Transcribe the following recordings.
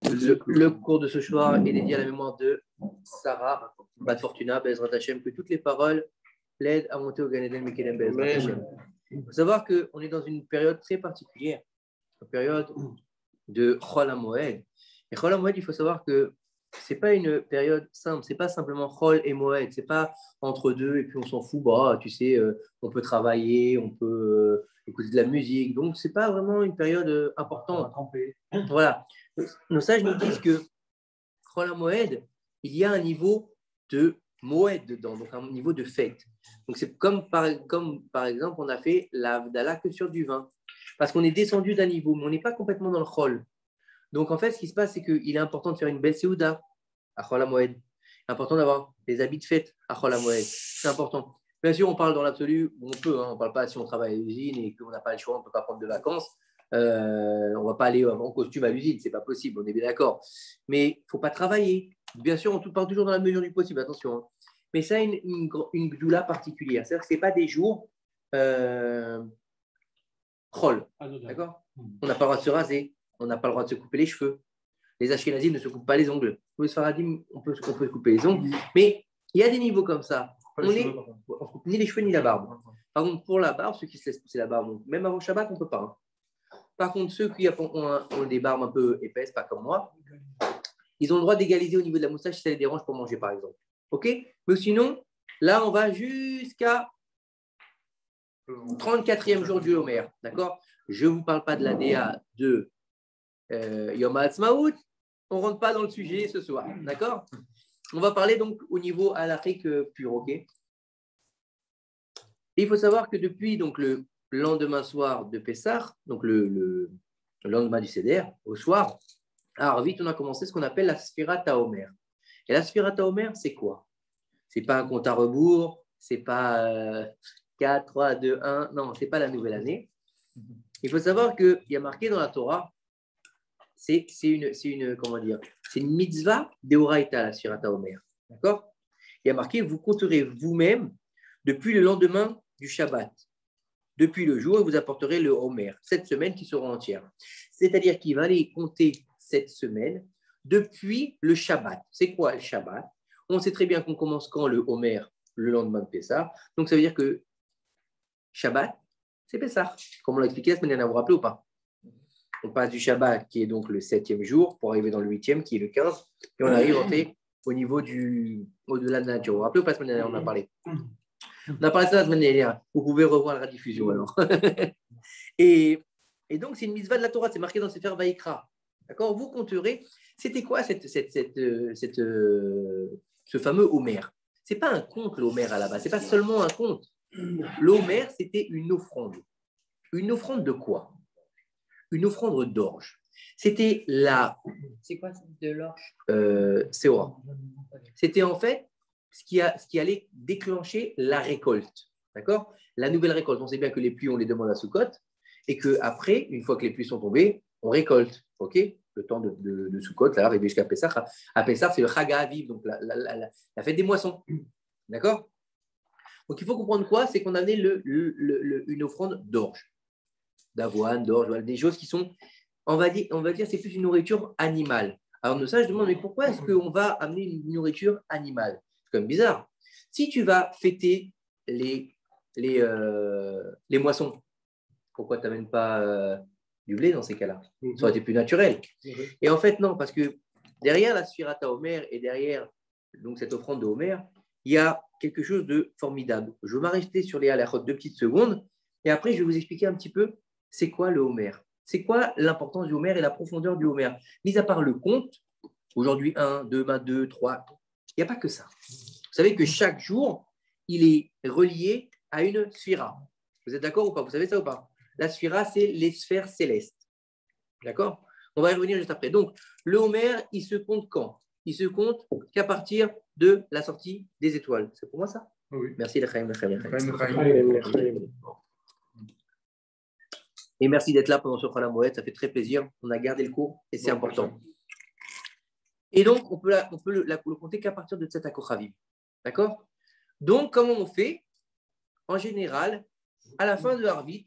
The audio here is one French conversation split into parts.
Le cours de ce soir est dédié à la mémoire de Sarah, Bat Fortuna, Bezrat Hashem, que toutes les paroles l'aident à monter au Gan Eden Mekelem Bezrat Hashem. Il faut savoir qu'on est dans une période très particulière, une période de Chol HaMoed. Et Chol HaMoed, il faut savoir que ce n'est pas une période simple, ce n'est pas simplement Chol et Moed, ce n'est pas entre deux et puis on s'en fout, bah, tu sais, on peut travailler, on peut écouter de la musique, donc ce n'est pas vraiment une période importante. Voilà. Nos sages nous disent que Chol HaMoed, il y a un niveau de Moed dedans, donc un niveau de fête. Donc c'est comme par exemple, on a fait la Havdalah que sur du vin, parce qu'on est descendu d'un niveau, mais on n'est pas complètement dans le Chol. Donc en fait, ce qui se passe, c'est qu'il est important de faire une belle Seouda à Chol HaMoed. C'est important d'avoir des habits de fête à Chol HaMoed. C'est important. Bien sûr, on parle dans l'absolu où on peut. On ne parle pas si on travaille à l'usine et qu'on n'a pas le choix, on ne peut pas prendre de vacances. On ne va pas aller en costume à l'usine, ce n'est pas possible, on est bien d'accord. Mais il ne faut pas travailler. Bien sûr, on part toujours dans la mesure du possible, attention. Hein. Mais ça a une gdoula particulière. C'est-à-dire que ce n'est pas des jours Chol. D'accord ? On n'a pas le droit de se raser. On n'a pas le droit de se couper les cheveux. Les Ashkénazim ne se coupent pas les ongles. Les Sfaradim, on peut couper les ongles. Mais il y a des niveaux comme ça. On ne coupe ni les cheveux ni la barbe. Par contre, pour la barbe, ceux qui se laissent pousser la barbe, même avant Shabbat, on ne peut pas. Hein. Par contre, ceux qui ont des barbes un peu épaisses, pas comme moi, ils ont le droit d'égaliser au niveau de la moustache si ça les dérange pour manger, par exemple. OK ? Mais sinon, là, on va jusqu'à 34e jour du Homer. D'accord ? Je ne vous parle pas de la DA de Yom HaAtzmaut, on ne rentre pas dans le sujet ce soir, d'accord ? On va parler donc au niveau halachique pur, ok ? Et il faut savoir que depuis donc, le lendemain soir de Pessah, donc le lendemain du Seder, au soir, alors vite on a commencé ce qu'on appelle la Sfirat HaOmer. Et la Sfirat HaOmer, c'est quoi ? Ce n'est pas un compte à rebours, ce n'est pas 4, 3, 2, 1, non, ce n'est pas la nouvelle année. Il faut savoir qu'il y a marqué dans la Torah, c'est une mitzvah d'Eoraita, la Sfirat HaOmer. D'accord ? Il y a marqué, vous compterez vous-même depuis le lendemain du Shabbat, depuis le jour où vous apporterez le Homer, cette semaine qui sera entière. C'est-à-dire qu'il va aller compter cette semaine depuis le Shabbat. C'est quoi le Shabbat ? On sait très bien qu'on commence quand le Homer, le lendemain de Pessah. Donc ça veut dire que Shabbat, c'est Pessah. Comme on l'a expliqué la semaine dernière, vous vous rappelez ou pas ? On passe du Shabbat, qui est donc le 7e jour, pour arriver dans le 8e, qui est le 15, et on arrive au niveau au-delà de la nature. Vous vous rappelez ou pas la semaine dernière, on a parlé ? On a parlé de ça la semaine dernière. Vous pouvez revoir la rediffusion alors. et donc, c'est une mitzvah de la Torah, c'est marqué dans Sefer Vaïkra. D'accord ? Vous compterez, c'était quoi ce fameux Homer ? Ce n'est pas un conte, l'Homer à la base, ce n'est pas seulement un conte. L'Homer, c'était une offrande. Une offrande de quoi ? Une offrande d'orge. C'était la. C'est quoi de l'orge ? Seora. C'était en fait ce qui allait déclencher la récolte. D'accord ? La nouvelle récolte. On sait bien que les pluies, on les demande à Sukkot et qu'après, une fois que les pluies sont tombées, on récolte. OK ? Le temps de Sukkot, là, arrivé jusqu'à Pessah. À Pessah, c'est le Chag HaAviv, donc la fête des moissons. D'accord ? Donc il faut comprendre quoi ? C'est qu'on a amené une offrande d'orge. D'avoine, d'orge, des choses qui sont, on va dire, c'est plus une nourriture animale. Alors, nos sages demandent, mais pourquoi est-ce qu'on va amener une nourriture animale ? C'est quand même bizarre. Si tu vas fêter les moissons, pourquoi tu n'amènes pas du blé dans ces cas-là ? Ça aurait été plus naturel. Et en fait, non, parce que derrière la Sfirat HaOmer et derrière donc, cette offrande de Homer, il y a quelque chose de formidable. Je vais m'arrêter sur les halachot 2 petites secondes et après, je vais vous expliquer un petit peu c'est quoi le Homer. C'est quoi l'importance du Homer et la profondeur du Homer ? Mis à part le compte, aujourd'hui 1, demain 2, 3, il n'y a pas que ça. Vous savez que chaque jour, il est relié à une sphira. Vous êtes d'accord ou pas ? Vous savez ça ou pas ? La sphira, c'est les sphères célestes. D'accord ? On va y revenir juste après. Donc, le Homer, il se compte quand ? Il se compte qu'à partir de la sortie des étoiles. C'est pour moi ça ? Oui. Merci, Lechaim. Et merci d'être là pendant ce Chol HaMoed, ça fait très plaisir. On a gardé le cours et c'est important. Et donc, on peut le compter qu'à partir de Tzat HaKochavim. D'accord ? Donc, comment on fait ? En général, à la fin de Harvit,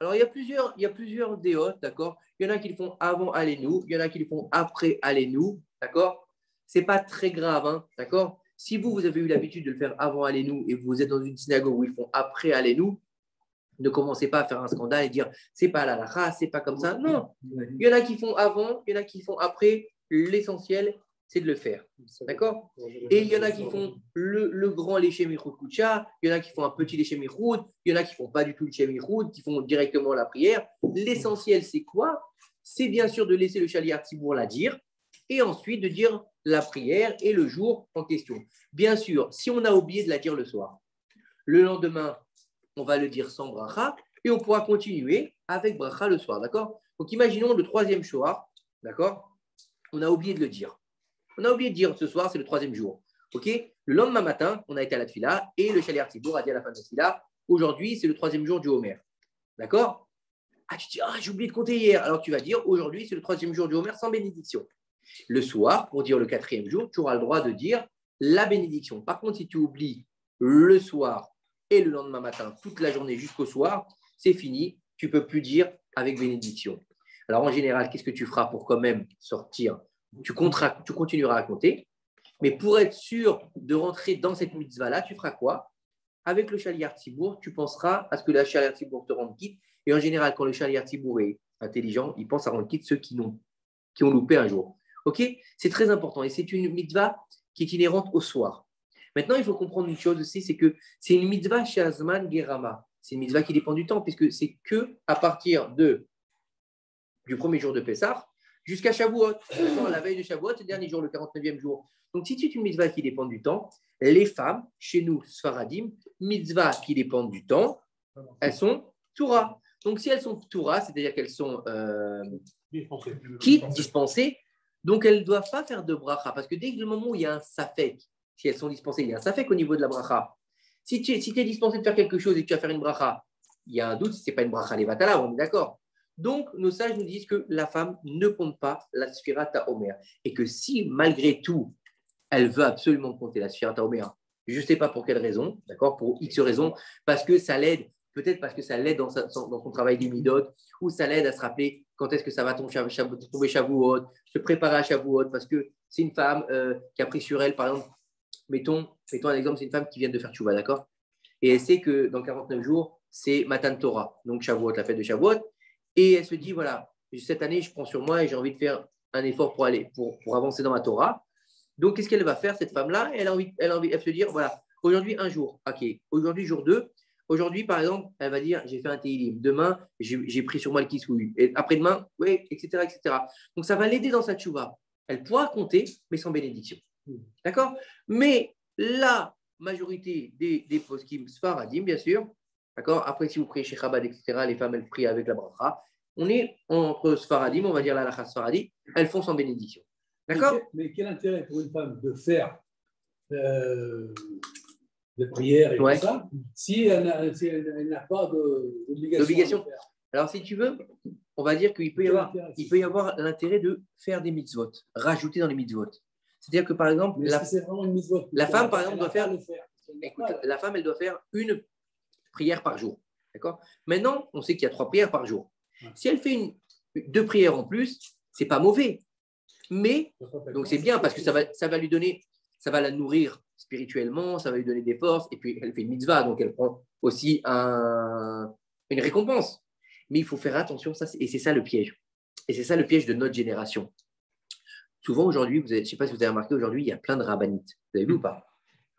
Alors, il y a plusieurs déotes, d'accord? Il y en a qui le font avant Allez-nous, il y en a qui le font après Allez-nous, d'accord? C'est pas très grave, hein, d'accord? Si vous avez eu l'habitude de le faire avant Allez-nous et vous êtes dans une synagogue où ils font après Allez-nous, ne commencez pas à faire un scandale et dire c'est pas la halakha, c'est pas comme ça. Non, il y en a qui font avant, il y en a qui font après. L'essentiel, c'est de le faire. D'accord? Et il y en a qui font le grand léché michoud kucha, il y en a qui font un petit léché michoud, il y en a qui font pas du tout le léché michoud, qui font directement la prière. L'essentiel, c'est quoi? C'est bien sûr de laisser le shaliach tzibour la dire et ensuite de dire la prière et le jour en question. Bien sûr, si on a oublié de la dire le soir, le lendemain, on va le dire sans bracha et on pourra continuer avec bracha le soir, d'accord? Donc imaginons le troisième soir, d'accord? On a oublié de le dire. On a oublié de dire ce soir, c'est le troisième jour, ok? Le lendemain matin, on a été à la tefila et le shaliach tzibour a dit à la fin de la tefila, aujourd'hui c'est le troisième jour du Homer, d'accord? Ah, tu dis, j'ai oublié de compter hier. Alors tu vas dire, aujourd'hui c'est le troisième jour du Homer sans bénédiction. Le soir, pour dire le quatrième jour, tu auras le droit de dire la bénédiction. Par contre, si tu oublies le soir et le lendemain matin, toute la journée jusqu'au soir, c'est fini. Tu ne peux plus dire avec bénédiction. Alors en général, qu'est-ce que tu feras pour quand même sortir? Tu continueras à compter. Mais pour être sûr de rentrer dans cette mitzvah-là, tu feras quoi? Avec le shaliach tzibour, tu penseras à ce que le shaliach tzibour te rende quitte. Et en général, quand le shaliach tzibour est intelligent, il pense à rendre quitte ceux qui ont loupé un jour. Ok? C'est très important. Et c'est une mitzvah qui est inhérente au soir. Maintenant, il faut comprendre une chose aussi, c'est que c'est une mitzvah chez Azman Gerama. C'est une mitzvah qui dépend du temps, puisque c'est que à partir du premier jour de Pessah jusqu'à Shavuot. La veille de Shavuot, c'est le dernier jour, le 49e jour. Donc, si c'est une mitzvah qui dépend du temps, les femmes, chez nous, Sfaradim, mitzvah qui dépendent du temps, elles sont Torah. Donc, si elles sont Torah, c'est-à-dire qu'elles sont dispensées, donc elles ne doivent pas faire de bracha. Parce que dès le moment où il y a un safek, si elles sont dispensées, il y a un safek au niveau de la bracha. Si tu es dispensé de faire quelque chose et que tu vas faire une bracha, il y a un doute si ce n'est pas une bracha levatala, on est d'accord. Donc, nos sages nous disent que la femme ne compte pas la sphirata Omer. Et que si, malgré tout, elle veut absolument compter la sphirata Omer, je ne sais pas pour quelle raison, d'accord, pour X raisons, parce que ça l'aide, peut-être parce que ça l'aide dans son travail des midot, ou ça l'aide à se rappeler quand est-ce que ça va tomber Shavuot, se préparer à Shavuot, parce que c'est une femme qui a pris sur elle, par exemple, mettons un exemple, c'est une femme qui vient de faire tchouva, d'accord? Et elle sait que dans 49 jours, c'est Matan Torah, donc Shavuot, la fête de Shavuot. Et elle se dit, voilà, cette année, je prends sur moi et j'ai envie de faire un effort pour avancer dans ma Torah. Donc, qu'est-ce qu'elle va faire, cette femme-là? Elle se dire, voilà, aujourd'hui, un jour. OK, aujourd'hui, jour 2. Aujourd'hui, par exemple, elle va dire, j'ai fait un Teilim. Demain, j'ai pris sur moi le Kisouï. Et après-demain, oui, etc., etc. Donc, ça va l'aider dans sa tchouva. Elle pourra compter, mais sans bénédiction. D'accord? Mais la majorité des poskim sfaradim, bien sûr, d'accord? Après, si vous priez chez Chabad, etc., les femmes, elles prient avec la bracha. On est entre Sfaradim, on va dire la halakha Sfaradi, elles font sans bénédiction. D'accord? Mais quel intérêt pour une femme de faire des prières et tout ça si elle n'a pas d'obligation? Alors, si tu veux, on va dire qu'il peut y avoir l'intérêt de faire des mitzvot, rajouter dans les mitzvot. C'est-à-dire que, par exemple, la femme, par exemple, doit faire. Écoute, la femme, elle doit faire une prière par jour. D'accord? Maintenant, on sait qu'il y a 3 prières par jour. Si elle fait 2 prières en plus, c'est pas mauvais. Mais, donc c'est bien parce que ça va lui donner, ça va la nourrir spirituellement, ça va lui donner des forces. Et puis, elle fait une mitzvah, donc elle prend aussi une récompense. Mais il faut faire attention, et c'est ça le piège. Et c'est ça le piège de notre génération. Souvent, aujourd'hui, je ne sais pas si vous avez remarqué, aujourd'hui, il y a plein de rabbinites. Vous avez vu ou pas?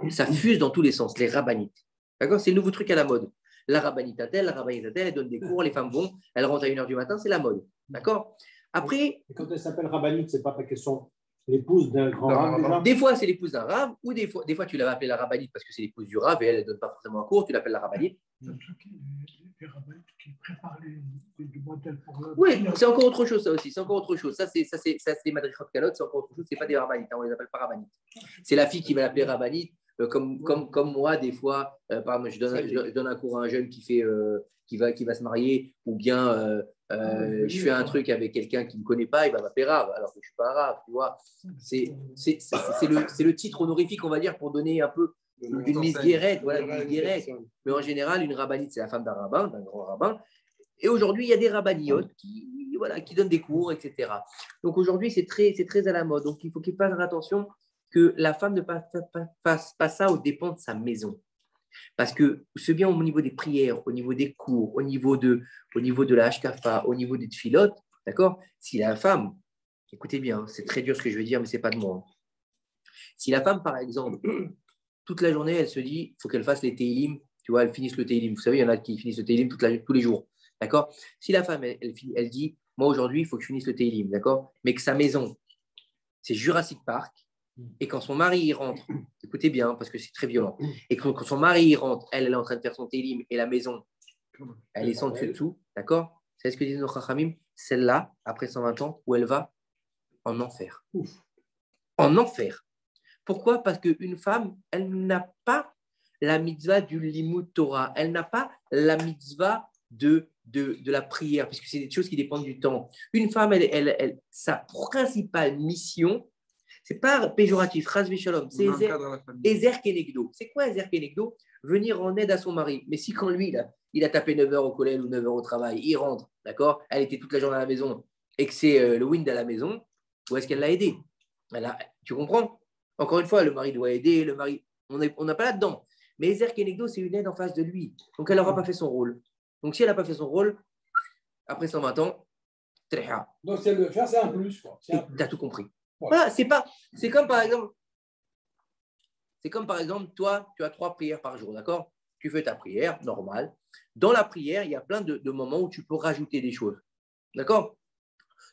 Ça fuse dans tous les sens, les rabbinites. D'accord? C'est le nouveau truc à la mode. La rabbinite à telle, elle donne des cours, les femmes vont, elles rentrent à 1h du matin, c'est la mode. D'accord? Après. Et quand elle s'appelle rabbinite, c'est pas parce qu'elles sont l'épouse d'un grand rabbin. Des fois, c'est l'épouse d'un rab, ou des fois, tu l'as appelée la rabbinite parce que c'est l'épouse du rab et elle ne donne pas forcément un cours, tu l'appelles la rabbinite. Les rabbinites qui préparent les modèles pour le. Oui, c'est encore autre chose, ça aussi. C'est encore autre chose. Ça, c'est des madrichot calottes, c'est encore autre chose. Ce n'est pas des rabbinites, on ne les appelle pas rabbinites. C'est la fille qui va l'appeler rabbinite. Comme moi, des fois, par exemple, je donne un cours à un jeune qui va se marier, ou bien je fais un truc avec quelqu'un qui ne me connaît pas, il va m'appeler arabe, alors que je ne suis pas arabe, tu vois. C'est le titre honorifique, on va dire, pour donner un peu une mise guérette, voilà, une mise guérette. Mais en général, une rabbinite, c'est la femme d'un rabbin, d'un grand rabbin. Et aujourd'hui, il y a des rabbiniotes qui donnent des cours, etc. Donc aujourd'hui, c'est très à la mode. Donc il faut qu'il fasse attention que la femme ne fasse pas ça aux dépens de sa maison. Parce que c'est bien au niveau des prières, au niveau des cours, au niveau de la hashkafa, au niveau des tfilotes, d'accord? Si la femme, écoutez bien, c'est très dur ce que je vais dire, mais ce n'est pas de moi. Si la femme, par exemple, toute la journée, elle se dit, il faut qu'elle fasse les télim, tu vois, elle finisse le télim. Vous savez, il y en a qui finissent le télim tous les jours, d'accord? Si la femme, elle dit, moi aujourd'hui, il faut que je finisse le télim, d'accord? Mais que sa maison, c'est Jurassic Park, et quand son mari y rentre, écoutez bien, parce que c'est très violent, et quand son mari y rentre, elle est en train de faire son télim, et la maison, elle est sans dessous, d'accord? Vous savez ce que disent nos chachamim? Celle-là, après 120 ans, où elle va en enfer. En enfer. Pourquoi? Parce qu'une femme, elle n'a pas la mitzvah du limud Torah. Elle n'a pas la mitzvah de la prière, puisque c'est des choses qui dépendent du temps. Une femme, sa principale mission, c'est pas péjoratif, ras v'shalom, c'est Ezer Kenegdo. C'est quoi Ezer Kenegdo? Venir en aide à son mari. Mais si quand lui, il a tapé 9 heures au collège ou 9 heures au travail, il rentre, d'accord? Elle était toute la journée à la maison et que c'est le wind à la maison, où est-ce qu'elle l'a aidé? Tu comprends? Encore une fois, le mari doit aider, le mari, on n'a pas là-dedans. Mais Ezer Kenegdo, c'est une aide en face de lui. Donc, elle n'aura pas fait son rôle. Donc, si elle n'a pas fait son rôle, après 120 ans, tréha. Donc, si elle veut faire, c'est un plus. Tu as tout compris. Voilà, c'est comme par exemple, toi, tu as 3 prières par jour, d'accord? Tu fais ta prière normale. Dans la prière, il y a plein de moments où tu peux rajouter des choses. D'accord?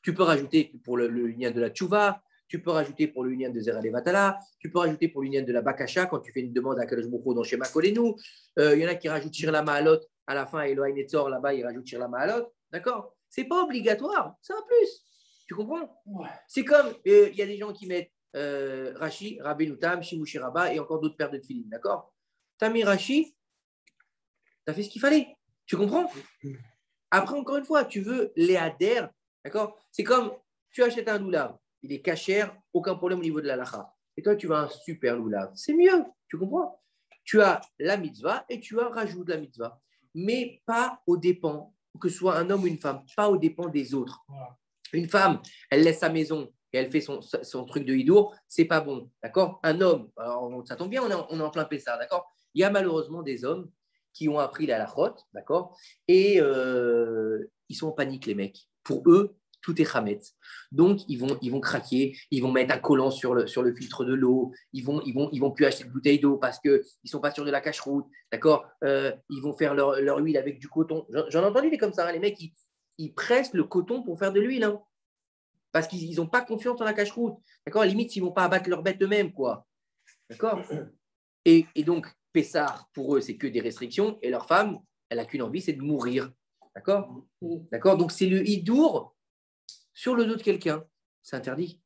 Tu peux rajouter pour le lien de la tchouva, tu peux rajouter pour le lien de Zera Levatala, tu peux rajouter pour le lien de la Bakasha quand tu fais une demande à Kadosh Baruch Hu dans Shema Kolenu. Il y en a qui rajoutent Shir la Ma'alot à la fin, Elohai Netzor, là-bas, ils rajoutent Shir la Ma'alot. D'accord? C'est pas obligatoire, c'est un plus. Tu comprends? Ouais. C'est comme, il y a des gens qui mettent Rashi, Rabbeinu Tam, Shimushi Rabba et encore d'autres paires de tefilines. D'accord? T'as mis Rashi, t'as fait ce qu'il fallait. Tu comprends? Après, encore une fois, tu veux les adhères. D'accord? C'est comme tu achètes un loulav, il est cachère, aucun problème au niveau de la lacha. Et toi, tu vas un super loulav. C'est mieux, tu comprends? Tu as la mitzvah et tu rajoutes la mitzvah. Mais pas aux dépens, que ce soit un homme ou une femme, pas aux dépens des autres. Une femme, elle laisse sa maison et elle fait son truc de hidour, c'est pas bon. D'accord? Un homme, alors, ça tombe bien, on est en plein Pessah, d'accord? Il y a malheureusement des hommes qui ont appris la halachot, d'accord? Et ils sont en panique, les mecs. Pour eux, tout est chametz. Donc, ils vont craquer, ils vont mettre un collant sur le filtre de l'eau, ils vont plus acheter de bouteilles d'eau parce qu'ils ne sont pas sûrs de la cache-route, d'accord? Ils vont faire leur huile avec du coton. J'en ai entendu des comme ça, hein, les mecs, ils pressent le coton pour faire de l'huile, hein, parce qu'ils n'ont pas confiance en la cache-route, d'accord? À la limite, ils ne vont pas abattre leur bête eux-mêmes, quoi, d'accord? Et donc, Pessah, pour eux, c'est que des restrictions, et leur femme, elle n'a qu'une envie, c'est de mourir, d'accord? D'accord? Donc, c'est le hidour sur le dos de quelqu'un, c'est interdit.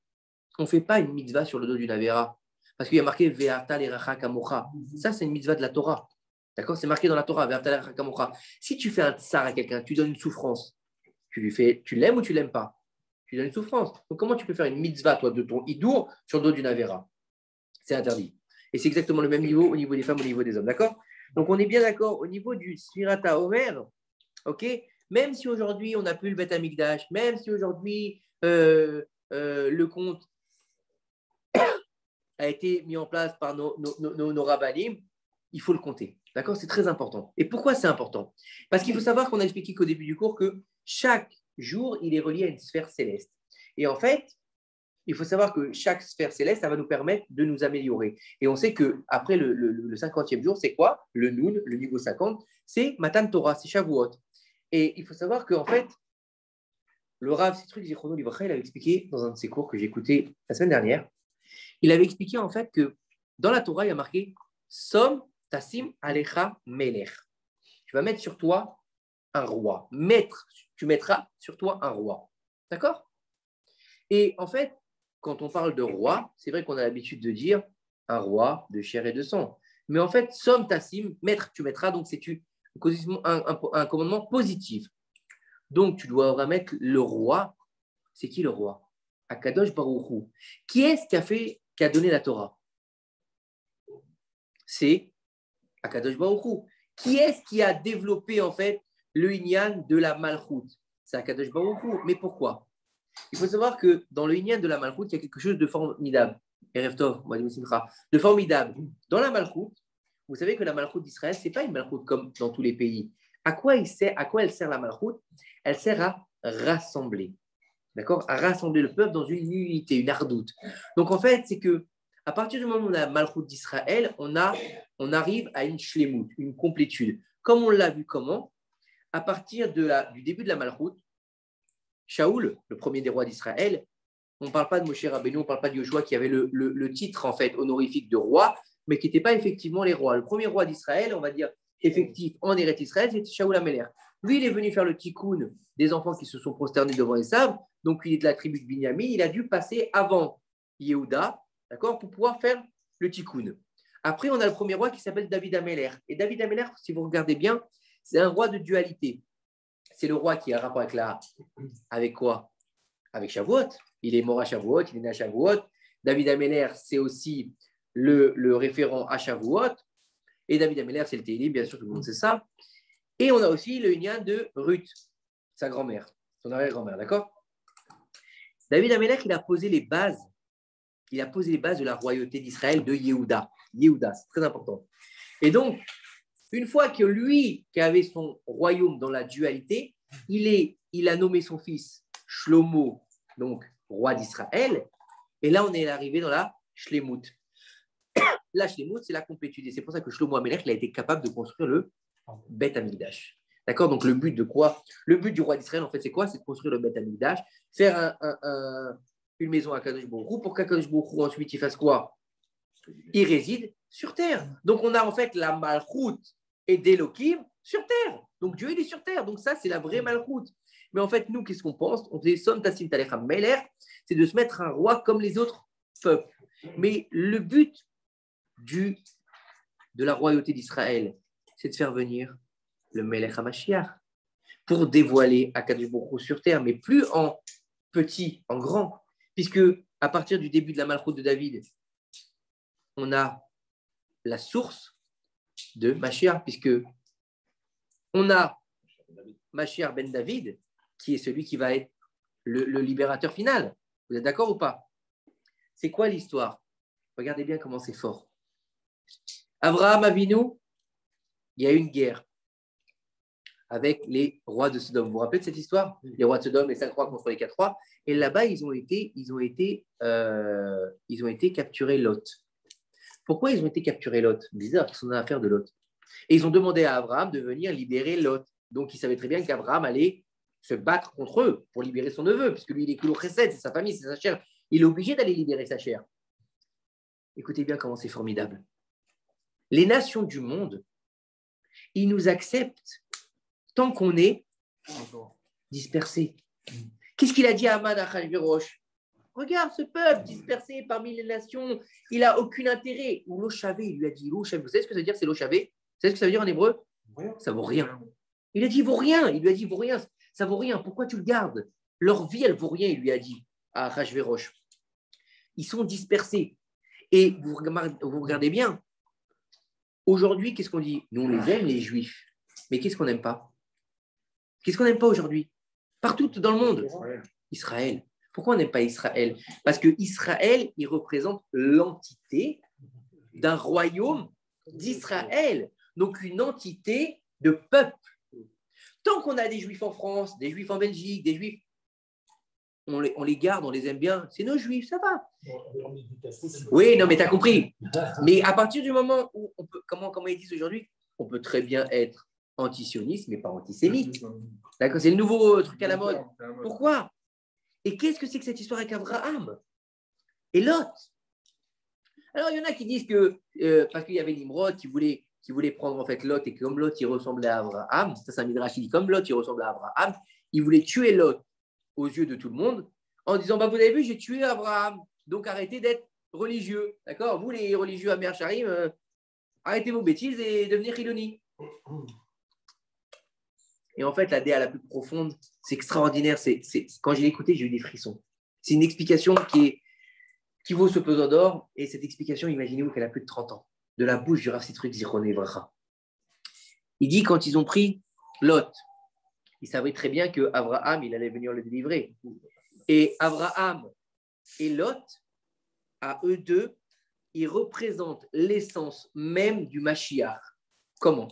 On ne fait pas une mitzvah sur le dos d'une avera. Parce qu'il y a marqué Ve'ata l'eracha kamocha. Ça, c'est une mitzvah de la Torah. D'accord? C'est marqué dans la Torah, Ve'ata l'eracha kamocha. Si tu fais un tsar à quelqu'un, tu donnes une souffrance, tu l'aimes ou tu ne l'aimes pas? Tu donnes une souffrance. Donc, comment tu peux faire une mitzvah, toi, de ton hidour sur le dos d'une avera? C'est interdit. Et c'est exactement le même niveau au niveau des femmes, au niveau des hommes. D'accord? Donc, on est bien d'accord au niveau du Sfirata Omer. OK? Même si aujourd'hui, on n'a plus le Beth Amikdash, même si aujourd'hui, le compte a été mis en place par nos rabbanim, il faut le compter. D'accord? C'est très important. Et pourquoi c'est important? Parce qu'il faut savoir qu'on a expliqué qu'au début du cours que chaque jour, il est relié à une sphère céleste. Et en fait, il faut savoir que chaque sphère céleste, ça va nous permettre de nous améliorer. Et on sait qu'après le 50e jour, c'est quoi? Le Noun, le niveau 50, c'est Matan Torah, c'est Shavuot. Et il faut savoir qu'en fait, le Rav Sitruk Zichrono Livracha, il avait expliqué dans un de ses cours que j'ai écouté la semaine dernière, il avait expliqué en fait que dans la Torah, il y a marqué Som Tassim Alecha Melech. Tu vas mettre sur toi un roi. Tu mettras sur toi un roi. D'accord? Et en fait, quand on parle de roi, c'est vrai qu'on a l'habitude de dire un roi de chair et de sang. Mais en fait, Som Tassim, mettre, tu mettras, donc c'est un commandement positif. Donc, tu dois remettre le roi. C'est qui le roi? Akadosh Baruch Hu. Qui est-ce qui a donné la Torah? C'est Akadosh Baruch Hu. Qui est-ce qui a développé en fait le Inyan de la Malchut. C'est Akadosh Baruch Hu. Mais pourquoi? Il faut savoir que dans le Inyan de la Malchut, il y a quelque chose de formidable. Erev Tov, de formidable. Dans la Malchut, vous savez que la Malchut d'Israël, ce n'est pas une Malchut comme dans tous les pays. À quoi elle sert la Malchut? Elle sert à rassembler. D'accord? À rassembler le peuple dans une unité, une ardoute. Donc en fait, c'est que à partir du moment où on a la Malchut d'Israël, on arrive à une shlemut, une complétude. Comme on l'a vu comment? À partir du début de la Malchut, Shaoul, le premier des rois d'Israël, on ne parle pas de Moshe Rabbeinu, on ne parle pas de Yoshua qui avait le titre en fait honorifique de roi, mais qui n'était pas effectivement les rois. Le premier roi d'Israël, on va dire effectif en Eretz Israël, c'était Shaoul HaMelech. Lui, il est venu faire le tikkun des enfants qui se sont prosternés devant Esav, donc il est de la tribu de Binyamin, il a dû passer avant Yehuda, d'accord, pour pouvoir faire le tikkun. Après, on a le premier roi qui s'appelle David HaMelech. Et David HaMelech, si vous regardez bien, c'est un roi de dualité. C'est le roi qui a un rapport avec quoi? Avec Shavuot. Il est mort à Shavuot, il est né à Shavuot. David HaMelech, c'est aussi le référent à Shavuot. Et David HaMelech, c'est le Télim, bien sûr, tout le monde sait ça. Et on a aussi le Inyan de Ruth, sa grand-mère, son arrière-grand-mère, d'accord? David HaMelech, il a posé les bases de la royauté d'Israël de Yehuda. Yehuda, c'est très important. Et donc, une fois que lui, qui avait son royaume dans la dualité, il a nommé son fils Shlomo, donc roi d'Israël. Et là, on est arrivé dans la Shlemut. La Shlemut, c'est la complétude. Et c'est pour ça que Shlomo HaMelech, il a été capable de construire le Beth Amikdash. D'accord? Donc, le but de quoi? Le but du roi d'Israël, en fait, c'est quoi? C'est de construire le Beth Amikdash, faire une maison à Kadosh Baruch Hu, pour qu'Akadosh Baruch Hu, ensuite, il fasse quoi? Il réside sur terre. Donc, on a en fait la Malchut et d'Elohim sur terre. Donc, Dieu, il est sur terre. Donc, ça, c'est la vraie Malchut. Mais en fait, nous, qu'est-ce qu'on pense? On dit Som Tassim Talecham Melech, c'est de se mettre un roi comme les autres peuples. Mais le but de la royauté d'Israël, c'est de faire venir le Melech HaMashiach pour dévoiler Akadosh Baruch Hu sur terre, mais plus en petit, en grand. Puisque à partir du début de la Malchut de David, on a la source de Mashiach, puisque on a Mashiach ben David, qui est celui qui va être le libérateur final. Vous êtes d'accord ou pas? C'est quoi l'histoire? Regardez bien comment c'est fort. Abraham Avinu, il y a eu une guerre avec les rois de Sodome. Vous vous rappelez de cette histoire? Les rois de Sodome, les 5 rois contre les 4 rois. Et là-bas, ils ont été capturés Lot. Pourquoi ils ont été capturés Lot? Bizarre, qu'ils sont dans l'affaire de Lot. Et ils ont demandé à Abraham de venir libérer Lot. Donc, ils savaient très bien qu'Abraham allait se battre contre eux pour libérer son neveu, puisque lui, il est Kulo Chesed, c'est sa famille, c'est sa chair. Il est obligé d'aller libérer sa chair. Écoutez bien comment c'est formidable. Les nations du monde, ils nous acceptent tant qu'on est dispersés. Qu'est-ce qu'il a dit à Haman à Achashverosh? Regarde ce peuple dispersé parmi les nations, il n'a aucun intérêt. Ou l'Ochavé, il lui a dit l'Ochavé. Vous savez ce que ça veut dire, c'est l'Ochavé? Vous savez ce que ça veut dire en hébreu? Ça vaut rien. Il a dit, il vaut rien. Il lui a dit, il vaut rien. Ça vaut rien. Pourquoi tu le gardes? Leur vie, elle vaut rien, il lui a dit à Achashverosh. Ils sont dispersés. Et vous regardez bien. Aujourd'hui, qu'est-ce qu'on dit? Nous, on les aime, les Juifs. Mais qu'est-ce qu'on n'aime pas? Qu'est-ce qu'on n'aime pas aujourd'hui? Partout dans le monde. Israël. Pourquoi on n'aime pas Israël? Parce que Israël, il représente l'entité d'un royaume d'Israël. Donc, une entité de peuple. Tant qu'on a des Juifs en France, des Juifs en Belgique, des Juifs, on les garde, on les aime bien. C'est nos Juifs, ça va. Oui, non, mais tu as compris. Mais à partir du moment où on peut, comment ils disent aujourd'hui, on peut très bien être antisioniste, mais pas antisémite. D'accord, c'est le nouveau truc à la mode. Pourquoi? Et qu'est-ce que c'est que cette histoire avec Abraham et Lot? Alors, il y en a qui disent que parce qu'il y avait Nimrod qui voulait prendre en fait Lot, et que comme Lot, il ressemblait à Abraham, ça c'est un midrash qui dit comme Lot, il ressemblait à Abraham, il voulait tuer Lot aux yeux de tout le monde en disant, vous avez vu, j'ai tué Abraham, donc arrêtez d'être religieux. D'accord? Vous, les religieux à Mer Charim, arrêtez vos bêtises et devenez chiloni. Et en fait, la DA la plus profonde, c'est extraordinaire. Quand je l'ai écouté, j'ai eu des frissons. C'est une explication qui vaut ce pesant d'or. Et cette explication, imaginez-vous qu'elle a plus de 30 ans. De la bouche du Rav Sitruk Zichroné Bracha. Il dit, quand ils ont pris Lot, il savait très bien qu'Abraham, il allait venir le délivrer. Et Abraham et Lot, à eux deux, ils représentent l'essence même du Mashiach. Comment?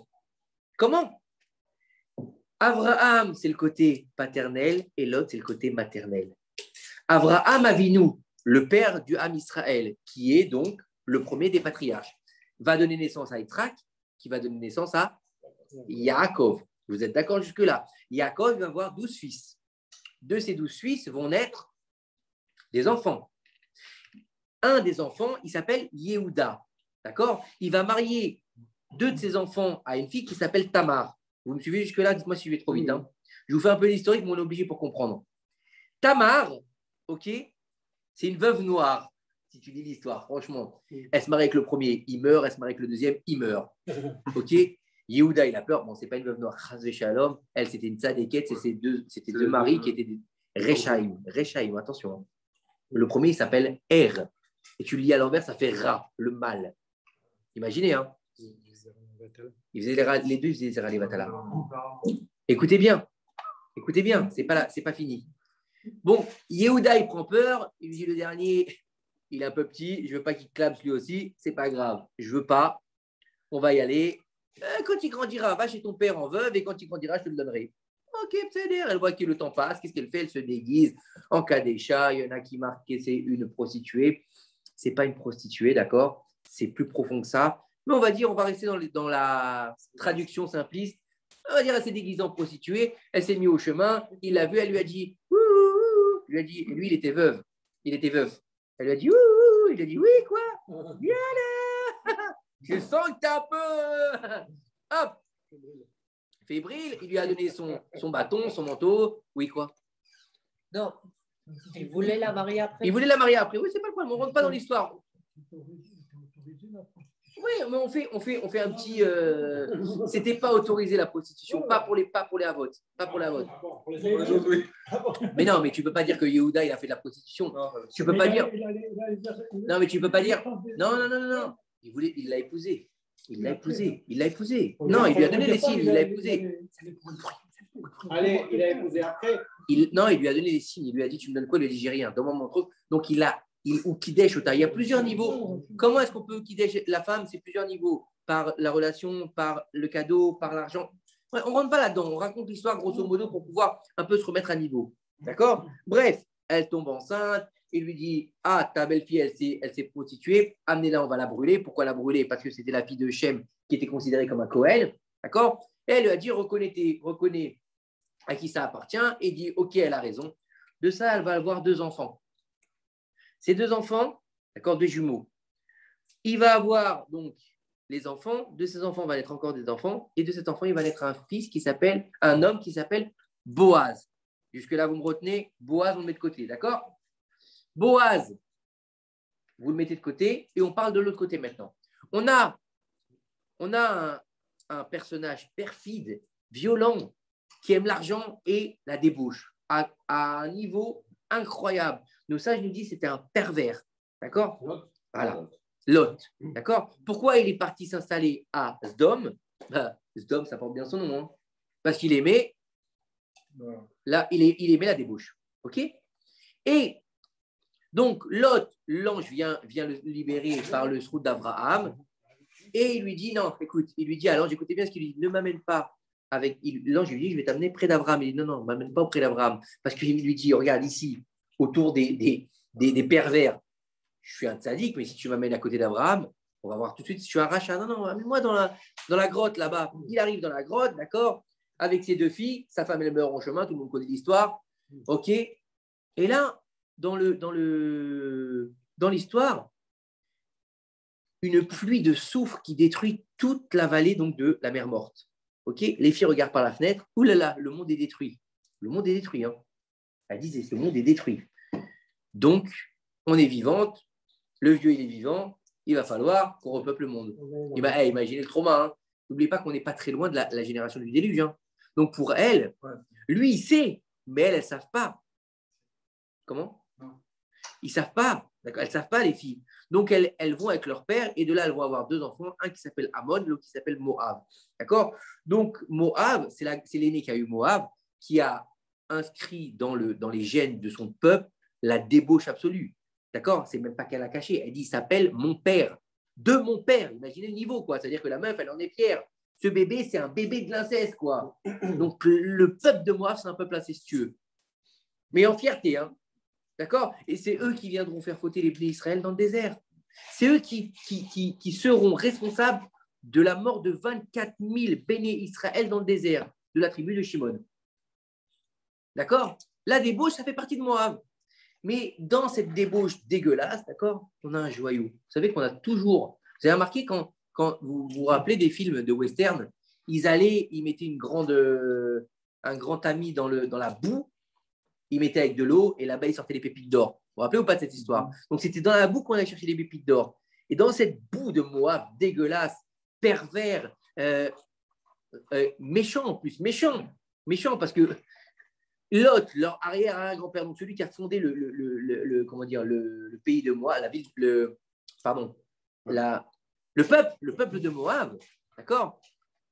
Abraham, c'est le côté paternel et Lot, c'est le côté maternel. Abraham Avinu, le père du Ham Israël, qui est donc le premier des patriarches, va donner naissance à Yitzhak, qui va donner naissance à Yaakov. Vous êtes d'accord jusque-là? Yaakov va avoir 12 fils. De ces 12 fils vont naître des enfants. Un des enfants, il s'appelle Yehuda. D'accord? Il va marier 2 de ses enfants à une fille qui s'appelle Tamar. Vous me suivez jusque-là? Dites-moi si je vais trop vite. Hein. Je vous fais un peu l'historique, mais on est obligé pour comprendre. Tamar, ok, c'est une veuve noire, si tu lis l'histoire, franchement. Elle se marie avec le premier, il meurt. Elle se marie avec le deuxième, il meurt. Ok? Yehuda, il a peur. Bon, c'est pas une veuve noire. Chazvé Shalom. Elle, c'était une tzadékette. C'était deux maris qui étaient des Rechaim. Rechaim, attention. Hein. Le premier, il s'appelle Er. Et tu le lis à l'envers, ça fait Ra, le mal. Imaginez, hein. Les deux, ils faisaient les Vatala. Écoutez bien, c'est pas fini. Bon, Yehuda, il prend peur. Il dit le dernier, il est un peu petit, je veux pas qu'il clapse lui aussi, c'est pas grave, je veux pas, on va y aller. Quand il grandira, va chez ton père en veuve et quand il grandira, je te le donnerai. Ok, c'est-à-dire, elle voit que le temps passe, qu'est-ce qu'elle fait? Elle se déguise en Kadesha. Il y en a qui marquent que c'est une prostituée. C'est pas une prostituée, d'accord? C'est plus profond que ça. Mais on va dire, on va rester dans la traduction simpliste. On va dire, elle s'est déguisée en prostituée, elle s'est mise au chemin, il l'a vue, elle lui a dit, ouh, ouh. Il lui a dit, et lui, il était veuf. Elle lui a dit, ouh, il a dit, oui, quoi? Viens là. Je sens que t'es un peu. Hop. Fébrile, il lui a donné son bâton, son manteau. Oui, quoi? Non, il voulait la marier après. Il voulait la marier après. Oui, c'est pas le problème, on ne rentre pas dans l'histoire. Oui, mais on fait un petit. C'était pas autorisé la prostitution, pas pour les avots. Pas pour les avots. Mais non, mais tu peux pas dire que Yehuda il a fait de la prostitution. Tu peux pas dire. Non, mais tu peux pas dire. Non. Il l'a épousée. Il l'a épousée. Non, il lui a donné les signes, il l'a épousée. Allez, il a épousé après. Non, il lui a donné les signes. Il lui a dit, tu me donnes quoi? Il lui a dit, j'ai rien. Donne-moi mon truc. Donc, ou Kidesh, il y a plusieurs niveaux. Comment est-ce qu'on peut Kidesh la femme? C'est plusieurs niveaux. Par la relation, par le cadeau, par l'argent. Ouais, on ne rentre pas là-dedans. On raconte l'histoire grosso modo pour pouvoir un peu se remettre à niveau. D'accord? Bref, elle tombe enceinte. Il lui dit, ah, ta belle-fille, elle s'est prostituée. Amenez-la, on va la brûler. Pourquoi la brûler? Parce que c'était la fille de Shem qui était considérée comme un Kohen. D'accord? Et elle lui a dit, reconnais à qui ça appartient. Et dit, ok, elle a raison. De ça, elle va avoir 2 enfants. Ces 2 enfants, d'accord, 2 jumeaux. Il va avoir donc les enfants. De ces enfants, va naître encore des enfants. Et de cet enfant, il va naître un homme qui s'appelle Boaz. Jusque-là, vous me retenez. Boaz, on le met de côté, d'accord? Boaz, vous le mettez de côté. Et on parle de l'autre côté maintenant. On a un personnage perfide, violent, qui aime l'argent et la débauche à un niveau incroyable. Nos sages nous disent que c'était un pervers. D'accord? Voilà. Lot. D'accord? Pourquoi il est parti s'installer à Sdom? Sdom, ça porte bien son nom. Hein. Parce qu'il aimait. Là, il aimait la débauche. OK? Et donc, Lot, l'ange vient le libérer par le srout d'Abraham. Et il lui dit, non, écoute, il lui dit à l'ange, écoutez bien ce qu'il lui dit, ne m'amène pas avec. L'ange lui dit, je vais t'amener près d'Abraham. Il dit, non, ne m'amène pas auprès d'Abraham. Parce qu'il lui dit, regarde ici, autour des pervers, je suis un tzaddik, mais si tu m'amènes à côté d'Abraham, on va voir tout de suite si tu es un rachat. Non, amène-moi dans la grotte là-bas. Il arrive dans la grotte, d'accord, avec ses 2 filles, sa femme elle meurt en chemin, tout le monde connaît l'histoire. OK? Et là, dans l'histoire, une pluie de soufre qui détruit toute la vallée donc, de la mer morte. OK? Les filles regardent par la fenêtre. Ouh là là, le monde est détruit. Le monde est détruit. Hein. Elle disait, le monde est détruit. Donc, on est vivante. Le vieux, il est vivant. Il va falloir qu'on repeuple le monde. Et ben, imaginez le trauma. Hein. N'oubliez pas qu'on n'est pas très loin de la génération du déluge. Hein. Donc, pour elle, lui, il sait, mais elles ne savent pas. Comment? Ils ne savent pas. D'accord, elles ne savent pas, les filles. Donc, elles vont avec leur père et de là, elles vont avoir 2 enfants, un qui s'appelle Ammon, l'autre qui s'appelle Moab. D'accord? Donc, Moab, c'est l'aîné qui a eu Moab. qui a inscrit dans les gènes de son peuple la débauche absolue. D'accord? C'est même pas qu'elle a caché. Elle dit, il s'appelle mon père. De mon père. Imaginez le niveau, quoi. C'est-à-dire que la meuf, elle en est fière. Ce bébé, c'est un bébé de l'inceste, quoi. Donc, le peuple de Moab, c'est un peuple incestueux. Mais en fierté, hein. D'accord? Et c'est eux qui viendront faire fauter les Bnei Israël dans le désert. C'est eux qui seront responsables de la mort de 24 000 Béné Israël dans le désert, de la tribu de Shimon. D'accord? La débauche, ça fait partie de Moab. Mais dans cette débauche dégueulasse, d'accord, on a un joyau. Vous savez qu'on a toujours... Vous avez remarqué quand vous vous rappelez des films de western, ils mettaient un grand tamis dans la boue, ils mettaient avec de l'eau et là-bas, ils sortaient les pépites d'or. Vous vous rappelez ou pas de cette histoire? Donc, c'était dans la boue qu'on allait chercher les pépites d'or. Et dans cette boue de Moab dégueulasse, pervers, méchant en plus, méchant parce que Lot, leur arrière-grand-père, donc celui qui a fondé le pays de Moab, la ville, le peuple de Moab, d'accord?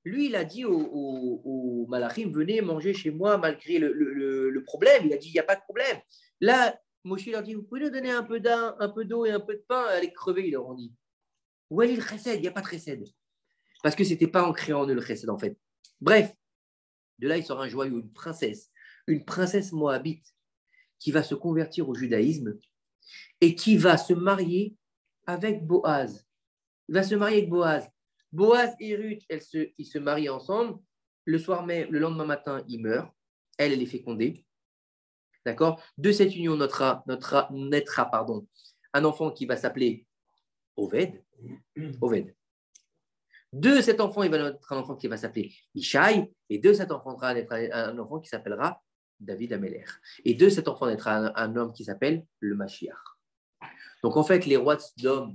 Lui, il a dit aux Malachim, venez manger chez moi malgré le problème. Il a dit, il n'y a pas de problème. Là, Moshe leur dit, vous pouvez nous donner un peu d'eau et un peu de pain? Allez crever, ils leur ont dit. Où est le chesed? Il n'y a pas de chesed. Parce que ce n'était pas ancré en eux le chesed, en fait. Bref, de là, il sort un joyau, une princesse moabite qui va se convertir au judaïsme et qui va se marier avec Boaz. Il va se marier avec Boaz. Boaz et Ruth, ils se marient ensemble. Le lendemain matin, ils meurent. Elle est fécondée. D'accord? De cette union naîtra un enfant qui va s'appeler Oved. De cet enfant, il va naître un enfant qui va s'appeler Ishaï. Et de cet enfant naîtra un enfant qui s'appellera David Améler. Et de cet enfant naîtra un homme qui s'appelle le Mashiach. Donc en fait, les rois de Sodome,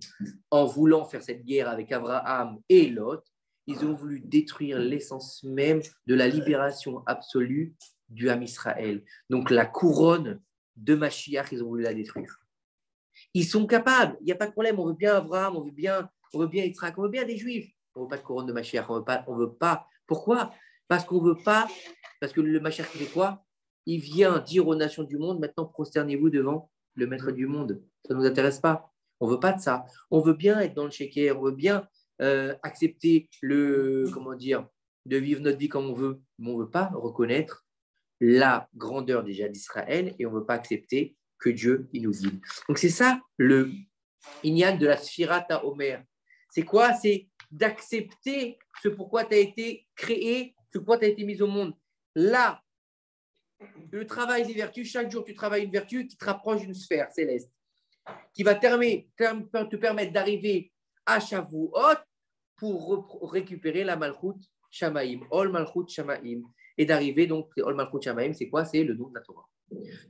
en voulant faire cette guerre avec Abraham et Lot, ils ont voulu détruire l'essence même de la libération absolue du Ham Israël. Donc la couronne de Mashiach, ils ont voulu la détruire. Ils sont capables, il n'y a pas de problème, on veut bien Abraham, on veut bien Yitzhak, on veut bien des Juifs. On ne veut pas de couronne de Mashiach, on veut pas. Pourquoi? Parce qu'on veut pas, parce que le Mashiach, il fait quoi? Il vient dire aux nations du monde, maintenant prosternez-vous devant le maître du monde. Ça ne nous intéresse pas. On ne veut pas de ça. On veut bien être dans le sheker, on veut bien accepter de vivre notre vie comme on veut, mais on ne veut pas reconnaître la grandeur déjà d'Israël et on ne veut pas accepter que Dieu il nous guide. Donc c'est ça le inyan de la Sfirat HaOmer. C'est quoi? C'est d'accepter ce pourquoi tu as été créé, ce pourquoi tu as été mis au monde. Là, le travail des vertus, chaque jour tu travailles une vertu qui te rapproche d'une sphère céleste, qui va te permettre d'arriver à Shavuot pour récupérer la Malchut Shamaim, Ol Malchut Shamaim, et d'arriver donc, Ol Malchut Shamaim, c'est quoi? C'est le don de la Torah.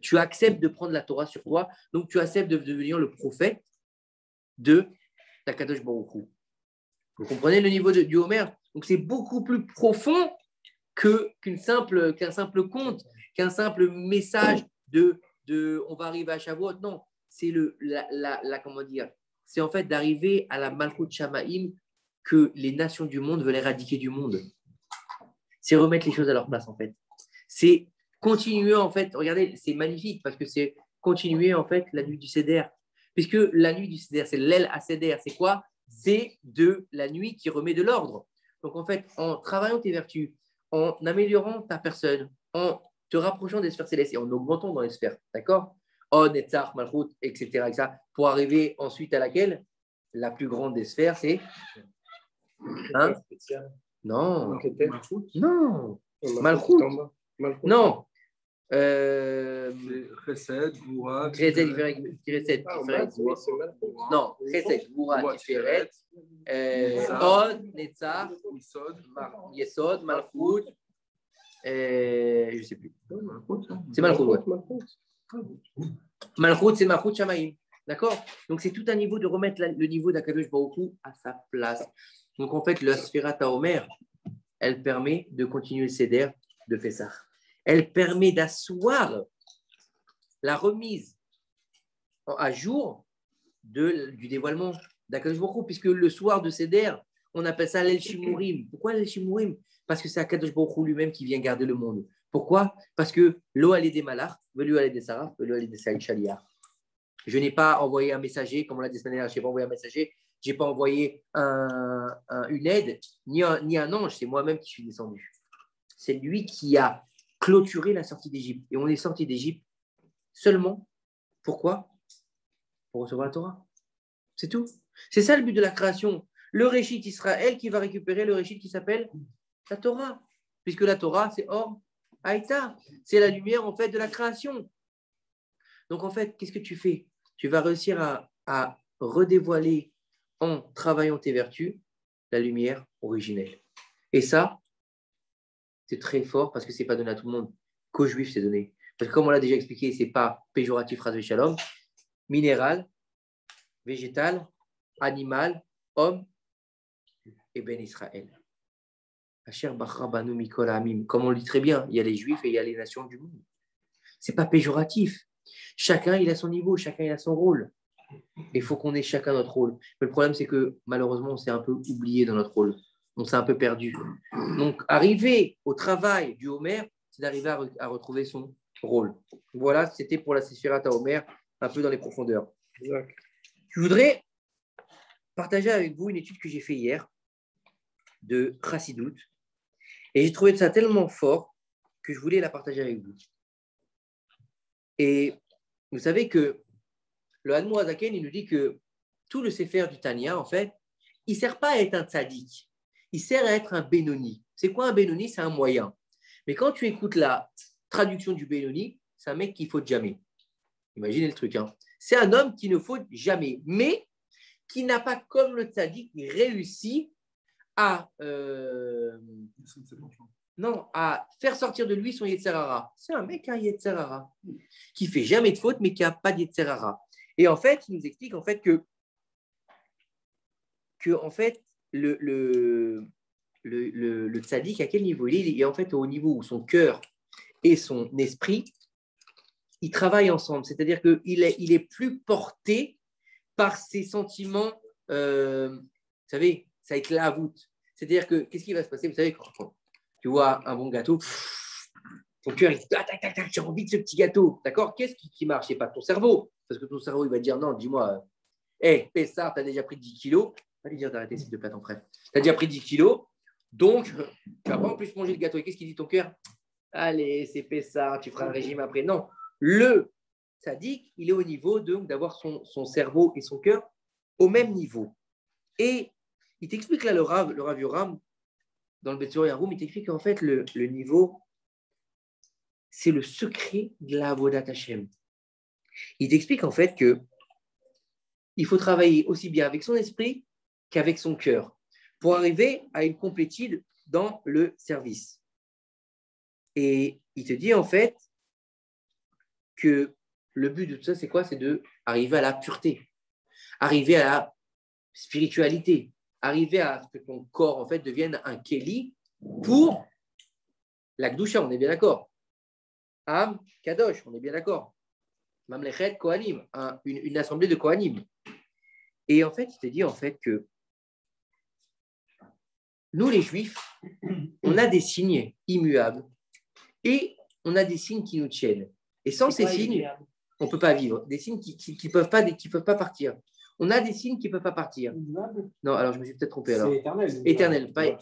Tu acceptes de prendre la Torah sur toi, donc tu acceptes de devenir le prophète de Kadosh Baruch Hu. Vous comprenez le niveau du Homer? Donc c'est beaucoup plus profond qu'un simple conte, qu'un simple message de on va arriver à Shavuot. Non, c'est c'est en fait d'arriver à la Malchut Shamaim que les nations du monde veulent éradiquer du monde. C'est remettre les choses à leur place en fait. C'est continuer en fait, regardez, c'est magnifique parce que c'est continuer en fait la nuit du Seder. Puisque la nuit du Seder, c'est l'El à Seder, c'est quoi? C'est de la nuit qui remet de l'ordre. Donc en fait, en travaillant tes vertus, en améliorant ta personne, en te rapprochant des sphères célestes et en augmentant dans les sphères, d'accord? On, Netzach, Malchut, etc., pour arriver ensuite à laquelle? La plus grande des sphères, c'est hein? Non. Non. Malchut. Non. Chesed, Goura, Chesed, non. Chesed, Goura, Tiferet, Od, Netzach, Yesod, Malchut, je ne sais plus. C'est Malchut, ouais. Malchut, c'est Malchut Shamaim. D'accord? Donc, c'est tout un niveau de remettre le niveau d'Akadosh Baruch Hu à sa place. Donc, en fait, la Sfirat HaOmer, elle permet de continuer le Seder de Pessah. Elle permet d'asseoir la remise à jour du dévoilement d'Akadosh Baruch Hu, puisque le soir de Seder, on appelle ça l'El Shimurim. Pourquoi l'El Shimurim? Parce que c'est Akadosh Baruch Hu lui-même qui vient garder le monde. Pourquoi? Parce que l'eau, elle est des malach, l'eau, elle est des saraf, l'eau, elle est des shaliach. Je n'ai pas envoyé un messager, comme on l'a dit la semaine dernière, je n'ai pas envoyé un messager, je n'ai pas envoyé une aide, ni un ange, c'est moi-même qui suis descendu. C'est lui qui a clôturé la sortie d'Égypte. Et on est sorti d'Égypte seulement, pourquoi? Pour recevoir la Torah. C'est tout. C'est ça le but de la création. Le Réchit Israël qui va récupérer le Réchit qui s'appelle la Torah. Puisque la Torah, c'est Or Haïta. C'est la lumière, en fait, de la création. Donc, en fait, qu'est-ce que tu fais? Tu vas réussir à redévoiler en travaillant tes vertus la lumière originelle. Et ça, c'est très fort parce que ce n'est pas donné à tout le monde. Qu'aux Juifs, c'est donné. Parce que comme on l'a déjà expliqué, ce n'est pas péjoratif, ras shalom, minéral, végétal, animal, homme et ben Israël. Comme on le dit très bien, il y a les Juifs et il y a les nations du monde. Ce n'est pas péjoratif. Chacun, il a son niveau, chacun, il a son rôle. Il faut qu'on ait chacun notre rôle. Mais le problème, c'est que malheureusement, on s'est un peu oublié dans notre rôle. On s'est un peu perdu. Donc, arriver au travail du Homer, c'est d'arriver à retrouver son rôle. Voilà, c'était pour la Sefira Homer, un peu dans les profondeurs. Je voudrais partager avec vous une étude que j'ai faite hier de Chassidut. Et j'ai trouvé ça tellement fort que je voulais la partager avec vous. Et vous savez que le Admor Azaken, il nous dit que tout le Sefer du Tanya, en fait, il ne sert pas à être un tzaddik. Il sert à être un Benoni. C'est quoi un Benoni? C'est un moyen. Mais quand tu écoutes la traduction du Benoni, c'est un mec qui ne faute jamais. Imaginez le truc. Hein. C'est un homme qui ne faute jamais, mais qui n'a pas, comme le tzaddik, réussi à faire sortir de lui son Yetzer Hara. C'est un mec, un Yetzer Hara, qui ne fait jamais de faute, mais qui n'a pas de Yetzer Hara. Et en fait, il nous explique en fait que en fait, le tzaddik, à quel niveau il est en fait au niveau où son cœur et son esprit, ils travaillent ensemble. C'est-à-dire qu'il est plus porté par ses sentiments, vous savez, ça va être la voûte. C'est-à-dire que, qu'est-ce qui va se passer? Vous savez, quand tu vois un bon gâteau, ton cœur, il dit, tac, tac, tac, j'ai envie de ce petit gâteau. D'accord? Qu'est-ce qui marche? Ce n'est pas ton cerveau. Parce que ton cerveau, il va te dire, non, dis-moi, Pessard, tu as déjà pris 10 kilos. Va lui dire d'arrêter, s'il te plaît, ton frère. Tu as déjà pris 10 kilos, donc tu ne vas pas en plus manger le gâteau. Et qu'est-ce qu'il dit ton cœur? Allez, c'est Pessard, tu feras un régime après. Non, le tzaddik, il est au niveau d'avoir son cerveau et son cœur au même niveau. Et il t'explique là, le Rav Yoram, dans le Betsur Yaroum, il t'explique qu'en fait, le niveau, c'est le secret de la Avodat Hashem. Il t'explique en fait que il faut travailler aussi bien avec son esprit qu'avec son cœur pour arriver à une complétude dans le service. Et il te dit en fait que le but de tout ça, c'est quoi? C'est d'arriver à la pureté, arriver à la spiritualité, arriver à ce que ton corps en fait devienne un Kéli pour la Gdusha, on est bien d'accord. Am Kadosh, on est bien d'accord. Mamlechet Kohanim, une assemblée de Kohanim. Et en fait, il te dit en fait que nous, les Juifs, on a des signes immuables et on a des signes qui nous tiennent. Et sans ces signes, on ne peut pas vivre. Des signes qui ne peuvent pas partir. On a des signes qui ne peuvent pas partir. Non, alors je me suis peut-être trompé. Alors. C'est éternel. Éternel. Pas...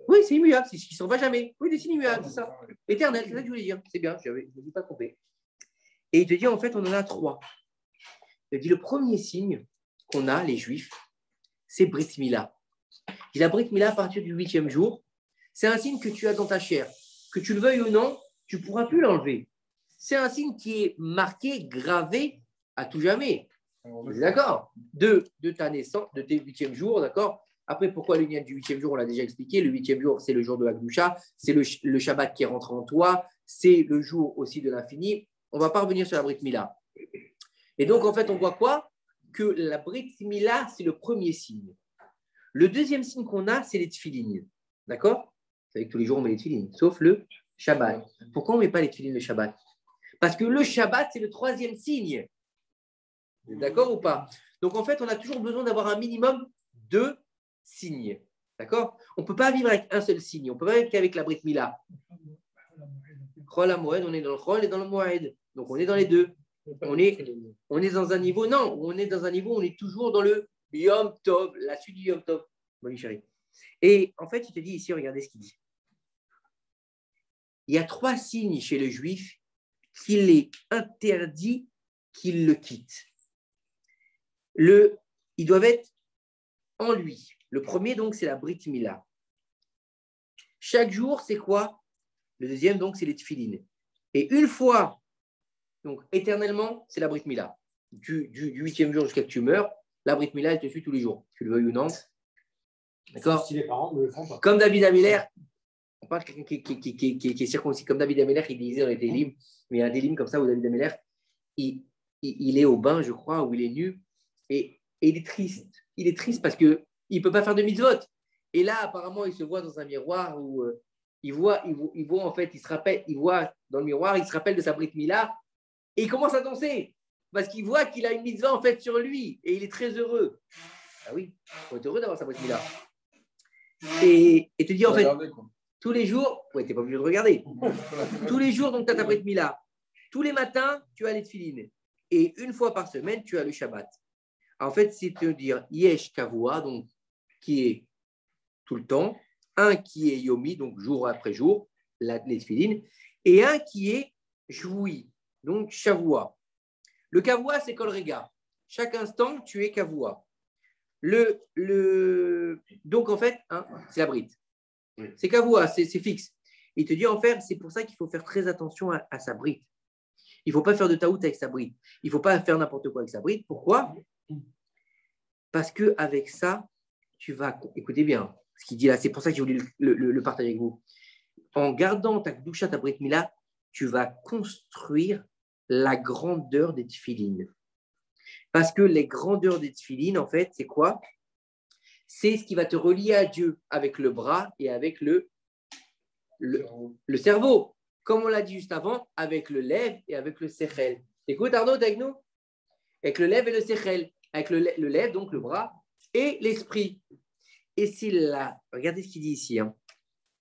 Oui, c'est immuable, c'est ce qui ne s'en va jamais. Oui, des signes immuables, c'est ça. Éternel, c'est ça que je voulais dire. C'est bien, je ne me suis pas trompé. Et il te dit, en fait, on en a 3. Il dit, le premier signe qu'on a, les Juifs, c'est Brit Mila. Il a Brit Mila à partir du 8e jour. C'est un signe que tu as dans ta chair. Que tu le veuilles ou non, tu ne pourras plus l'enlever. C'est un signe qui est marqué, gravé à tout jamais. D'accord? De ta naissance, de tes 8e jours, d'accord? Après, pourquoi le lien du 8e jour? On l'a déjà expliqué. Le 8e jour, c'est le jour de la Gdusha. C'est le Shabbat qui est rentré en toi. C'est le jour aussi de l'infini. On ne va pas revenir sur la Brit Mila. Et donc, en fait, on voit quoi? Que la Brit Mila, c'est le premier signe. Le deuxième signe qu'on a, c'est les tefilines. D'accord? Vous savez que tous les jours, on met les tefilines, sauf le Shabbat. Pourquoi on ne met pas les tefilines le Shabbat? Parce que le Shabbat, c'est le 3e signe. D'accord ou pas? Donc, en fait, on a toujours besoin d'avoir un minimum de signes. D'accord? On ne peut pas vivre avec un seul signe. On ne peut pas vivre qu'avec la Brit Mila. Chol HaMoed, on est dans le Chol et dans le Moed. Donc, on est dans les deux. On est dans un niveau, non, on est dans un niveau, on est toujours dans le Yom Tov, la suite du Yom Tov. Bon, chérie. Et en fait, il te dit ici, regardez ce qu'il dit. Il y a 3 signes chez le juif qu'il est interdit qu'il le quitte. Ils doivent être en lui. Le premier, donc, c'est la Brit Mila. Chaque jour, c'est quoi? Le deuxième, donc, c'est les tefilines. Et une fois, donc, éternellement, c'est la Brit Mila. Du 8e jour jusqu'à ce que tu meurs, la Brit Mila, elle te suit tous les jours. Tu le veuilles ou non. D'accord? Si les parents ne le font pas. Comme David Améler, on parle de quelqu'un qui est circoncis. Comme David Améler, il disait dans les Télim, mais il y a un Télim comme ça où David Améler, il est au bain, je crois, où il est nu, et il est triste. Il est triste parce qu'il ne peut pas faire de mitzvot. Et là, apparemment, il se voit dans un miroir où il voit en fait, il se rappelle, il voit dans le miroir, il se rappelle de sa Brit Mila, et il commence à danser parce qu'il voit qu'il a une mitzvah en fait sur lui, et il est très heureux. Ah oui, il faut être heureux d'avoir sa Brit Mila. Et te dire en fait, tous les jours, ouais, tu n'es pas obligé de regarder. Tous les jours, donc tu as ta Brit Mila. Tous les matins, tu as les tefilines. Et une fois par semaine, tu as le Shabbat. En fait, c'est te dire Yesh Kavua, donc qui est tout le temps, un qui est Yomi, donc jour après jour, les tefilines, et un qui est Joui, donc Shavua. Le Kavua, c'est Kol Rega. Chaque instant, tu es Kavua. Donc, en fait, c'est la brite. C'est Kavua, c'est fixe. Il te dit, en fait, c'est pour ça qu'il faut faire très attention à sa brite. Il ne faut pas faire de taout avec sa brite. Il ne faut pas faire n'importe quoi avec sa brite. Pourquoi? Parce qu'avec ça, tu vas… Écoutez bien ce qu'il dit là. C'est pour ça que j'ai voulu le partager avec vous. En gardant ta Kdusha, ta Brit Mila, tu vas construire la grandeur des tefilines. Parce que les grandeurs des tefilines, en fait, c'est quoi? C'est ce qui va te relier à Dieu avec le bras et avec le cerveau. Comme on l'a dit juste avant, avec le lèvre et avec le sechel. Écoute Arnaud, avec nous? Avec le lèvre et le sechel. Avec le lèvre, donc le bras, et l'esprit. Et c'est là, regardez ce qu'il dit ici.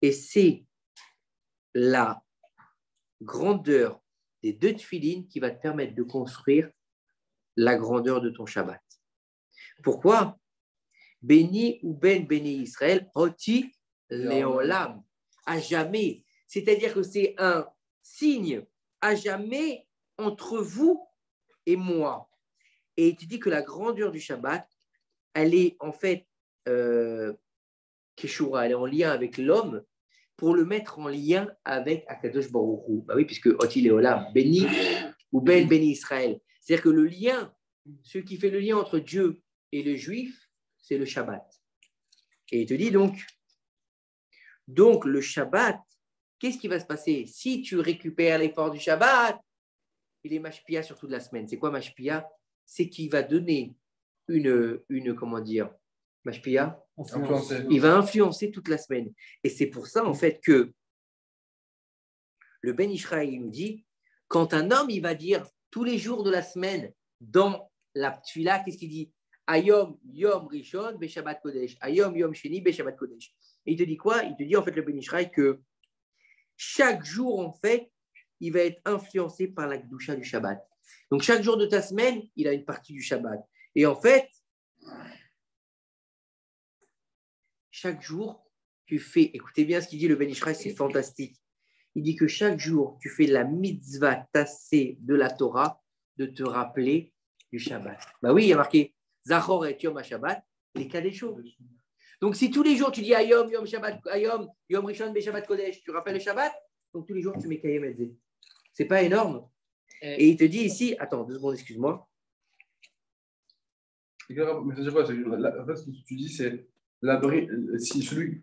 Et c'est la grandeur des 2 tefilines qui va te permettre de construire la grandeur de ton Shabbat. Pourquoi? Béni ou ben béni Israël, oti leolam, à jamais. C'est-à-dire que c'est un signe à jamais entre vous et moi. Et tu dis que la grandeur du Shabbat, elle est en fait Keshura, elle est en lien avec l'homme pour le mettre en lien avec Akadosh Baruch Hu. Bah oui, puisque oti leolam, béni ou ben béni Israël. C'est-à-dire que le lien, ce qui fait le lien entre Dieu et le juif, c'est le Shabbat. Et il te dit donc le Shabbat, qu'est-ce qui va se passer? Si tu récupères l'effort du Shabbat, il est mashpia sur toute la semaine. C'est quoi mashpia? C'est qu'il va donner une comment dire, mashpia? Il va influencer toute la semaine. Et c'est pour ça, en fait, que le Ben Ishraï nous dit, quand un homme, il va dire tous les jours de la semaine, dans la tfila, qu'est-ce qu'il dit? Ayom Yom Rishon Be Shabbat Kodesh. Ayom Yom Sheni Be Shabbat Kodesh. Et il te dit quoi? Il te dit en fait le Ben Ishraï que chaque jour en fait, il va être influencé par la Kedusha du Shabbat. Donc chaque jour de ta semaine, il a une partie du Shabbat. Et en fait, chaque jour, tu fais, écoutez bien ce qu'il dit le Ben Ishraï, c'est fantastique. Il dit que chaque jour, tu fais la mitzvah tassée de la Torah de te rappeler du Shabbat. Bah oui, il y a marqué Zachor et Yom HaShabbat, les cas des choses. Donc, si tous les jours tu dis Ayom, Yom Shabbat, Ayom, Yom Rishon, Be Shabbat Kodesh, tu rappelles le Shabbat, donc tous les jours tu mets Kayem Etzé. C'est pas énorme. Et il te dit ici, attends, 2 secondes, excuse-moi. Mais c'est quoi? En fait, ce que tu dis, c'est la bride. Si celui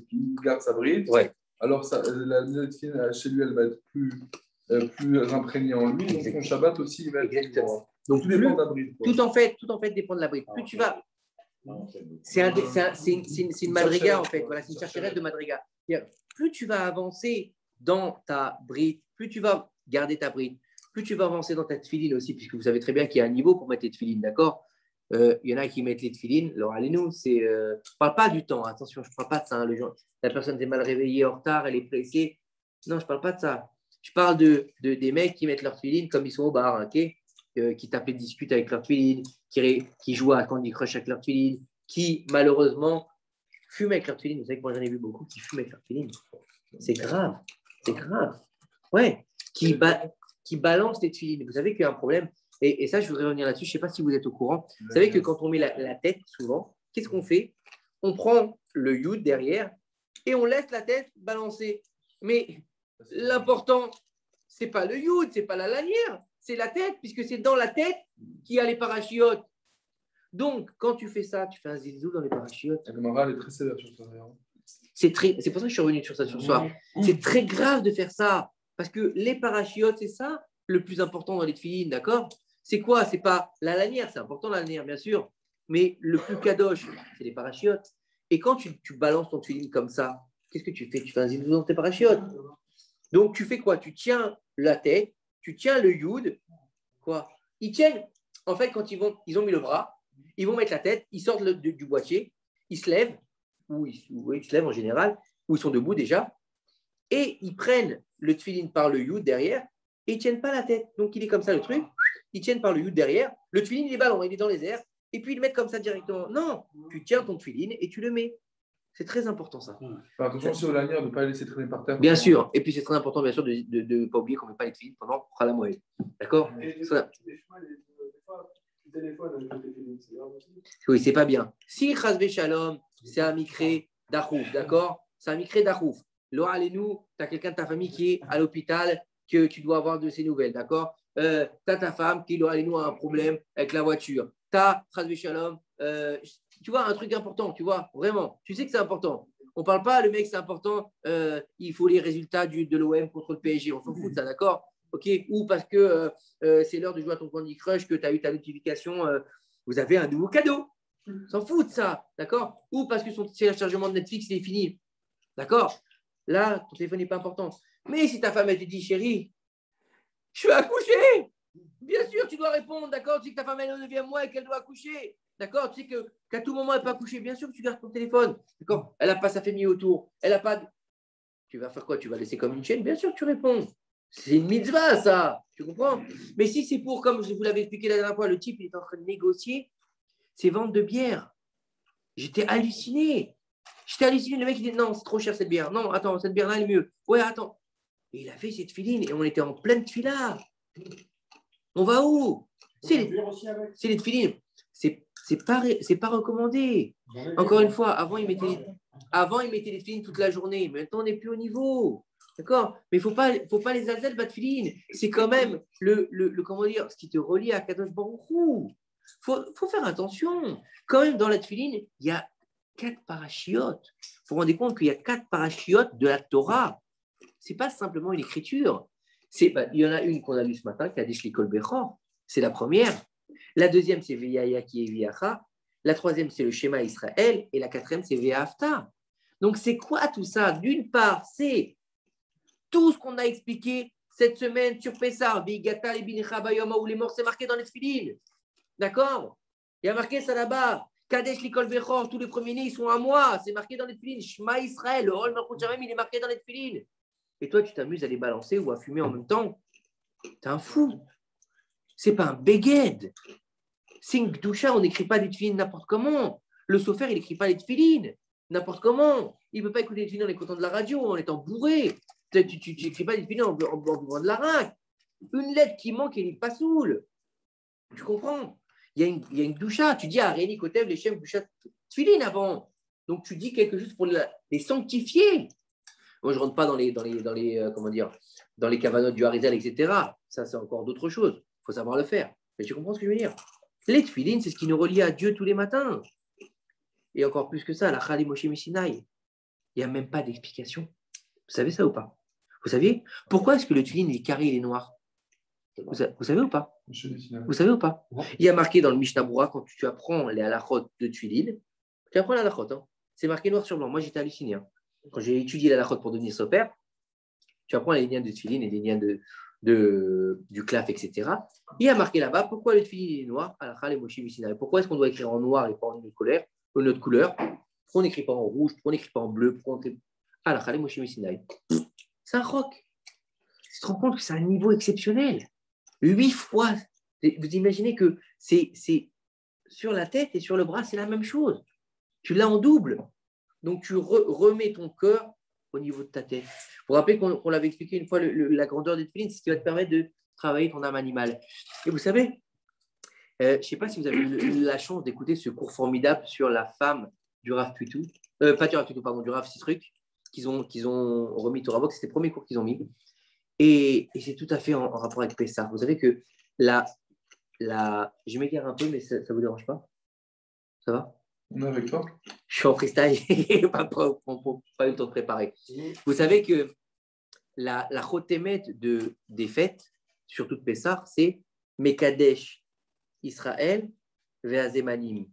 qui garde sa bride, ouais. Alors la médecine chez lui, elle va être plus imprégnée en lui. Donc son Shabbat aussi, il va être. Exactement. Donc tout dépend de la bride. Tout en fait dépend de la bride. Plus tu vas. C'est une madriga en fait. Voilà, c'est une chercherette de madriga. Plus tu vas avancer dans ta bride, plus tu vas garder ta bride, plus tu vas avancer dans ta tefilin aussi, puisque vous savez très bien qu'il y a un niveau pour mettre les tefilin, d'accord? Il y en a qui mettent les tefilines. Alors, allez-nous, je ne parle pas du temps. Attention, je ne parle pas de ça. Hein, la personne est mal réveillée en retard, elle est pressée. Non, je ne parle pas de ça. Je parle des mecs qui mettent leurs tefilines comme ils sont au bar, okay, qui tapent et discutent avec leurs tefilines, qui jouent à Candy Crush avec leurs tefilines, qui, malheureusement, fument avec leurs tefilines. Vous savez que moi, j'en ai vu beaucoup qui fument avec leurs tefilines. C'est grave. C'est grave. Ouais. Qui balancent les tefilines. Vous savez qu'il y a un problème. Et ça, je voudrais revenir là-dessus. Je ne sais pas si vous êtes au courant. Vous savez que quand on met la tête, souvent, qu'est-ce qu'on fait? On prend le yud derrière et on laisse la tête balancer. Mais l'important, ce n'est pas le yud, ce n'est pas la lanière, c'est la tête, puisque c'est dans la tête qu'il y a les parachiotes. Donc, quand tu fais ça, tu fais un zizou dans les parachiotes. La morale est très sévère sur ça. C'est pour ça que je suis revenu sur ça ce soir. C'est très grave de faire ça, parce que les parachiotes, c'est ça le plus important dans les tefilines, d'accord? C'est quoi? C'est pas la lanière, c'est important la lanière, bien sûr, mais le plus kadosh, c'est les parachiotes. Et quand tu balances ton tefilin comme ça, qu'est-ce que tu fais? Tu fais un zizou dans tes parachiotes. Donc, tu fais quoi? Tu tiens la tête, tu tiens le yud, quoi? Ils tiennent, en fait, quand ils ont mis le bras, ils vont mettre la tête, ils sortent du boîtier, ils se lèvent, ou ils se lèvent en général, ou ils sont debout déjà, et ils prennent le tefilin par le yud derrière, et ils ne tiennent pas la tête. Donc, il est comme ça le truc, ils tiennent par le yud derrière, le tefilin, il est ballon, il est dans les airs, et puis ils le mettent comme ça directement. Non, tu tiens ton tefilin et tu le mets. C'est très important ça. Enfin, attention aussi aux lanières de ne pas les laisser traîner par terre. Bien sûr, et puis c'est très important, bien sûr, de ne pas oublier qu'on ne met pas les tefilin pendant la moelle. D'accord? Oui, c'est pas bien. Si Chazvé Shalom, c'est un mikré d'achouf, d'accord? C'est un mikré d'achouf. Laura, allez-nous, tu as quelqu'un de ta famille qui est à l'hôpital, que tu dois avoir de ses nouvelles, d'accord? Tu as ta femme qui, Laura, allez-nous, a un problème avec la voiture. Tu as Chazvé Shalom, tu vois, un truc important, tu vois, vraiment. Tu sais que c'est important. On ne parle pas, le mec, c'est important, il faut les résultats de l'OM contre le PSG. On s'en fout de ça, d'accord? Ok, ou parce que c'est l'heure de jouer à ton Candy Crush, que tu as eu ta notification, vous avez un nouveau cadeau. On s'en fout de ça, d'accord? Ou parce que son téléchargement de Netflix, il est fini. D'accord? Là, ton téléphone n'est pas important. Mais si ta femme, elle te dit, chérie, je suis accouché, bien sûr, tu dois répondre, d'accord? Tu sais que ta femme, elle est au 9e mois et qu'elle doit accoucher. D'accord? Tu sais qu'à tout moment, elle peut accoucher. Bien sûr que tu gardes ton téléphone. D'accord? Elle n'a pas sa famille autour. Elle n'a pas. Tu vas faire quoi? Tu vas laisser comme une chaîne? Bien sûr que tu réponds. C'est une mitzvah, ça. Tu comprends? Mais si c'est pour, comme je vous l'avais expliqué la dernière fois, le type il est en train de négocier ses ventes de bière. J'étais halluciné. Le mec, il dit non, c'est trop cher cette bière. Non, attends, cette bière-là, elle est mieux. Ouais, attends. Et il a fait cette filine et on était en pleine tefila. On va où? C'est les tefilines. C'est pas recommandé. Encore une fois, avant, il mettait les tefilines toute la journée. Maintenant, on n'est plus au niveau. D'accord? Mais il ne faut pas les alzel batfilines. C'est quand même comment dire, ce qui te relie à Kadosh Baruch Hu. Faut faire attention. Quand même, dans la tfiline, il y a 4 parachiotes. Vous vous rendez compte qu'il y a 4 parachiotes de la Torah. Ce n'est pas simplement une écriture. Il y en a une qu'on a lue ce matin, qui a dit Shlikol Bechor. C'est la première. La deuxième, c'est Veyaya qui est Viacha. La troisième, c'est le Shema Israël. Et la quatrième, c'est Ve'afta. Donc, c'est quoi tout ça? D'une part, c'est tout ce qu'on a expliqué cette semaine sur Pessah, Veigata, les Binecha, Bayoma, où les morts, c'est marqué dans les tefilines. D'accord? Il y a marqué ça là-bas. Kadesh, Likol, Bechor, tous les premiers-nés, ils sont à moi. C'est marqué dans les tefilines. Shema Israël, le Hol Malchut Shamem, il est marqué dans les tefilines. Et toi, tu t'amuses à les balancer ou à fumer en même temps. T'es un fou. C'est pas un beged. C'est une gdoucha, on n'écrit pas les tefilines n'importe comment. Le sofer, il n'écrit pas les tefilines n'importe comment. Il ne peut pas écouter les tefilines en écoutant de la radio, en étant bourré. Tu n'écris pas les tefilines en buvant de l'arak. Une lettre qui manque, elle n'est pas saoule. Tu comprends? Il y a une gdoucha. Tu dis à Réni Kotev, les chefs gdoucha tefilines avant. Donc tu dis quelque chose pour les sanctifier. Moi, je ne rentre pas dans les comment dire, dans les cavanotes du Harizal, etc. Ça, c'est encore d'autres choses. Il faut savoir le faire. Mais tu comprends ce que je veux dire? Les tefilines, c'est ce qui nous relie à Dieu tous les matins. Et encore plus que ça, la Chali Moshe Messinaï. Il n'y a même pas d'explication. Vous savez ça ou pas? Vous saviez? Pourquoi est-ce que le tefilin est carré et est noir? Vous savez ou pas? Vous savez ou pas? Il y a marqué dans le Mishnah Berurah, quand tu apprends les halachot de tefilin, tu apprends les halachot. Hein. C'est marqué noir sur blanc. Moi, j'étais halluciné. Hein. Quand j'ai étudié la halachot pour devenir sopère, tu apprends les liens de tefilin et les liens de du claf, etc. Il y a marqué là-bas pourquoi le tefillin est noir. Pourquoi est-ce qu'on doit écrire en noir et pas en une autre couleur? Pourquoi on n'écrit pas en rouge? Pourquoi on n'écrit pas en bleu? C'est un roc. Tu te rends compte que c'est un niveau exceptionnel. 8 fois. Vous imaginez que c'est sur la tête et sur le bras, c'est la même chose. Tu l'as en double. Donc, tu remets ton cœur au niveau de ta tête. Vous vous rappelez qu'on l'avait expliqué une fois, la grandeur des tefillin, c'est ce qui va te permettre de travailler ton âme animale. Et vous savez, je ne sais pas si vous avez eu la chance d'écouter ce cours formidable sur la femme du Rav Tutu, pas du Rav Tutu, pardon, du Rav Citruc, qu'ils ont remis au Rav, c'était le premier cours qu'ils ont mis. Et c'est tout à fait en rapport avec Pessah. Vous savez que je m'écarte un peu, mais ça ne vous dérange pas? Ça va? On est avec toi. Je suis en freestyle, pas eu le temps de préparer. Vous savez que la chotémet des fêtes, surtout de Pessah, c'est Mekadesh Israël ve'azemanim,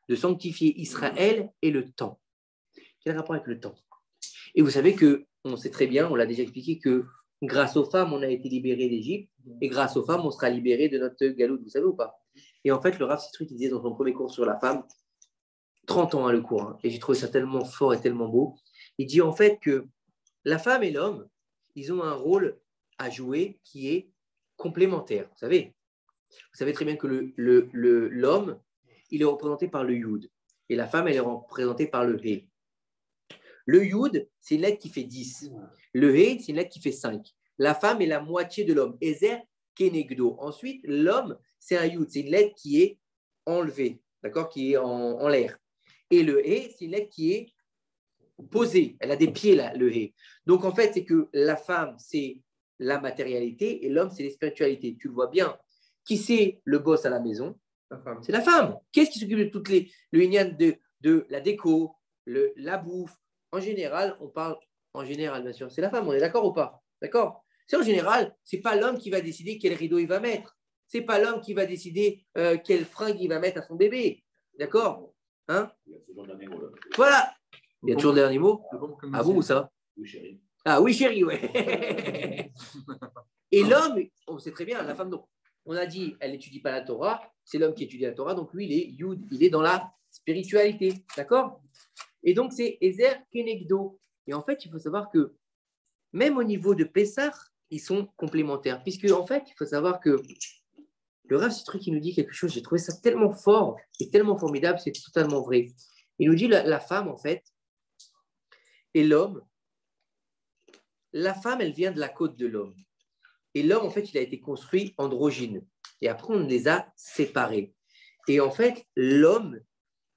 de sanctifier Israël et le temps. Quel rapport avec le temps? Et vous savez qu'on sait très bien, on l'a déjà expliqué, que grâce aux femmes, on a été libérés d'Égypte, et grâce aux femmes, on sera libérés de notre galoute, vous savez ou pas? Et en fait, le Rav Citruc disait dans son premier cours sur la femme, 30 ans le cours, hein, et j'ai trouvé ça tellement fort et tellement beau, il dit en fait que la femme et l'homme, ils ont un rôle à jouer qui est complémentaire, vous savez très bien que l'homme, il est représenté par le Yud, et la femme, elle est représentée par le He. Le Yud, c'est une lettre qui fait 10. Le He, c'est une lettre qui fait 5. La femme est la moitié de l'homme. Ezer Kenegdo. Ensuite, l'homme, c'est un Yud. C'est une lettre qui est enlevée, d'accord, qui est en l'air. Et le He, c'est une lettre qui est posée. Elle a des pieds, là, le He. Donc, en fait, c'est que la femme, c'est la matérialité et l'homme, c'est les spiritualités. Tu le vois bien. Qui c'est le boss à la maison? La femme. C'est la femme. Qu'est-ce qui s'occupe de toutes le ignan de la déco, la bouffe? En général, on parle en général, bien sûr. C'est la femme, on est d'accord ou pas? D'accord? C'est en général, ce n'est pas l'homme qui va décider quel rideau il va mettre. Ce n'est pas l'homme qui va décider quel fringue il va mettre à son bébé. D'accord? Hein? Voilà. Il y a toujours des animaux. Ah bon, où ça? Oui, chérie. Ah oui, chérie, ouais. Et l'homme, on sait très bien, la femme, donc, on a dit, elle n'étudie pas la Torah, c'est l'homme qui étudie la Torah, donc lui, il est Yud, il est dans la spiritualité. D'accord? Et donc, c'est Ezer Kenegdo. Et en fait, il faut savoir que même au niveau de Pessah, ils sont complémentaires. Puisque, en fait, il faut savoir que le Rav Citruc, qui nous dit quelque chose, j'ai trouvé ça tellement fort et tellement formidable, c'est totalement vrai. Il nous dit la femme, en fait, et l'homme. La femme, elle vient de la côte de l'homme. Et l'homme, en fait, il a été construit androgyne. Et après, on les a séparés. Et en fait, l'homme,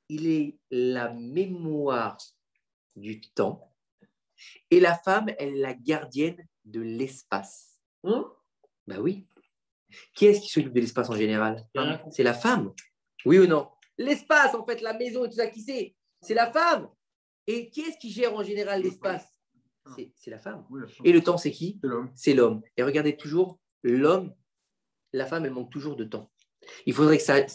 il est la mémoire du temps. Et la femme, elle est la gardienne de l'espace. Ben oui. Qui est-ce qui s'occupe de l'espace en général? C'est la femme. Oui ou non? L'espace, en fait, la maison et tout ça, qui c'est? C'est la femme. Et qui est-ce qui gère en général l'espace? C'est la femme. Oui, la femme. Et le temps, c'est qui? C'est l'homme. C'est l'homme. Et regardez toujours, l'homme, la femme, elle manque toujours de temps. Il faudrait que sa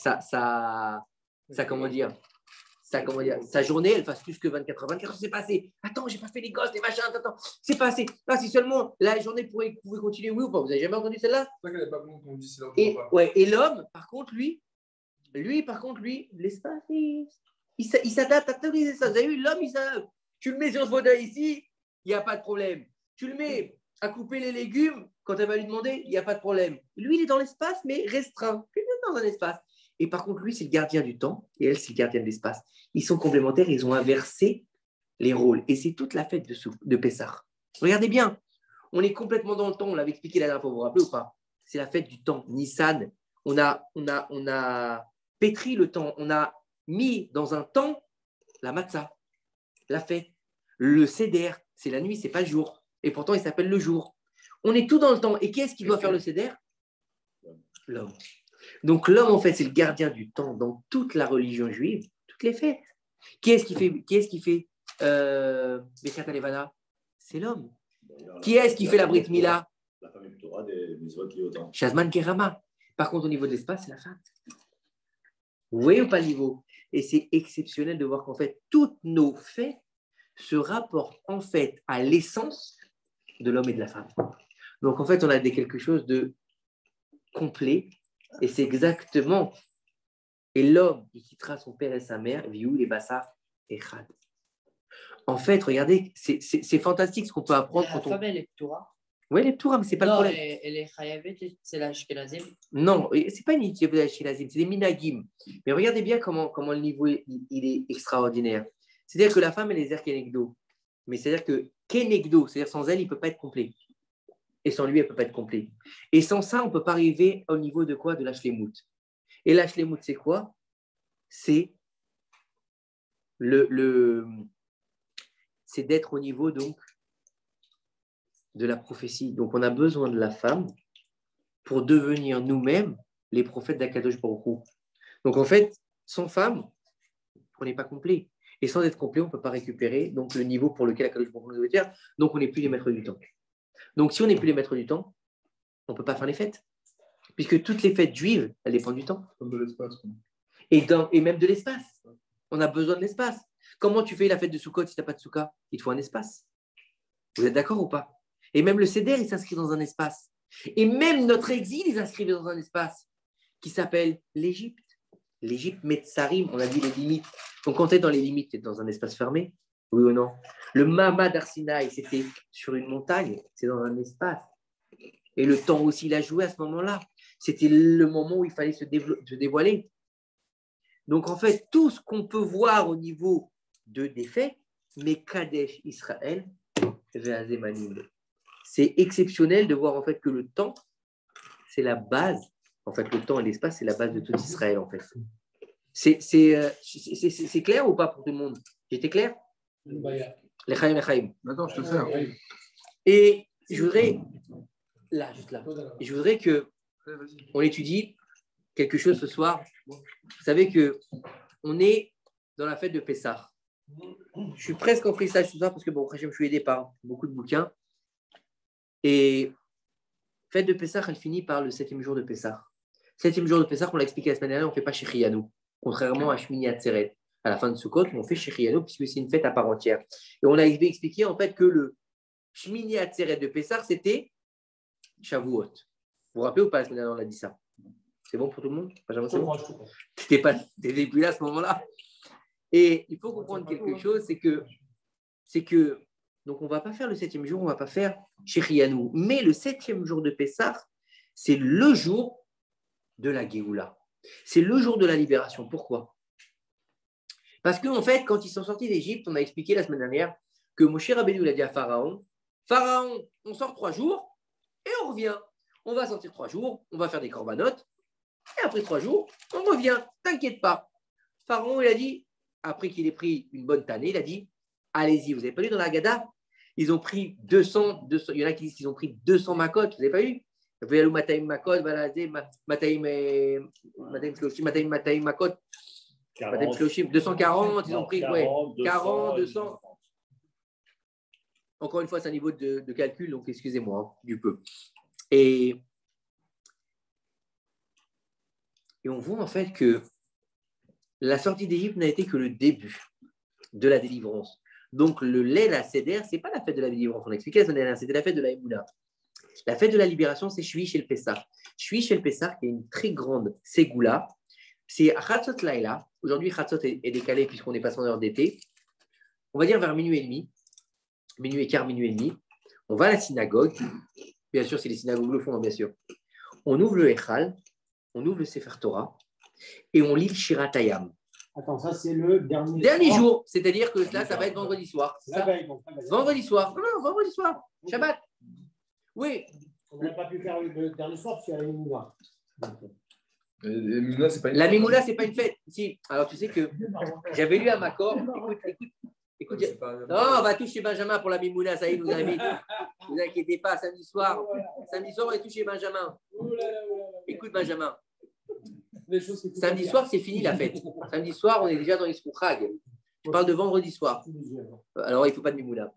journée, elle fasse plus que 24 heures. 24 heures, c'est passé. Attends, j'ai pas fait les gosses, les machins. Attends, c'est passé. Ah, si seulement la journée pouvait continuer, oui ou pas? Vous avez jamais entendu celle-là? C'est vrai qu'elle n'est pas bonne qu'on dit c'est leur Et, pas. ouais, et l'homme, par contre, lui, l'espace, il s'adapte à tous les espaces. Vous avez vu, l'homme, il s'adapte. Tu le mets sur ce fauteuil ici, il n'y a pas de problème. Tu le mets à couper les légumes, quand elle va lui demander, il n'y a pas de problème. Lui, il est dans l'espace, mais restreint. Il est dans un espace. Et par contre, lui, c'est le gardien du temps, et elle, c'est le gardien de l'espace. Ils sont complémentaires, ils ont inversé les rôles. Et c'est toute la fête de Pessah. Regardez bien, on est complètement dans le temps, on l'avait expliqué la dernière fois, vous vous rappelez ou pas? C'est la fête du temps, Nissan. On a pétri le temps, on a mis dans un temps la matzah, la fête. Le seder, c'est la nuit, c'est pas le jour. Et pourtant, il s'appelle le jour. On est tout dans le temps. Et qui est-ce qui doit faire le seder? L'homme. Donc l'homme, en fait, c'est le gardien du temps dans toute la religion juive, toutes les fêtes. Qui est-ce qui fait Birkat Halevana? C'est l'homme. Qui est-ce qui fait la Brit Mila? La femme est Torah des mitzvot liées au temps. Shazman Kerama. Par contre, au niveau de l'espace, c'est la femme. Vous voyez ou pas le niveau? Et c'est exceptionnel de voir qu'en fait, toutes nos fêtes se rapportent en fait à l'essence de l'homme et de la femme. Donc, en fait, on a quelque chose de complet. Et c'est exactement. Et l'homme, il quittera son père et sa mère, viou les bassards et khad. En fait, regardez, c'est fantastique ce qu'on peut apprendre La femme, elle est Torah. Oui, les Torah, mais c'est pas non, le problème. elle est Chayavet, c'est la Ashkenazim. Non, c'est pas une étude de Ashkenazim, c'est des minagim. Mais regardez bien comment le niveau il est extraordinaire. C'est-à-dire que la femme, elle est Kenegdo. Mais c'est-à-dire que Kenegdo, c'est-à-dire sans elle, il ne peut pas être complet. Et sans lui, elle ne peut pas être complet. Et sans ça, on ne peut pas arriver au niveau de quoi? De la Shlemout. Et la Shlemout, c'est quoi? C'est c'est d'être au niveau donc de la prophétie. Donc, on a besoin de la femme pour devenir nous-mêmes les prophètes d'Akadosh Baruch Hu. Donc, en fait, sans femme, on n'est pas complet. Et sans être complet, on ne peut pas récupérer donc, le niveau pour lequel Akadosh Baruch Hu veut dire. Donc, on n'est plus les maîtres du temps. Donc, si on n'est plus les maîtres du temps, on ne peut pas faire les fêtes. Puisque toutes les fêtes juives, elles dépendent du temps. Comme de l'espace. Et même de l'espace. On a besoin de l'espace. Comment tu fais la fête de Sukkot si tu n'as pas de Soukha? Il te faut un espace. Vous êtes d'accord ou pas? Et même le Seder, il s'inscrit dans un espace. Et même notre exil, il s'inscrit dans un espace qui s'appelle l'Égypte. L'Égypte, Metsarim, on a dit les limites. Donc, quand tu es dans les limites, tu es dans un espace fermé? Oui ou non? Le Mama d'Arsinaï, c'était sur une montagne, c'est dans un espace. Et le temps aussi, il a joué à ce moment-là. C'était le moment où il fallait se dévoiler. Donc, en fait, tout ce qu'on peut voir au niveau des faits, mais Kadesh Israël, c'est exceptionnel de voir en fait que le temps, c'est la base. En fait, le temps et l'espace, c'est la base de tout Israël, en fait. C'est clair ou pas pour tout le monde? J'étais clair? L'Echaim. Attends, je te fais. Et je voudrais, juste là, et je voudrais qu'on étudie quelque chose ce soir. Vous savez qu'on est dans la fête de Pessah. Je suis presque en freestyle ce soir parce que bon, je suis aidé par beaucoup de bouquins. Et fête de Pessah, elle finit par le 7e jour de Pessah. 7e jour de Pessah, on l'a expliqué la semaine dernière, on ne fait pas Shechianu. Contrairement à Shmini Atzeret. À la fin de Sukkot, on fait Shechianu puisque c'est une fête à part entière. Et on a expliqué en fait que le Shmini Atzeret de Pessah, c'était Shavuot. Vous vous rappelez ou pas la semaine dernière, on a dit ça? C'est bon pour tout le monde? Tu n'étais plus là à ce moment-là. Et il faut comprendre quelque chose, c'est que donc on ne va pas faire le 7e jour, on ne va pas faire Shechianu. Mais le 7e jour de Pessah, c'est le jour de la Géoula. C'est le jour de la libération. Pourquoi? Parce qu'en fait, quand ils sont sortis d'Égypte, on a expliqué la semaine dernière que Moshe Rabbeinu l'a dit à Pharaon, Pharaon, on sort 3 jours et on revient. On va sortir 3 jours, on va faire des corbanotes et après 3 jours, on revient. T'inquiète pas. Pharaon, il a dit, après qu'il ait pris une bonne tannée, il a dit, allez-y, vous n'avez pas lu dans la Haggadah? Ils ont pris 200, il y en a qui disent qu'ils ont pris 200 makotes, vous n'avez pas lu? Mataim makot, Mataim makot, 240, ils ont pris 40, 200. Encore une fois, c'est un niveau de calcul, donc excusez-moi du peu. Et on voit en fait que la sortie d'Égypte n'a été que le début de la délivrance. Donc le Leil HaSeder, ce n'est pas la fête de la délivrance, on a expliqué la semaine dernière, c'était la fête de la Emouna. La fête de la libération, c'est Shvi Shel Pessah. Shvi Shel Pessah, qui est une très grande ségoula, c'est à Chatzot Laïla. Aujourd'hui, Chatzot est décalé puisqu'on est passé en heure d'été. On va dire vers minuit et demi, minuit et quart, minuit et demi. On va à la synagogue. Bien sûr, si les synagogues le font, bien sûr. On ouvre le Echal, on ouvre le Sefer Torah et on lit le Shirat Hayam. Attends, ça c'est le dernier jour. C'est-à-dire que là, ça va être vendredi soir. Vendredi soir. Non, vendredi soir. Shabbat. Oui. On n'a pas pu faire le dernier soir parce qu'il y a la Mimouna. La Mimouna, ce n'est pas une fête. Si. Alors, tu sais que j'avais lu à Makor. Écoute. Non, on va toucher Benjamin pour la Mimouna. Ça y est, nous invite. Ne vous inquiétez pas, samedi soir. Samedi soir, on va toucher Benjamin. Écoute, Benjamin. Samedi soir, c'est fini la fête. Samedi soir, on est déjà dans l'Isrouchag. Je parle de vendredi soir. Alors, il ne faut pas de Mimouna.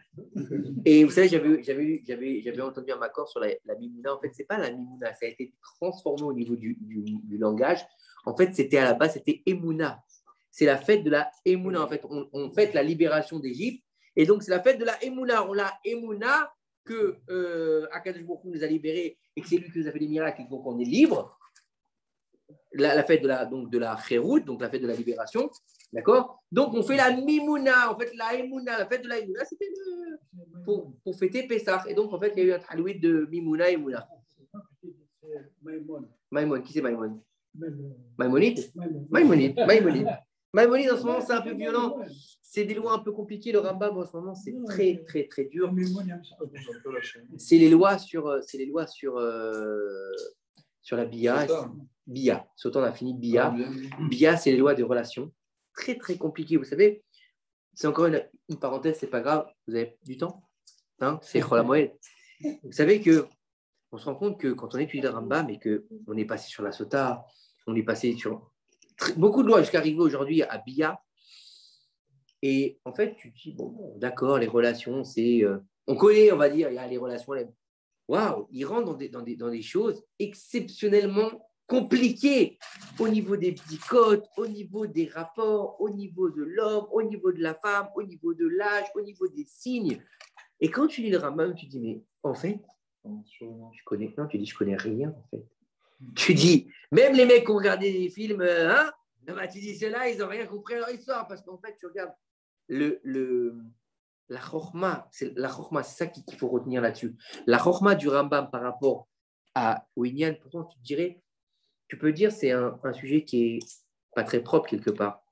Et vous savez, j'avais entendu un accord sur la Mimouna. En fait, ce n'est pas la Mimouna. Ça a été transformé au niveau du langage. En fait, c'était à la base, c'était Emouna. C'est la fête de la Emouna. En fait, on fête la libération d'Égypte. Et donc, c'est la fête de la Emouna. On l'a Emouna que Akadosh Baruch Hu nous a libérés et que c'est lui qui nous a fait les miracles et donc on est libre, la fête de la Khérout, donc la fête de la libération, d'accord? Donc on fait la Mimouna, en fait la Emouna, la fête de la Emouna, c'était pour fêter Pessah. Et donc en fait il y a eu un talouid de Mimouna et Emouna. Maïmon, qui c'est Maïmon? Maïmonide. Maïmonide, en ce moment, c'est un peu violent. C'est des lois un peu compliquées. Le Rambam, en ce moment, c'est très, très, très dur. C'est les lois sur la Bia. Bia. Surtout, on a fini Bia. Bia, c'est les lois de relations. Très, très compliquées. Vous savez, c'est encore une parenthèse, c'est pas grave. Vous avez du temps, hein? C'est Chol HaMoed. Vous savez qu'on se rend compte que quand on étudie le Rambam et qu'on est passé sur la Sota, on est passé sur beaucoup de lois jusqu'à arriver aujourd'hui à Bia. Et en fait, tu te dis, bon, d'accord, les relations, c'est. On connaît, on va dire, il y a les relations. Waouh, ils rentrent dans des choses exceptionnellement compliquées au niveau des petits codes, au niveau des rapports, au niveau de l'homme, au niveau de la femme, au niveau de l'âge, au niveau des signes. Et quand tu lis le Rambam, tu dis, mais en fait, je connais rien, en fait. Tu dis, même les mecs qui ont regardé des films, tu dis, ceux-là, ils n'ont rien compris à leur histoire, parce qu'en fait, tu regardes la chorma, c'est ça qu'il faut retenir là-dessus. La chorma du Rambam par rapport à Ouinyan, pourtant, tu peux dire, c'est un sujet qui est pas très propre quelque part.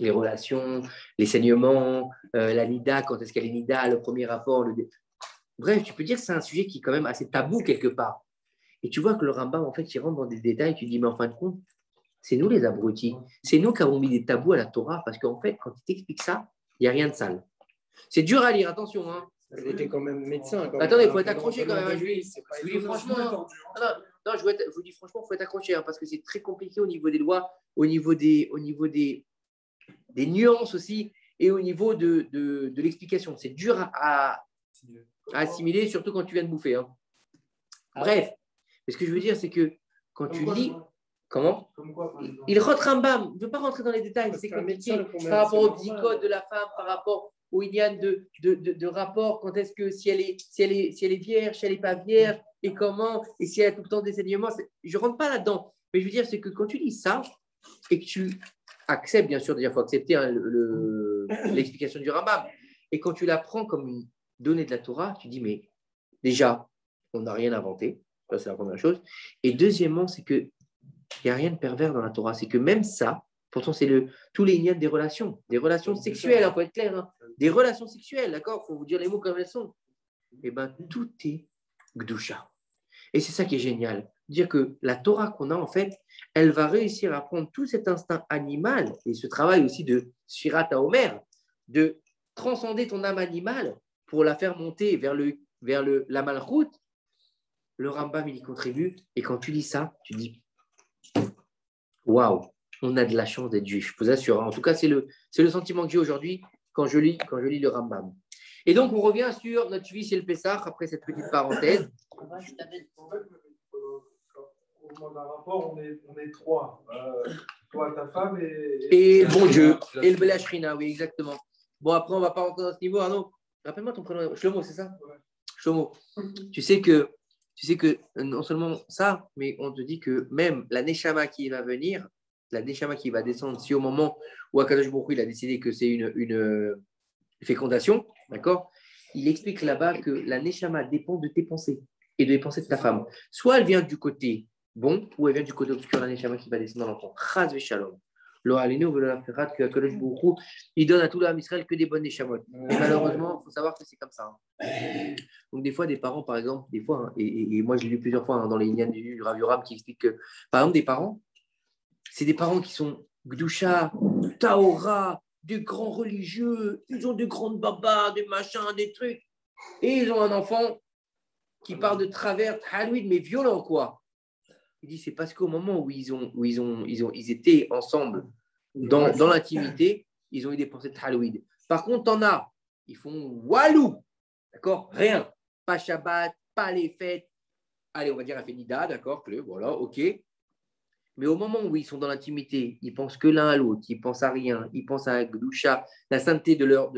Les relations, les saignements, la nida, quand est-ce qu'elle est nida, le premier rapport, bref, tu peux dire que c'est un sujet qui est quand même assez tabou quelque part. Et tu vois que le Rambam, en fait, il rentre dans des détails, tu dis, mais en fin de compte, c'est nous les abrutis. C'est nous qui avons mis des tabous à la Torah, parce qu'en fait, quand il t'explique ça, il n'y a rien de sale. C'est dur à lire, attention. Hein. Il était quand même médecin. Attendez, il faut être accroché quand même. Je vous dis franchement, je vous dis franchement, il faut être accroché, hein, parce que c'est très compliqué au niveau des lois, au niveau des nuances aussi, et au niveau de l'explication. C'est dur à assimiler, surtout quand tu viens de bouffer. Hein. Bref. Mais ce que je veux dire, c'est que quand tu lis, comment il rentre Rambam, il ne veut pas rentrer dans les détails, c'est compliqué par rapport au petit code de la femme, par rapport au Inyan de rapport, quand est-ce que si elle est vierge, si elle n'est pas vierge, et comment, et si elle a tout le temps des saignements, je ne rentre pas là-dedans. Mais je veux dire, c'est que quand tu lis ça, et que tu acceptes, bien sûr, déjà, il faut accepter l'explication du Rambam, et quand tu la prends comme une donnée de la Torah, tu dis, mais déjà, on n'a rien inventé. Ça, c'est la première chose. Et deuxièmement, c'est qu'il n'y a rien de pervers dans la Torah. C'est que même ça, pourtant, c'est tous les lignes des relations sexuelles, il faut être clair. Hein, des relations sexuelles, d'accord? Il faut vous dire les mots comme elles sont. Eh bien, tout est Gdusha. Et c'est ça qui est génial. Dire que la Torah qu'on a, en fait, elle va réussir à prendre tout cet instinct animal et ce travail aussi de Sfirat HaOmer, de transcender ton âme animale pour la faire monter vers la Malchut. Le Rambam, il y contribue. Et quand tu lis ça, tu dis waouh, on a de la chance d'être juif. Je vous assure. En tout cas, c'est le sentiment que j'ai aujourd'hui quand je lis le Rambam. Et donc, on revient sur notre vie chez le Pessah après cette petite parenthèse. En fait, au moment d'un rapport, on est trois. Toi, ta femme et bon Dieu. Et le Belachrina, oui, exactement. Bon, après, on ne va pas rentrer dans ce niveau. Arnaud, rappelle-moi ton prénom. Shlomo, c'est ça? Ouais. Shlomo. Tu sais que non seulement ça, mais on te dit que même la Neshama qui va venir, la Neshama qui va descendre, si au moment où Akadosh Baruch Hu, il a décidé que c'est une fécondation, d'accord, il explique là-bas que la Neshama dépend de tes pensées et des pensées de ta femme. Soit elle vient du côté bon, ou elle vient du côté obscur, la Neshama qui va descendre dans l'enfant. Chaz v'shalom. Il donne à tout l'âme Israël que des bonnes Neshamot. Et malheureusement, il faut savoir que c'est comme ça. Donc, des fois, des parents, par exemple, et moi, je l'ai lu plusieurs fois dans les lignes du Rav Yoram qui explique que, par exemple, des parents, c'est des parents qui sont Gdusha, Taora, des grands religieux, ils ont de grandes babas, des machins, des trucs. Et ils ont un enfant qui part de travers, Halloween, mais violent, quoi. Il dit, c'est parce qu'au moment où ils étaient ensemble dans l'intimité, ils ont eu des pensées de Halloween. Par contre, t'en as, ils font walou, d'accord? Rien. Pas Shabbat, pas les fêtes. Allez, on va dire Afenida, d'accord? Voilà, ok. Mais au moment où ils sont dans l'intimité, ils pensent que l'un à l'autre, ils pensent à rien, ils pensent à Gdusha, la sainteté de leur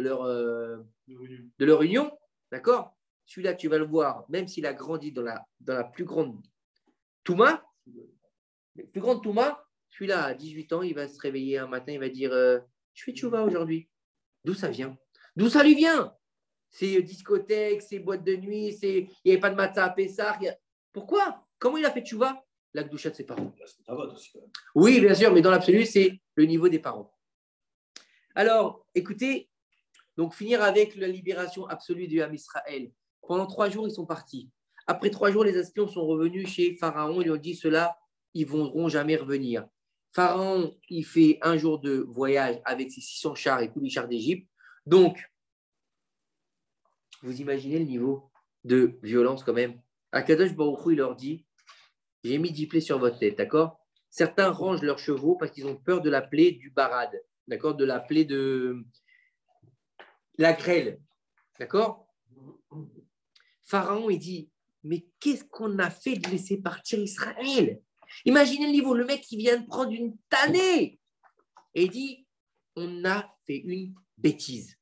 union, d'accord? celui-là, tu vas le voir, même s'il a grandi dans la plus grande Touma, celui-là, à 18 ans, il va se réveiller un matin, il va dire je fais tchouva aujourd'hui. D'où ça vient? D'où ça lui vient? C'est discothèque, c'est boîte de nuit, il n'y avait pas de matzah à Pessah. Pourquoi? Comment il a fait tchouva? La gdoucha de ses parents. Oui, bien sûr, mais dans l'absolu, c'est le niveau des parents. Alors, écoutez, donc finir avec la libération absolue du Ham Israël. Pendant 3 jours, ils sont partis. Après 3 jours, les espions sont revenus chez Pharaon. Ils lui ont dit, ceux-là, ils ne vont jamais revenir. Pharaon, il fait 1 jour de voyage avec ses 600 chars et tous les chars d'Égypte. Donc, vous imaginez le niveau de violence quand même. Akadosh Baruch Hu, il leur dit, j'ai mis 10 plaies sur votre tête, d'accord? Certains rangent leurs chevaux parce qu'ils ont peur de la plaie du barad, d'accord? De la plaie de la grêle, d'accord? Pharaon, il dit, mais qu'est-ce qu'on a fait de laisser partir Israël? Imaginez le niveau, le mec qui vient de prendre une tannée et il dit, on a fait une bêtise.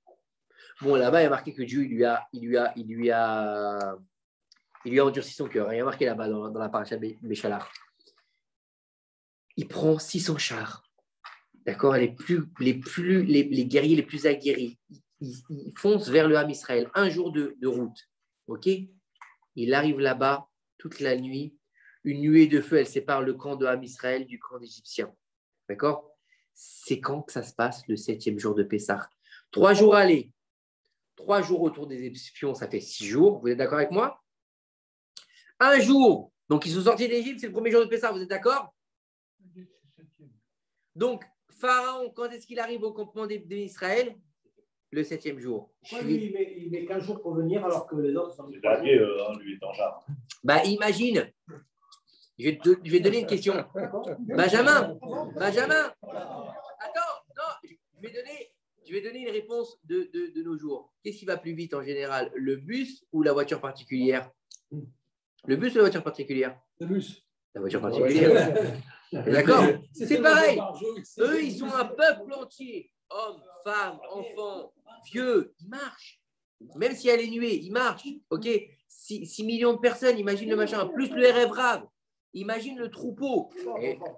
Bon, là-bas, il y a marqué que Dieu, il lui a endurci son cœur. Il y a marqué là-bas dans la paracha Béchalar. Il prend 600 chars. D'accord? Les guerriers les plus aguerris. Ils foncent vers le Ham Israël. 1 jour de route. OK? Il arrive là-bas toute la nuit. Une nuée de feu, elle sépare le camp de Ham Israël du camp d'Égyptiens. D'accord? C'est quand que ça se passe, le 7e jour de Pessah? 3 jours aller. 3 jours autour des espions, ça fait 6 jours. Vous êtes d'accord avec moi? 1 jour. Donc, ils sont sortis d'Égypte, c'est le 1er jour de Pessah. Vous êtes d'accord? Donc, Pharaon, quand est-ce qu'il arrive au campement d'Israël? Le 7e jour. Pourquoi lui, il met 15 jours pour venir alors que les autres sont... C'est dernier, lui est en char. Bah, imagine. Je vais donner une question. Benjamin. Attends, non, je vais donner une réponse de nos jours. Qu'est-ce qui va plus vite en général? Le bus ou la voiture particulière? Le bus ou la voiture particulière? Le bus. La voiture particulière. D'accord? C'est pareil. Eux, ils sont un peuple entier. Hommes, femmes, enfants, vieux. Ils marchent. Même si elle est nuée, ils marchent. OK? 6 millions de personnes, imagine le machin. Plus le RF Rave. Imagine le troupeau.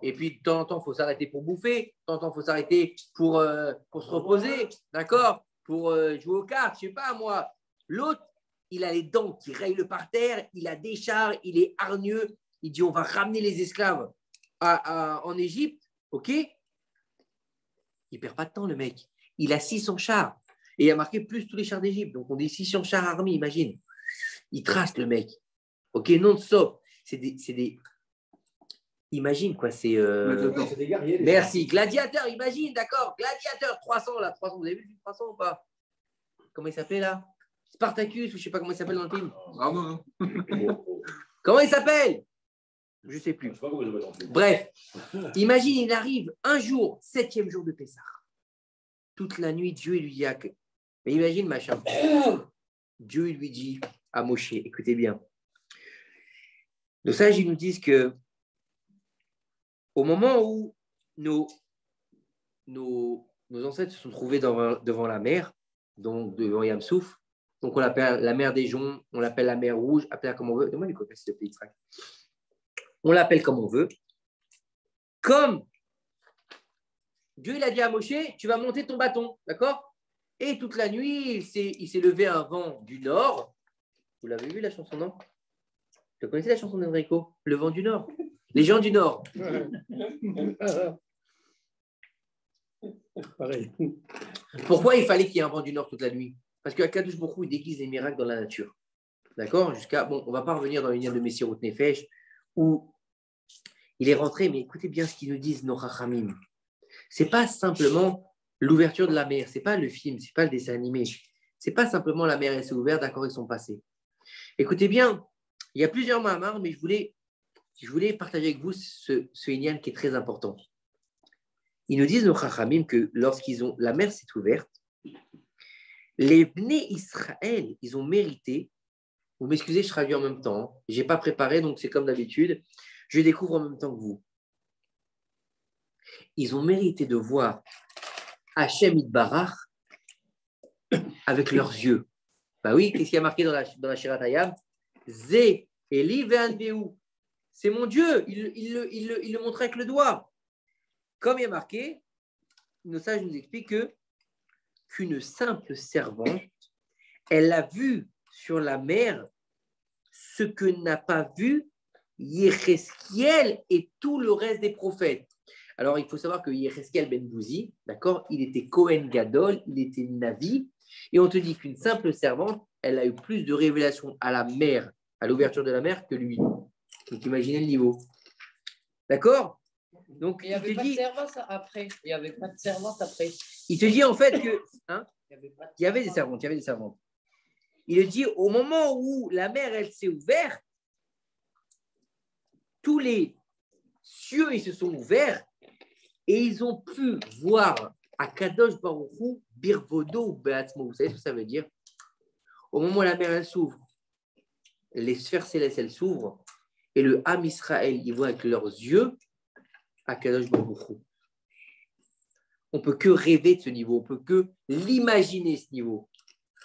Et puis, de temps en temps, il faut s'arrêter pour bouffer. De temps en temps, il faut s'arrêter pour se reposer. D'accord? Pour jouer aux cartes. Je ne sais pas, moi. L'autre, il a les dents qui rayent le parterre. Il a des chars. Il est hargneux. Il dit, on va ramener les esclaves en Égypte. OK? Il ne perd pas de temps, le mec. Il a 600 chars. Et il a marqué plus tous les chars d'Égypte. Donc, on dit 600 chars armés, imagine. Il trace le mec. OK? Non-stop. C'est des... Imagine quoi, c'est. des guerriers. Merci. Gladiateur, imagine, d'accord. Gladiateur, 300 là. 300, vous avez vu 300 ou pas? Comment il s'appelait là? Spartacus, ou je ne sais pas comment il s'appelle dans le film. Ah non. Comment il s'appelle? Je ne sais plus. Bref, imagine, il arrive 1 jour, 7e jour de Pessah. Toute la nuit, Dieu lui dit. Mais imagine, machin. Dieu lui dit à Moshe, écoutez bien. Nos sages, ils nous disent que au moment où nos ancêtres se sont trouvés devant la mer, donc devant Yam Souf, donc on l'appelle la mer des Joncs, on l'appelle la mer Rouge, appelle comme on veut. Donne-moi les copies, s'il te plaît, Israël. On l'appelle comme on veut. Comme Dieu il a dit à Moshe, tu vas monter ton bâton, d'accord? Et toute la nuit, il s'est levé un vent du nord. Vous l'avez vu la chanson, non? Vous connaissez la chanson d'Enrico? Le vent du nord. Les gens du nord. Pareil. Pourquoi il fallait qu'il y ait un vent du nord toute la nuit? Parce qu'Akadosh Baruch Hu, il déguise les miracles dans la nature. D'accord? Bon, on ne va pas revenir dans l'univers de Messirut Nefesh où il est rentré, mais écoutez bien ce qu'ils nous disent, nos Chachamim. Ce n'est pas simplement l'ouverture de la mer, ce n'est pas le film, ce n'est pas le dessin animé. Ce n'est pas simplement la mer, elle s'est ouverte, d'accord, ils sont passés. Écoutez bien, il y a plusieurs mamars, mais je voulais partager avec vous ce Inyan qui est très important. Ils nous disent, nos Chachamim, que la mer s'est ouverte, les Bnei Israël, ils ont mérité, vous m'excusez, je traduis en même temps, je n'ai pas préparé, donc c'est comme d'habitude, je découvre en même temps que vous. Ils ont mérité de voir Hachem Yitbarach avec leurs yeux. Bah oui, qu'est-ce qu'il y a marqué dans la Shirat Hayam? Zé, Eli Ve'anveu. C'est mon Dieu, il le montre avec le doigt. Comme il y a marqué, nos sages nous expliquent qu'une simple servante, elle a vu sur la mer ce que n'a pas vu Yéhézkiel et tout le reste des prophètes. Alors, il faut savoir que Yéhézkiel ben Bouzi, d'accord, il était Kohen Gadol, il était Navi, et on te dit qu'une simple servante, elle a eu plus de révélations à la mer, à l'ouverture de la mer, que lui. Donc, imaginez le niveau. D'accord? Donc, il n'y avait pas de servante après. Il n'y avait pas de servante après. Il te dit en fait que... Hein, il y avait des servantes, il y avait des servantes. Il dit, au moment où la mer, elle s'est ouverte, tous les cieux, ils se sont ouverts et ils ont pu voir à Kadosh Baruch Hu, Birvodo ou Beatzmo. Vous savez ce que ça veut dire? Au moment où la mer, elle s'ouvre, les sphères célestes, elles s'ouvrent et le Ham Israël, ils voient avec leurs yeux à Kadosh Baruch Hu. On ne peut que rêver de ce niveau, on ne peut que l'imaginer, ce niveau.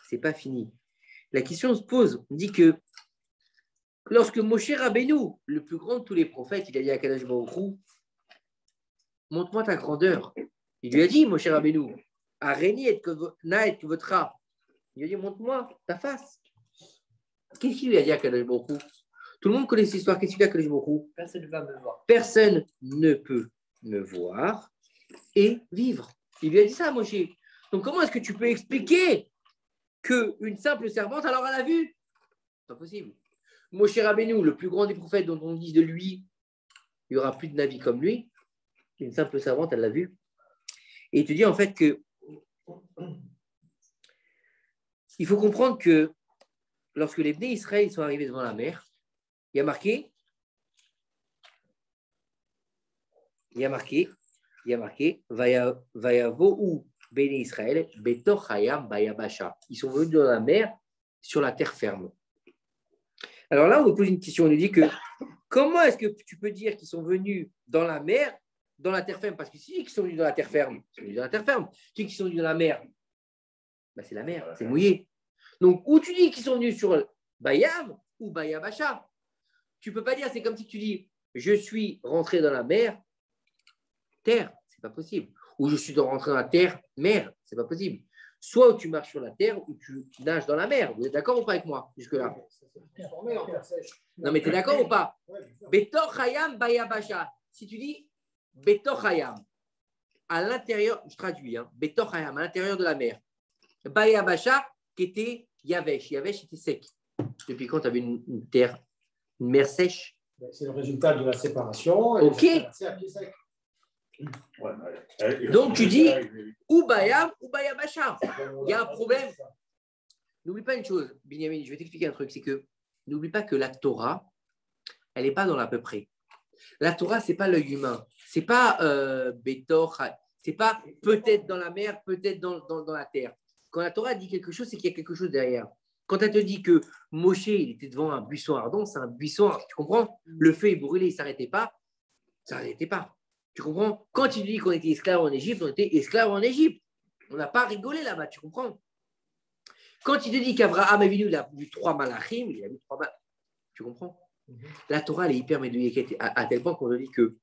Ce n'est pas fini. La question se pose, on dit que lorsque Moshe Rabbeinu, le plus grand de tous les prophètes, il a dit à Kadosh Baruch Hu, montre-moi ta grandeur. Il lui a dit, Moshe Rabbeinu, Areni et Kvotra. Il lui a dit, montre-moi ta face. Qu'est-ce qu'il lui a dit à Kadosh Baruch Hu? Tout le monde connaît cette histoire. Qu'est-ce qu'il a à Kadosh Baruch Hu? Personne ne va me voir. Personne ne peut me voir et vivre. Il lui a dit ça, Moshe. Donc, comment est-ce que tu peux expliquer qu'une simple servante, alors elle a vu? C'est pas possible. Moshe Rabbeinu, le plus grand des prophètes dont on dit de lui, il n'y aura plus de Navi comme lui. Une simple servante, elle l'a vu. Et il te dit en fait que il faut comprendre que lorsque les Bnei Israël sont arrivés devant la mer, il y a marqué, Vayavohu Bnei Israël, Betoch Hayam Bayabasha. Ils sont venus dans la mer sur la terre ferme. Alors là, on nous pose une question. On nous dit que comment est-ce que tu peux dire qu'ils sont venus dans la mer, dans la terre ferme? Parce que si tu dis qu'ils sont venus dans la terre ferme, ils sont venus dans la terre ferme. Tu dis qu'ils sont venus dans la mer, ben c'est la mer, c'est mouillé. Donc, ou tu dis qu'ils sont venus sur Bayam ou Bayabasha. Tu ne peux pas dire, c'est comme si tu dis, je suis rentré dans la mer, terre, c'est pas possible. Ou je suis rentré dans la terre, mer, c'est pas possible. Soit tu marches sur la terre ou tu nages dans la mer. Vous êtes d'accord ou pas avec moi jusque-là? Non, mais tu es d'accord ou pas? Betor Hayam Bayabasha. Si tu dis Betor Hayam, à l'intérieur, je traduis, Betor Hayam, à l'intérieur de la mer. Bayabasha, qui était Yavesh. Yavesh était sec. Depuis quand tu avais une terre, une mer sèche? C'est le résultat de la séparation. Ok. Donc tu dis ou Bayam ou Bayabasha. Il y a un problème. N'oublie pas une chose, Binyamin, je vais t'expliquer un truc, c'est que n'oublie pas que la Torah, elle n'est pas dans l'à peu près. La Torah, ce n'est pas l'œil humain. Ce n'est pas Betor, ce n'est pas peut-être dans la mer, peut-être dans la terre. Quand la Torah dit quelque chose, c'est qu'il y a quelque chose derrière. Quand elle te dit que Moshe, il était devant un buisson ardent, c'est un buisson, tu comprends? Le feu est brûlé, il ne s'arrêtait pas. Ça n'arrêtait pas. Tu comprends? Quand il dit qu'on était esclaves en Égypte, on était esclaves en Égypte. On n'a pas rigolé là-bas, tu comprends? Quand il te dit qu'Abraham Avinu, il a vu 3 malachim, il a vu 3 malachim. Tu comprends? La Torah, elle est hyper médiocre à tel point qu'on te dit que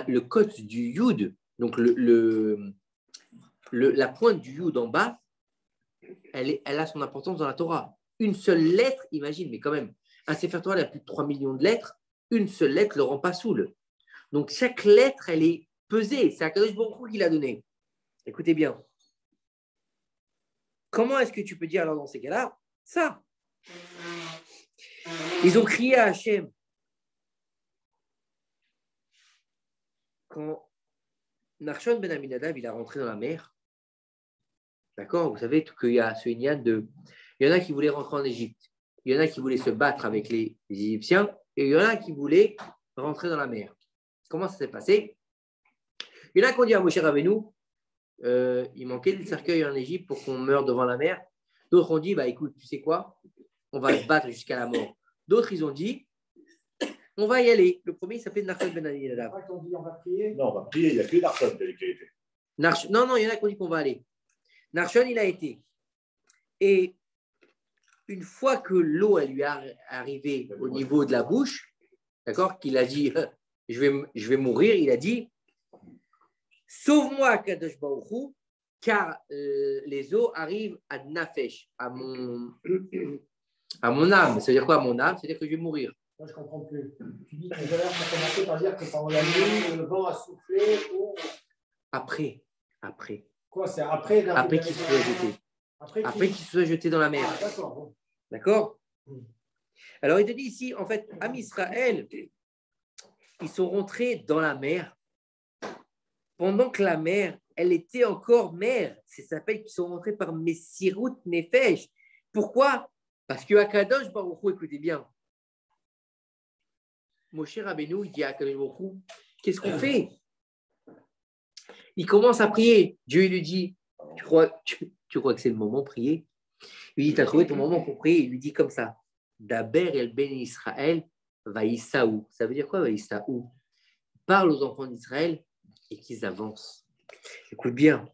le code du Yud, donc la pointe du Yud en bas, elle a son importance dans la Torah. Une seule lettre, imagine, mais quand même, un Sefer Torah, il a plus de 3 millions de lettres, une seule lettre ne le rend pas saoul. Donc, chaque lettre, elle est pesée. C'est Akadosh Baruch Hu qui l'a donnée. Écoutez bien. Comment est-ce que tu peux dire alors dans ces cas-là ça? Ils ont crié à Hachem. Quand Narshon ben Aminadab, il a rentré dans la mer, d'accord, vous savez qu'il y a ce Inyan de... Il y en a qui voulaient rentrer en Égypte. Il y en a qui voulaient se battre avec les Égyptiens. Et il y en a qui voulaient rentrer dans la mer. Comment ça s'est passé? Il y en a qui ont dit à Moshe Rabbeinu, il manquait le cercueil en Égypte pour qu'on meure devant la mer. D'autres ont dit, bah écoute, tu sais quoi? On va se battre jusqu'à la mort. D'autres, ils ont dit, on va y aller. Le premier, il s'appelait Narshon ben Aminadab. On va prier. Non, on va prier, il n'y a que Narshon qui a été. Non, il y en a qui ont dit qu'on va aller. Narshon, il a été. Et une fois que l'eau lui est arrivée au niveau de la bouche, d'accord, qu'il a dit je vais mourir, il a dit sauve-moi, Kadosh Baruch Hu, car les eaux arrivent à Nafesh, à mon âme. Ça veut dire quoi, à mon âme? C'est-à-dire que je vais mourir. Moi, je ne comprends plus. Tu dis que tout à l'heure, tu as commencé par dire que pendant la nuit, le vent a soufflé. Après. Quoi, c'est après Après qu'il soit jeté. Après qu'il soit jeté dans la mer. Ah, d'accord. Bon. D'accord. Alors, il te dit ici, en fait, Am Israël, ils sont rentrés dans la mer pendant que la mer, elle était encore mer. Ça s'appelle qu'ils sont rentrés par Messirut Nefesh. Pourquoi? Parce que Akadosh Baruch Hu, écoutez bien, Moshe Rabbeinu, il dit à Akadosh Baruch Hu, qu'est-ce qu'on fait? Il commence à prier. Dieu, il lui dit, tu crois que c'est le moment de prier? Il lui dit, tu as trouvé ton moment pour prier? Il lui dit comme ça, Daber el Ben Israël vaïsaou. Ça veut dire quoi, vaïsaou? Parle aux enfants d'Israël et qu'ils avancent. Écoute bien.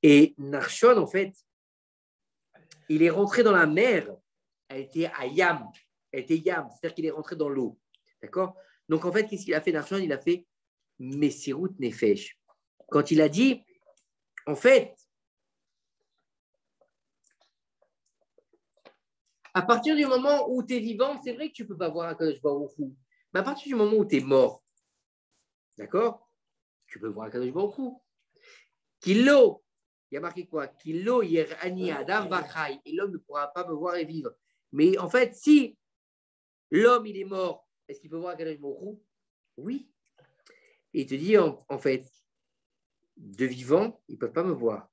Et Narshon, en fait, il est rentré dans la mer. Elle était à Yam. Elle était Yam, c'est-à-dire qu'il est rentré dans l'eau. D'accord? Donc, en fait, qu'est-ce qu'il a fait, Narshon? Il a fait Messirut Nefesh. Quand il a dit, en fait, à partir du moment où tu es vivant, c'est vrai que tu ne peux pas voir Akadosh Baruch Hu. Mais à partir du moment où tu es mort, d'accord? Tu peux voir Akadosh Baruch Hu. Kilo, il y a marqué quoi? Kilo yerani adam bachai. Et l'homme ne pourra pas me voir et vivre. Mais en fait, si l'homme il est mort, est-ce qu'il peut voir Akadosh Baruch Hu? Oui. Et il te dit, en fait, de vivant, ils ne peuvent pas me voir.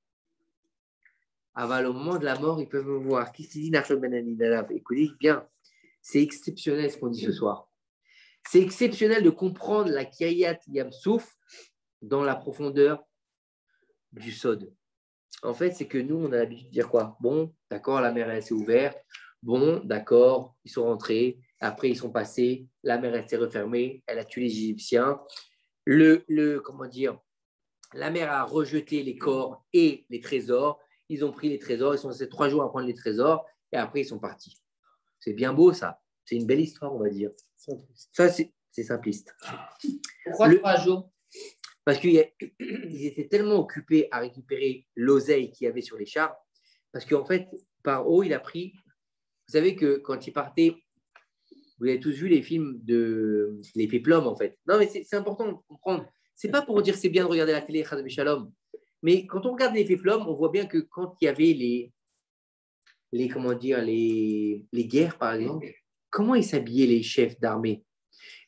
Avant le moment de la mort, ils peuvent me voir. Qu'est-ce qu'il dit, Nachshon ben Aminadav? Écoutez bien, c'est exceptionnel ce qu'on dit ce soir. C'est exceptionnel de comprendre la Kiryat Yamsouf dans la profondeur du Sod. En fait, c'est que nous, on a l'habitude de dire quoi? Bon, d'accord, la mer elle s'est ouverte. Bon, d'accord, ils sont rentrés. Après, ils sont passés. La mer elle s'est refermée. Elle a tué les Égyptiens. Comment dire? La mer a rejeté les corps et les trésors. Ils ont pris les trésors. Ils sont restés 3 jours à prendre les trésors. Et après, ils sont partis. C'est bien beau, ça. C'est une belle histoire, on va dire. Ça, c'est simpliste. Pourquoi 3 jours? Parce qu'ils étaient tellement occupés à récupérer l'oseille qu'il y avait sur les chars. Parce qu'en fait, par haut, il a pris... Vous savez que quand il partait, vous avez tous vu les films de les péplums, en fait. Non, mais c'est important de comprendre. C'est pas pour dire que c'est bien de regarder la télé, Chas Shalom. Mais quand on regarde les péplums, on voit bien que quand il y avait les guerres, par exemple, comment ils s'habillaient les chefs d'armée,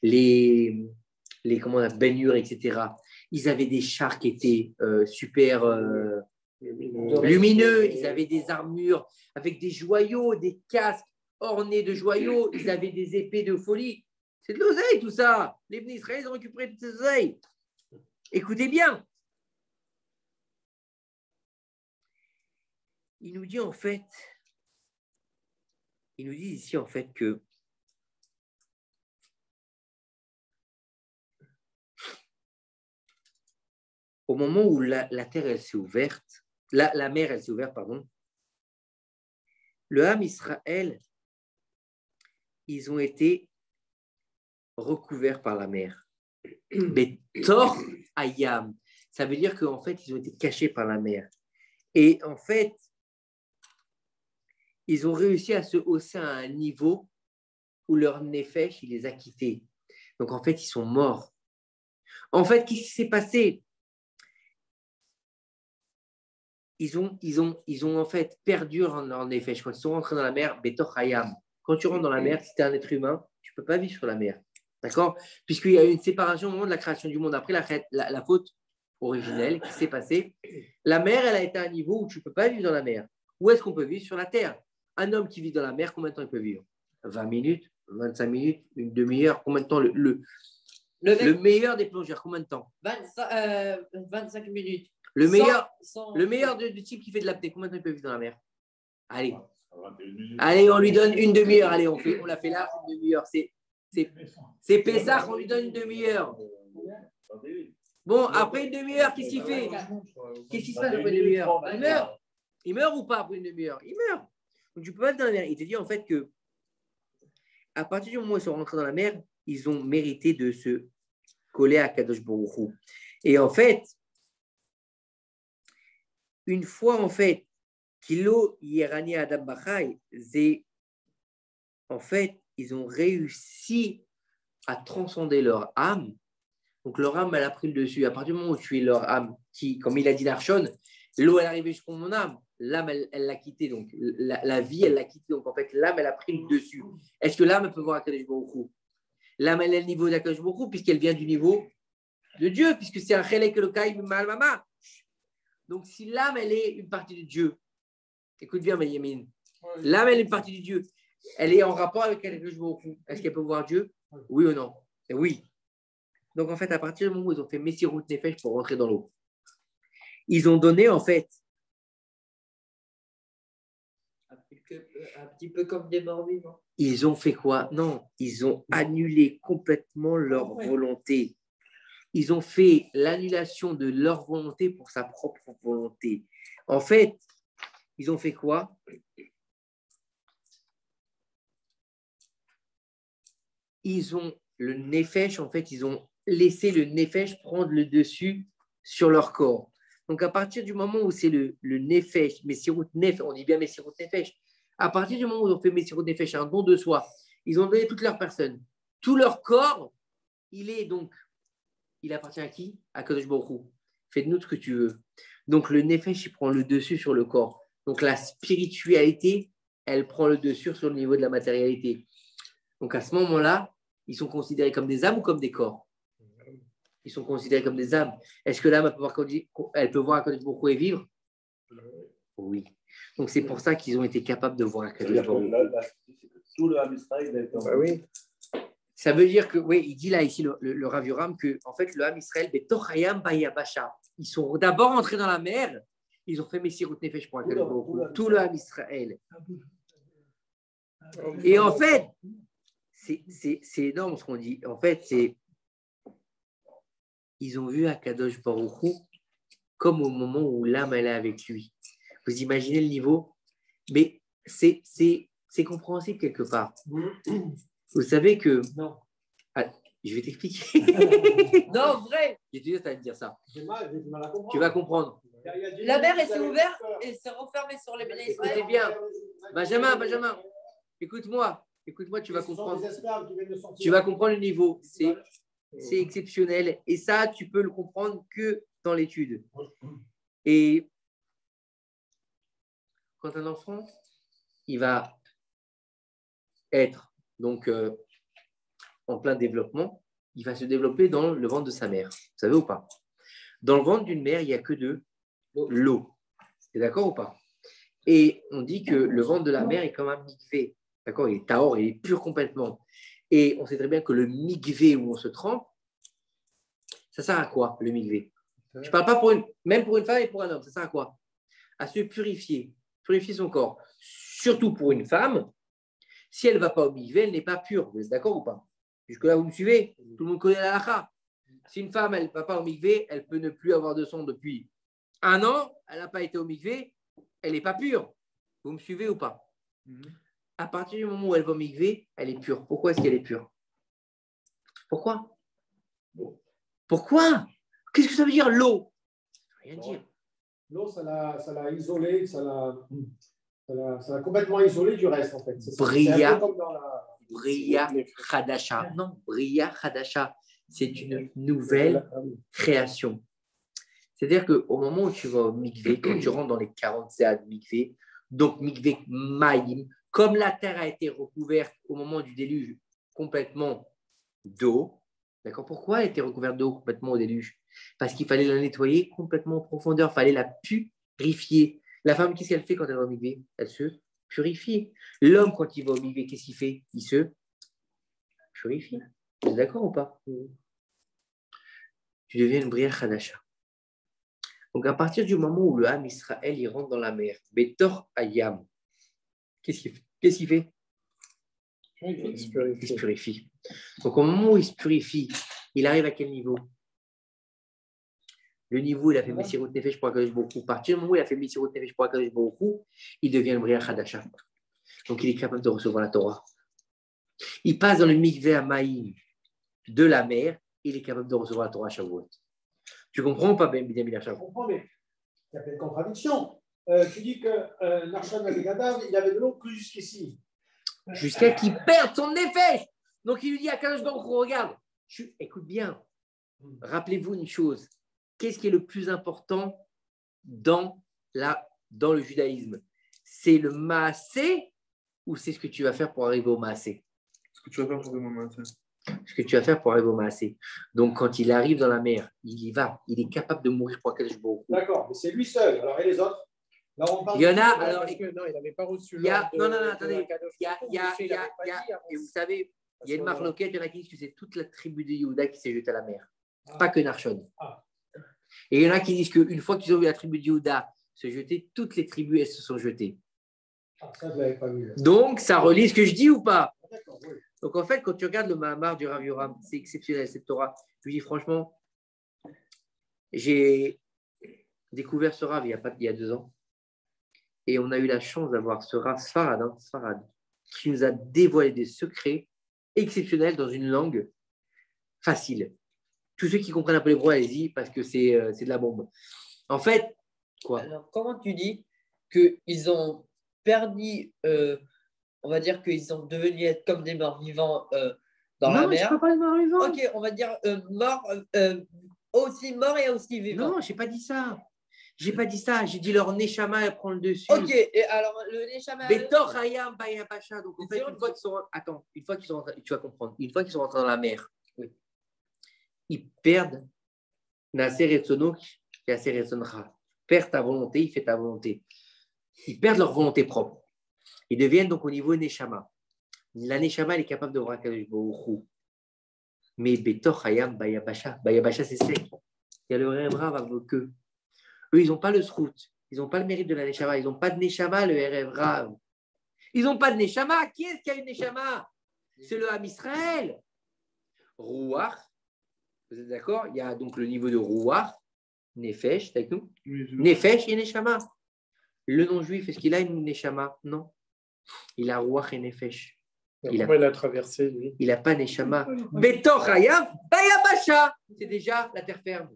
les baignures, etc. Ils avaient des chars qui étaient super lumineux, ils avaient des armures avec des joyaux, des casques ornés de joyaux, ils avaient des épées de folie. C'est de l'oseille tout ça. Les Bnei Israël, ils ont récupéré toutes ces oseilles. Écoutez bien. Il nous dit ici en fait que au moment où la terre elle s'est ouverte, la mer elle s'est ouverte, pardon, le Ham Israël, ils ont été recouverts par la mer. Betor Ayam, ça veut dire qu'en fait ils ont été cachés par la mer. Et en fait, ils ont réussi à se hausser à un niveau où leur nefesh, il les a quittés. Donc en fait, ils sont morts. En fait, qu'est-ce qui s'est passé? Ils ont en fait perdu leur nefesh. Quand ils sont rentrés dans la mer, Betor Hayam. Quand tu rentres dans la mer, si tu es un être humain, tu ne peux pas vivre sur la mer. D'accord? Puisqu'il y a eu une séparation au moment de la création du monde, après la faute originelle qui s'est passée. La mer, elle a été à un niveau où tu ne peux pas vivre dans la mer. Où est-ce qu'on peut vivre? Sur la terre. Un homme qui vit dans la mer, combien de temps il peut vivre? 20 minutes, 25 minutes, une demi-heure, combien de temps? Le meilleur des plongeurs, combien de temps? 25 minutes. Le meilleur du type qui fait de l'apnée, combien de temps il peut vivre dans la mer? Allez, on lui donne une demi-heure. Allez, on l'a fait là, une demi-heure. C'est Pessah, on lui donne une demi-heure. Bon, après une demi-heure, qu'est-ce qu'il fait? Qu'est-ce qui se passe après une demi-heure? Il meurt ou pas après une demi-heure? Il meurt. Donc, tu peux pas être dans la mer. Il te dit en fait que à partir du moment où ils sont rentrés dans la mer, ils ont mérité de se coller à Kadosh Baruch Hu. Et en fait, une fois en fait, Kilo Yerani Adam Bachai, en fait, ils ont réussi à transcender leur âme. Donc leur âme, elle a pris le dessus. À partir du moment où tu es leur âme, qui, comme il a dit Narshon, l'eau, elle est arrivée jusqu'au mon âme. L'âme, elle l'a quitté. Donc la vie, elle l'a quitté. Donc en fait, l'âme, elle a pris le dessus. Est-ce que l'âme, elle peut voir Akadosh Baruch Hu? L'âme, elle est le niveau d'Akadosh Baruch Hu, puisqu'elle vient du niveau de Dieu, puisque c'est un Chelek Elokai Mal Mama. Donc si l'âme, elle est une partie de Dieu, écoute bien, Benjamin. L'âme, elle est une partie de Dieu. Elle est en rapport avec Akadosh Baruch Hu. Est-ce qu'elle peut voir Dieu? Oui ou non? Et oui. Donc, en fait, à partir du moment où ils ont fait Messirut Nefesh pour rentrer dans l'eau, ils ont donné, en fait, Un petit peu comme des morts vivants. ils ont fait quoi? Non, ils ont annulé complètement leur volonté. Ils ont fait l'annulation de leur volonté pour sa propre volonté. En fait, ils ont fait quoi? Ils ont le Nefesh, en fait, ils ont laissé le Nefesh prendre le dessus sur leur corps. Donc, à partir du moment où c'est le Nefesh, Messirut Nefesh, on dit bien Messirut Nefesh, à partir du moment où ils ont fait Messirut Nefesh, un don de soi, ils ont donné toute leur personne. Tout leur corps, il appartient à qui? À Kadosh Baruch Hu. Fais de nous ce que tu veux. Donc, le Nefesh, il prend le dessus sur le corps. Donc, la spiritualité, elle prend le dessus sur le niveau de la matérialité. Donc, à ce moment-là, ils sont considérés comme des âmes ou comme des corps? Ils sont considérés comme des âmes. Est-ce que l'âme, elle peut voir Akadosh Baruch Hu et vivre? Oui. Donc, c'est pour ça qu'ils ont été capables de voir Akadosh Baruch Hu. Tout le Ham Israël a été en Oui. Ça veut dire que, oui, il dit là, ici, le Rav Yoram, que, en fait, le Ham Israël, ils sont d'abord entrés dans la mer, ils ont fait Messirut Nefesh pour Akadosh Baruch Hu. Tout le Ham Israël. Et en fait, c'est énorme ce qu'on dit. En fait, ils ont vu Akadosh Baruch Hu comme au moment où l'âme elle est avec lui. Vous imaginez le niveau? Mais c'est compréhensible quelque part. Vous savez que... Non. Ah, je vais t'expliquer. Non, vrai. J'ai dit, tu vas te dire ça. J'ai du mal à comprendre. Tu vas comprendre. La mer s'est ouverte et s'est refermée sur les bénéfices. Écoutez bien. Benjamin, écoute-moi, tu vas comprendre. Tu vas comprendre le niveau. C'est exceptionnel. Et ça, tu peux le comprendre que dans l'étude. Et quand un enfant, il va être donc en plein développement, il va se développer dans le ventre de sa mère. Vous savez ou pas? Dans le ventre d'une mère, il n'y a que de l'eau. Tu es d'accord ou pas? Et on dit que le ventre de la mère est comme un mikvé. D'accord? Il est tahor, il est pur complètement. Et on sait très bien que le mikvé où on se trempe, ça sert à quoi, le mikvé? Je ne parle pas même pour une femme et pour un homme. Ça sert à quoi? À se purifier son corps. Surtout pour une femme, si elle ne va pas au mikvé, elle n'est pas pure. Vous êtes d'accord ou pas? Jusque-là, vous me suivez? Tout le monde connaît la halakha. Si une femme, elle ne va pas au mikvé, elle peut ne plus avoir de sang depuis 1 an. Elle n'a pas été au mikvé, elle n'est pas pure. Vous me suivez ou pas? À partir du moment où elle va au mikvé, elle est pure. Pourquoi est-ce qu'elle est pure? Pourquoi? Qu'est-ce que ça veut dire l'eau? Rien dire. L'eau, ça l'a isolé, ça l'a complètement isolé du reste, en fait. Bria Khadasha. Non, Bria Khadasha, c'est une nouvelle création. C'est-à-dire qu'au moment où tu vas au mikvé, quand tu rentres dans les 40 CA de mikvé, donc mikvé Maïm, comme la terre a été recouverte au moment du déluge complètement d'eau, d'accord? Pourquoi elle a été recouverte d'eau complètement au déluge? Parce qu'il fallait la nettoyer complètement en profondeur, il fallait la purifier. La femme, qu'est-ce qu'elle fait quand elle va au mikvé? Elle se purifie. L'homme, quand il va au mikvé, qu'est-ce qu'il fait? Il se purifie. Vous êtes d'accord ou pas? Tu deviens une Bria Khadasha. Donc, à partir du moment où le Ham Israël il rentre dans la mer, Betor Ayam, qu'est-ce qu'il fait? Il se purifie. Donc, au moment où il se purifie, il arrive à quel niveau? Le niveau où il a fait Messirut Nefesh pour Akadosh Baruch Hu. À partir du moment où il a fait Messirut Nefesh pour Akadosh Baruch Hu, il devient le Bria Khadasha. Donc, il est capable de recevoir la Torah. Il passe dans le mikveh Amaïm de la mer, il est capable de recevoir la Torah à Shavuot. Tu comprends ou pas, Ben Binyamin? Je comprends, mais il y a plein de contradictions. Tu dis que Nachshon Avigadar, il avait de l'eau que jusqu'ici. Jusqu'à qu'il perde son effet. Donc, il lui dit à Kadosh Baruch Hu, regarde, écoute bien, rappelez-vous une chose. Qu'est-ce qui est le plus important dans le judaïsme? C'est le maasé ou c'est ce que tu vas faire pour arriver au maasé? Ce que tu vas faire pour demain matin. Ce que tu vas faire pour arriver au maasé. Donc, quand il arrive dans la mer, il y va. Il est capable de mourir pour Kadosh Baruch Hu. D'accord, mais c'est lui seul. Alors, et les autres? Là, on parle il y en a, alors, alors, non, il n'avait pas reçu l'ordre. Non, attendez. Il Et vous savez, il y a une marloquette, il y en a qui disent que c'est toute la tribu de Yehuda qui s'est jetée à la mer. Pas que Nachshon. Et il y en a qui disent qu'une fois qu'ils ont vu la tribu de Yehuda se jeter, toutes les tribus, elles se sont jetées. Ça, je l'avais pas vu. Donc, ça relie ce que je dis ou pas? D'accord, oui. Donc, en fait, quand tu regardes le Mahamar du Rav Yoram, c'est exceptionnel, cette Torah. Je lui dis franchement, j'ai découvert ce Rav il y a 2 ans. Et on a eu la chance d'avoir ce Rav Sfarad, qui nous a dévoilé des secrets exceptionnels dans une langue facile. Tous ceux qui comprennent un peu l'hébreu, allez-y, parce que c'est de la bombe. En fait, quoi? Alors, comment tu dis qu'ils ont perdu, on va dire qu'ils sont devenus être comme des morts vivants dans la mer? Non, je ne peux pas de morts vivants. Ok, on va dire aussi morts et aussi vivants. Non, je n'ai pas dit ça. J'ai pas dit ça. J'ai dit leur Neshama, elle prend le dessus. Ok, et alors le Neshama. Betor Hayam Bayabasha. Donc en fait, une fois qu'ils sont. Attends, une fois qu'ils sont rentrés, tu vas comprendre. Une fois qu'ils sont rentrés dans la mer, oui, ils perdent Naser Etzono et Aser Etzoncha. Perdent ta volonté, il fait ta volonté. Ils perdent leur volonté propre. Ils deviennent donc au niveau Neshama. La Neshama, elle est capable de voir Kadosh Baruch Hu. Mais Betor Hayam Bayabasha. Bayabasha, c'est sec. Il y a le Revra avec eux. Eux, ils n'ont pas le Srout. Ils n'ont pas le mérite de la Neshama. Ils n'ont pas de Neshama, le Erev Rav. Ils n'ont pas de Neshama. Qui est-ce qui a une Neshama? C'est le Ham Israël. Rouach. Vous êtes d'accord? Il y a donc le niveau de Rouach. Nefesh, avec nous? Oui, Nefesh et Neshama. Le non-juif, est-ce qu'il a une Neshama? Non. Il a Rouach et Nefesh. Il a traversé, lui? Il n'a pas Neshama. Betor Hayam Bayabasha. C'est déjà la terre ferme.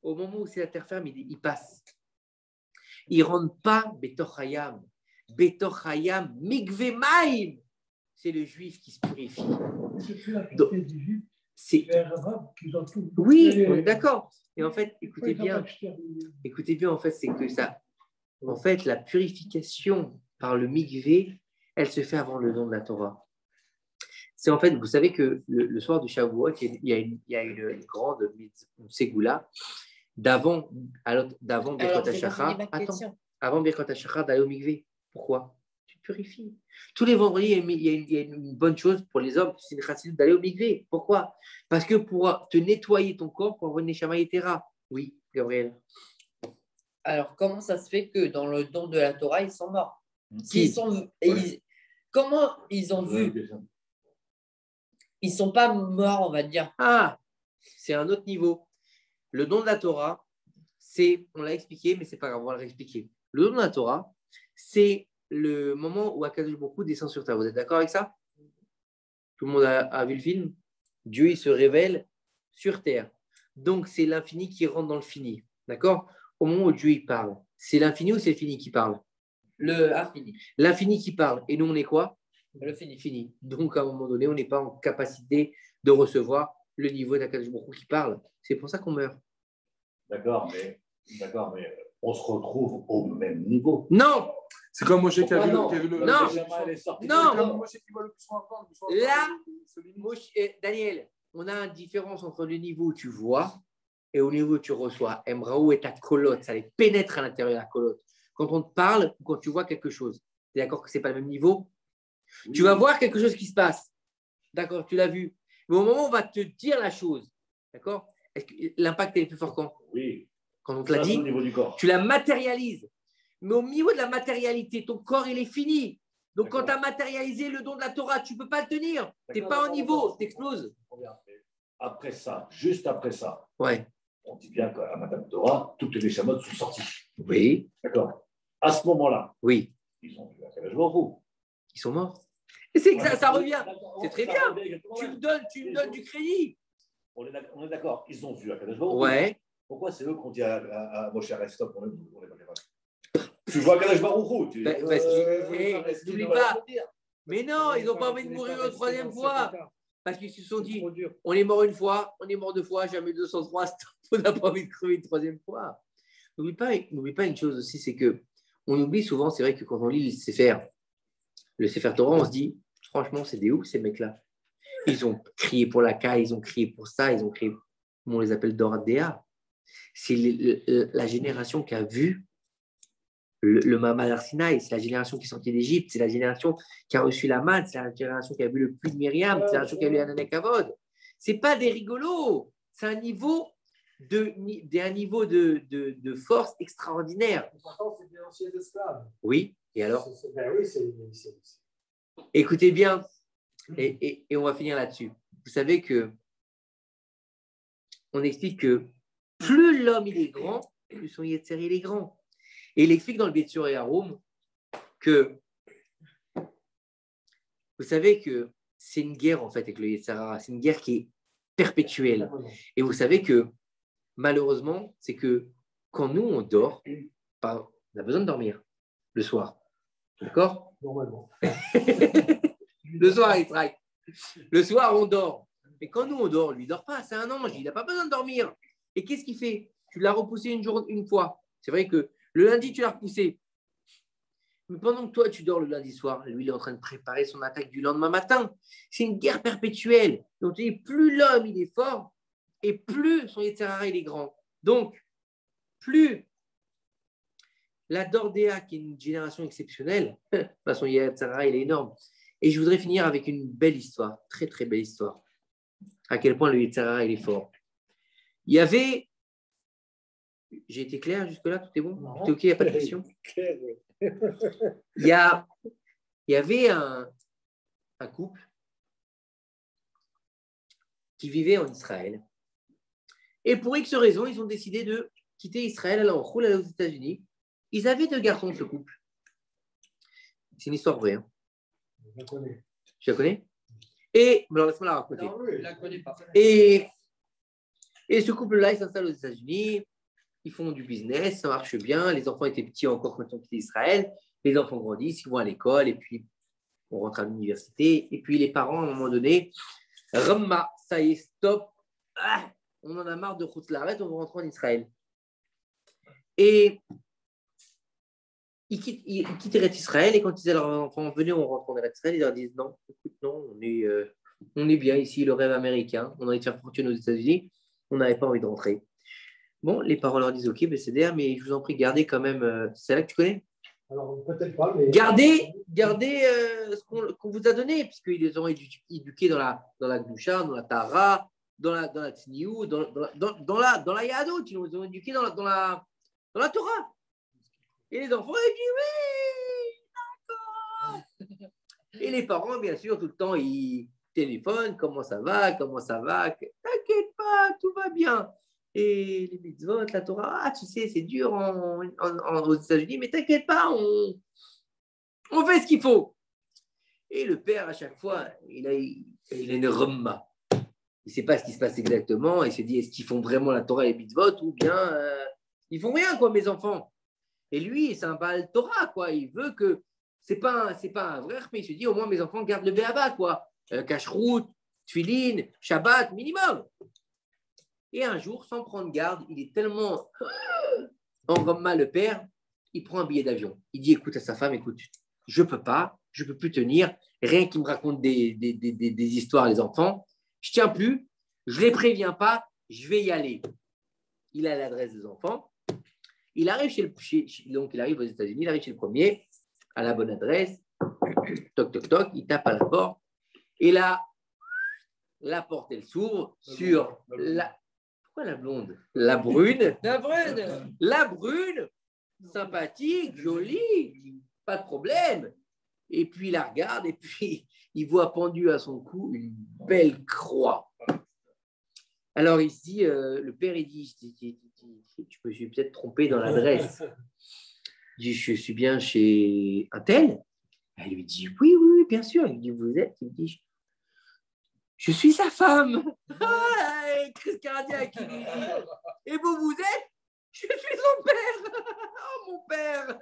Au moment où c'est la terre ferme, il passe. Il ne rentre pas Betor Hayam. Betor Hayam Mikve Maim. C'est le juif qui se purifie. Donc, c'est... Oui, on est d'accord. Et en fait, écoutez bien, en fait, c'est que ça. En fait, la purification par le Mikve, elle se fait avant le don de la Torah. C'est en fait, vous savez que le soir du Shavuot, il y a une grande ségoula d'avant Birkot HaShachar. Avant Birkot HaShachar d'aller au Mikvé. Pourquoi? Tu purifies. Tous les vendredis, il y a une bonne chose pour les hommes, c'est une chassidut d'aller au Mikvé. Pourquoi? Parce que pour te nettoyer ton corps, pour avoir une Neshama Yetera. Oui, Gabriel. Alors, comment ça se fait que dans le don de la Torah, ils sont morts? Comment ils ont vu? Ils ne sont pas morts, on va dire. Ah, c'est un autre niveau. Le don de la Torah, on l'a expliqué, mais c'est pas grave, on va le réexpliquer. Le don de la Torah, c'est le moment où Akadosh Baruch Hu descend sur terre. Vous êtes d'accord avec ça? Tout le monde a vu le film? Dieu, il se révèle sur terre. Donc, c'est l'infini qui rentre dans le fini. D'accord? Au moment où Dieu, il parle, c'est l'infini ou c'est le fini qui parle? L'infini. L'infini qui parle. Et nous, on est quoi? Le fini. Donc, à un moment donné, on n'est pas en capacité de recevoir le niveau d'Akadosh Baruch Hu qui parle. C'est pour ça qu'on meurt. D'accord, mais on se retrouve au même niveau. Non! C'est comme Moshe qui a vu le. Non! Non! Là, Daniel, on a une différence entre le niveau où tu vois et au niveau où tu reçois. Emraou est ta colotte, ça les pénètre à l'intérieur de la colotte. Quand on te parle ou quand tu vois quelque chose, tu es d'accord que ce n'est pas le même niveau? Oui. Tu vas voir quelque chose qui se passe. D'accord, tu l'as vu. Mais au moment où on va te dire la chose, d'accord, est-ce que l'impact est plus fort quand? Oui. Quand on te l'a dit, tu la matérialises. Mais au niveau de la matérialité, ton corps, il est fini. Donc, quand tu as matérialisé le don de la Torah, tu ne peux pas le tenir. Tu n'es pas au niveau, tu exploses. Après ça, juste après ça, ouais. On dit bien qu'à Madame Torah, toutes les chamottes sont sorties. Oui. D'accord. À ce moment-là, oui. Ils ont vu Akadosh Baruch Hu. Ils sont morts. Et c'est que ça revient. C'est très bien. Tu me donnes du crédit. On est d'accord. Ils ont vu Akadosh Baruch Hu. Ouais. Pourquoi c'est eux qu'on dit à Moshe reste stop? On est pas capable. Tu vois Akadosh Baruch Hu. N'oublie pas. Mais non, ils n'ont pas envie de mourir une troisième fois. Parce qu'ils se sont dit, on est mort une fois, on est mort deux fois, jamais 203, on n'a pas envie de crever une troisième fois. N'oublie pas une chose aussi, c'est que on oublie souvent, c'est vrai que quand on lit le Sefer Torah, on se dit, franchement, c'est des ouf ces mecs-là. Ils ont crié pour la caille, ils ont crié pour ça, ils ont crié, on les appelle Doradéa. C'est la génération qui a vu le Mahamad Arsinaï, c'est la génération qui est sortie d'Égypte, c'est la génération qui a reçu la manne, c'est la génération qui a vu le puits de Myriam, c'est la génération qui a vu Anané Kavod. Ce n'est pas des rigolos, c'est un niveau de force extraordinaire. Pourtant, c'est des anciens esclaves. Oui, et alors Oui, écoutez bien, et on va finir là-dessus. Vous savez que on explique que plus l'homme il est grand, plus son Yetzer il est grand. Et il explique dans le Betsur et Arum que vous savez que c'est une guerre en fait avec le Yetzer Hara, c'est une guerre qui est perpétuelle. Et vous savez que malheureusement, c'est que quand nous on dort, on a besoin de dormir le soir. D'accord? Normalement. Le soir, il travaille. Le soir, on dort. Mais quand nous on dort, lui, il ne dort pas, c'est un ange, il n'a pas besoin de dormir. Et qu'est-ce qu'il fait? Tu l'as repoussé une fois. C'est vrai que le lundi, tu l'as repoussé. Mais pendant que toi, tu dors le lundi soir, lui, il est en train de préparer son attaque du lendemain matin. C'est une guerre perpétuelle. Donc, plus l'homme, il est fort, et plus son Yetzer Hara, il est grand. Donc, plus la Dordéa, qui est une génération exceptionnelle, son Yetzer Hara, il est énorme. Et je voudrais finir avec une belle histoire, très, très belle histoire. À quel point le Yetzer Hara, il est fort. Il y avait... J'ai été clair jusque-là, tout est bon? Tout est OK, il n'y a pas de question? Il y avait un couple qui vivait en Israël. Et pour X raisons, ils ont décidé de quitter Israël, aller en roule, aller aux États-Unis. Ils avaient 2 garçons, ce couple. C'est une histoire vraie. Hein. Je la connais. Tu la connais? Et, alors laisse-moi la raconter. Non, je ne la connais pas. Et ce couple-là, il s'installe aux États-Unis. Ils font du business, ça marche bien. Les enfants étaient petits encore quand ils ont quitté Israël. Les enfants grandissent, ils vont à l'école et puis on rentre à l'université. Et puis les parents, à un moment donné, Ramma, ça y est, stop. Ah, on en a marre de Chutz La'aretz, on va rentrer en Israël. Et ils quittent Eretz Israël et quand ils disent à leurs enfants, venez, on rentre en Eretz Israël, ils leur disent non, écoute, non, on est bien ici, le rêve américain, on a envie de faire fortune aux États-Unis, on n'avait pas envie de rentrer. Bon, les parents leur disent ok, BCDR, mais je vous en prie, gardez quand même. C'est là que tu connais? Alors, peut-être pas, mais. Gardez ce qu'on vous a donné, puisqu'ils les ont éduqués dans la Gdusha, dans la Tara, dans la Tzniou, dans la Yahadut. Ils les ont éduqués dans la Torah. Et les enfants, ils disent oui, d'accord. Et les parents, bien sûr, tout le temps, ils téléphonent, comment ça va, t'inquiète pas, tout va bien. Et les mitzvot, la Torah, tu sais, c'est dur aux États-Unis, mais t'inquiète pas, on fait ce qu'il faut. Et le père, à chaque fois, il a une remma. Il ne sait pas ce qui se passe exactement. Il se dit, est-ce qu'ils font vraiment la Torah et les mitzvot ou bien ils font rien, quoi, mes enfants. Et lui, c'est un Baal Torah, quoi. Il veut que, c'est pas un vrai, mais il se dit, au moins, mes enfants gardent le béaba, quoi. Kashrut, Tfilin, Shabbat, minimum. Et un jour, sans prendre garde, il est tellement en Roma, le père, il prend un billet d'avion. Il dit, écoute à sa femme, écoute, je peux plus tenir, rien qui me raconte des histoires, les enfants. Je tiens plus, je les préviens pas, je vais y aller. Il a l'adresse des enfants. Il arrive donc il arrive aux États-Unis, il arrive chez le premier, à la bonne adresse. Toc, toc, toc, il tape à la porte. Et là, la porte, elle s'ouvre sur la... Pourquoi la blonde? La brune. La brune, sympathique, jolie, pas de problème. Et puis il la regarde et puis il voit pendu à son cou une belle croix. Alors il se dit, le père, il dit, je me suis peut-être trompé dans l'adresse. Il dit, je suis bien chez un tel. Elle lui dit, oui, oui, oui, bien sûr. Il lui dit, vous êtes? Il lui dit, je suis sa femme. Ah, crise cardiaque. Il lui dit, et vous êtes? Je suis son père. Oh, mon père.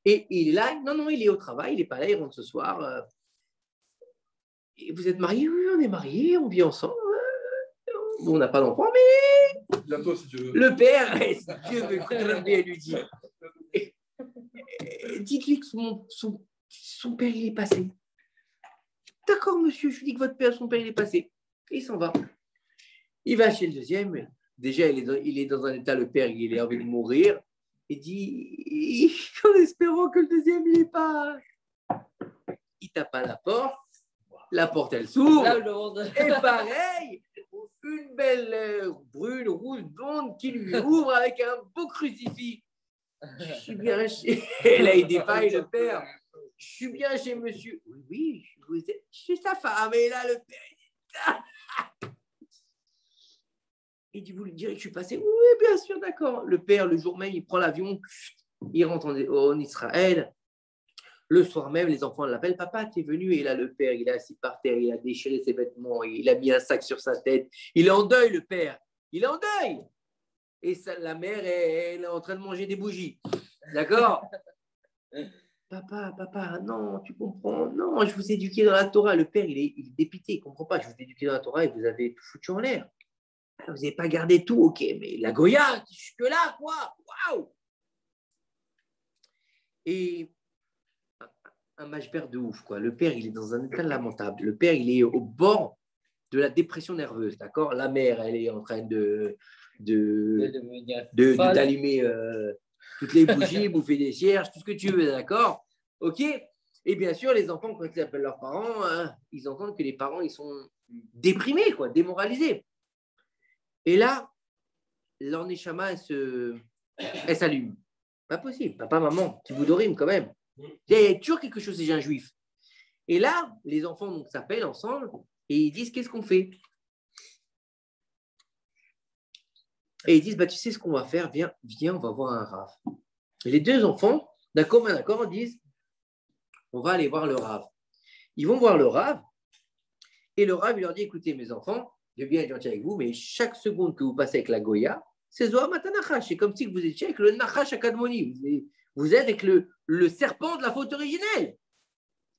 Et il est là, non, il est au travail, il n'est pas là, il rentre ce soir. Et vous êtes mariés? Oui, on est mariés, on vit ensemble. On n'a pas d'enfant, mais Bientôt, si tu veux. le père, si Dieu veut, elle lui dit, dites-lui que son père, il est passé. D'accord, monsieur, je lui dis que votre père, son père, il est passé. Et il s'en va. Il va chez le deuxième. Déjà, il est dans un état, le père, il a envie de mourir. Il dit, en espérant que le deuxième, il n'est pas... Il tape à la porte, elle s'ouvre. Et pareil, une belle brune, rouge, blonde qui lui ouvre avec un beau crucifix. Je suis bien chez... Et là, il défaille le père. Je suis bien chez monsieur. Oui, je suis sa femme. Et là, le père, il dit, vous lui direz que je suis passé? Oui, bien sûr, d'accord. Le père, le jour même, il prend l'avion, il rentre en Israël. Le soir même, les enfants l'appellent, papa, t'es venu? Et là, le père, il est assis par terre, il a déchiré ses vêtements, il a mis un sac sur sa tête. Il est en deuil, le père. Il est en deuil. Et la mère, elle est en train de manger des bougies. D'accord? Papa, non, tu comprends. Non, je vous ai éduqué dans la Torah. Le père, il est dépité, il ne comprend pas. Je vous ai éduqué dans la Torah et vous avez tout foutu en l'air. Vous n'avez pas gardé tout, ok, mais la Goya, jusque-là, quoi? Waouh! Et un mashber de ouf, quoi. Le père, il est dans un état lamentable. Le père, il est au bord de la dépression nerveuse, d'accord? La mère, elle est en train d'allumer toutes les bougies, bouffer des cierges, tout ce que tu veux, d'accord? Ok? Et bien sûr, les enfants, quand ils appellent leurs parents, ils entendent que les parents, ils sont déprimés, quoi, démoralisés. Et là, leur neshama, elle s'allume. Pas possible. Papa, maman, petit bout d'orim quand même. Il y a toujours quelque chose, c'est un juif. Et là, les enfants donc, s'appellent ensemble et ils disent, qu'est-ce qu'on fait? Et ils disent, bah, tu sais ce qu'on va faire? Viens, on va voir un rave. Et les deux enfants, d'accord, disent, on va aller voir le rave. Ils vont voir le rave et le rave, il leur dit, écoutez mes enfants, je vais bien être gentil avec vous, mais chaque seconde que vous passez avec la Goya, c'est Zohar Matanachash. C'est comme si vous étiez avec le Nachash Akadmoni. Vous êtes avec le serpent de la faute originelle.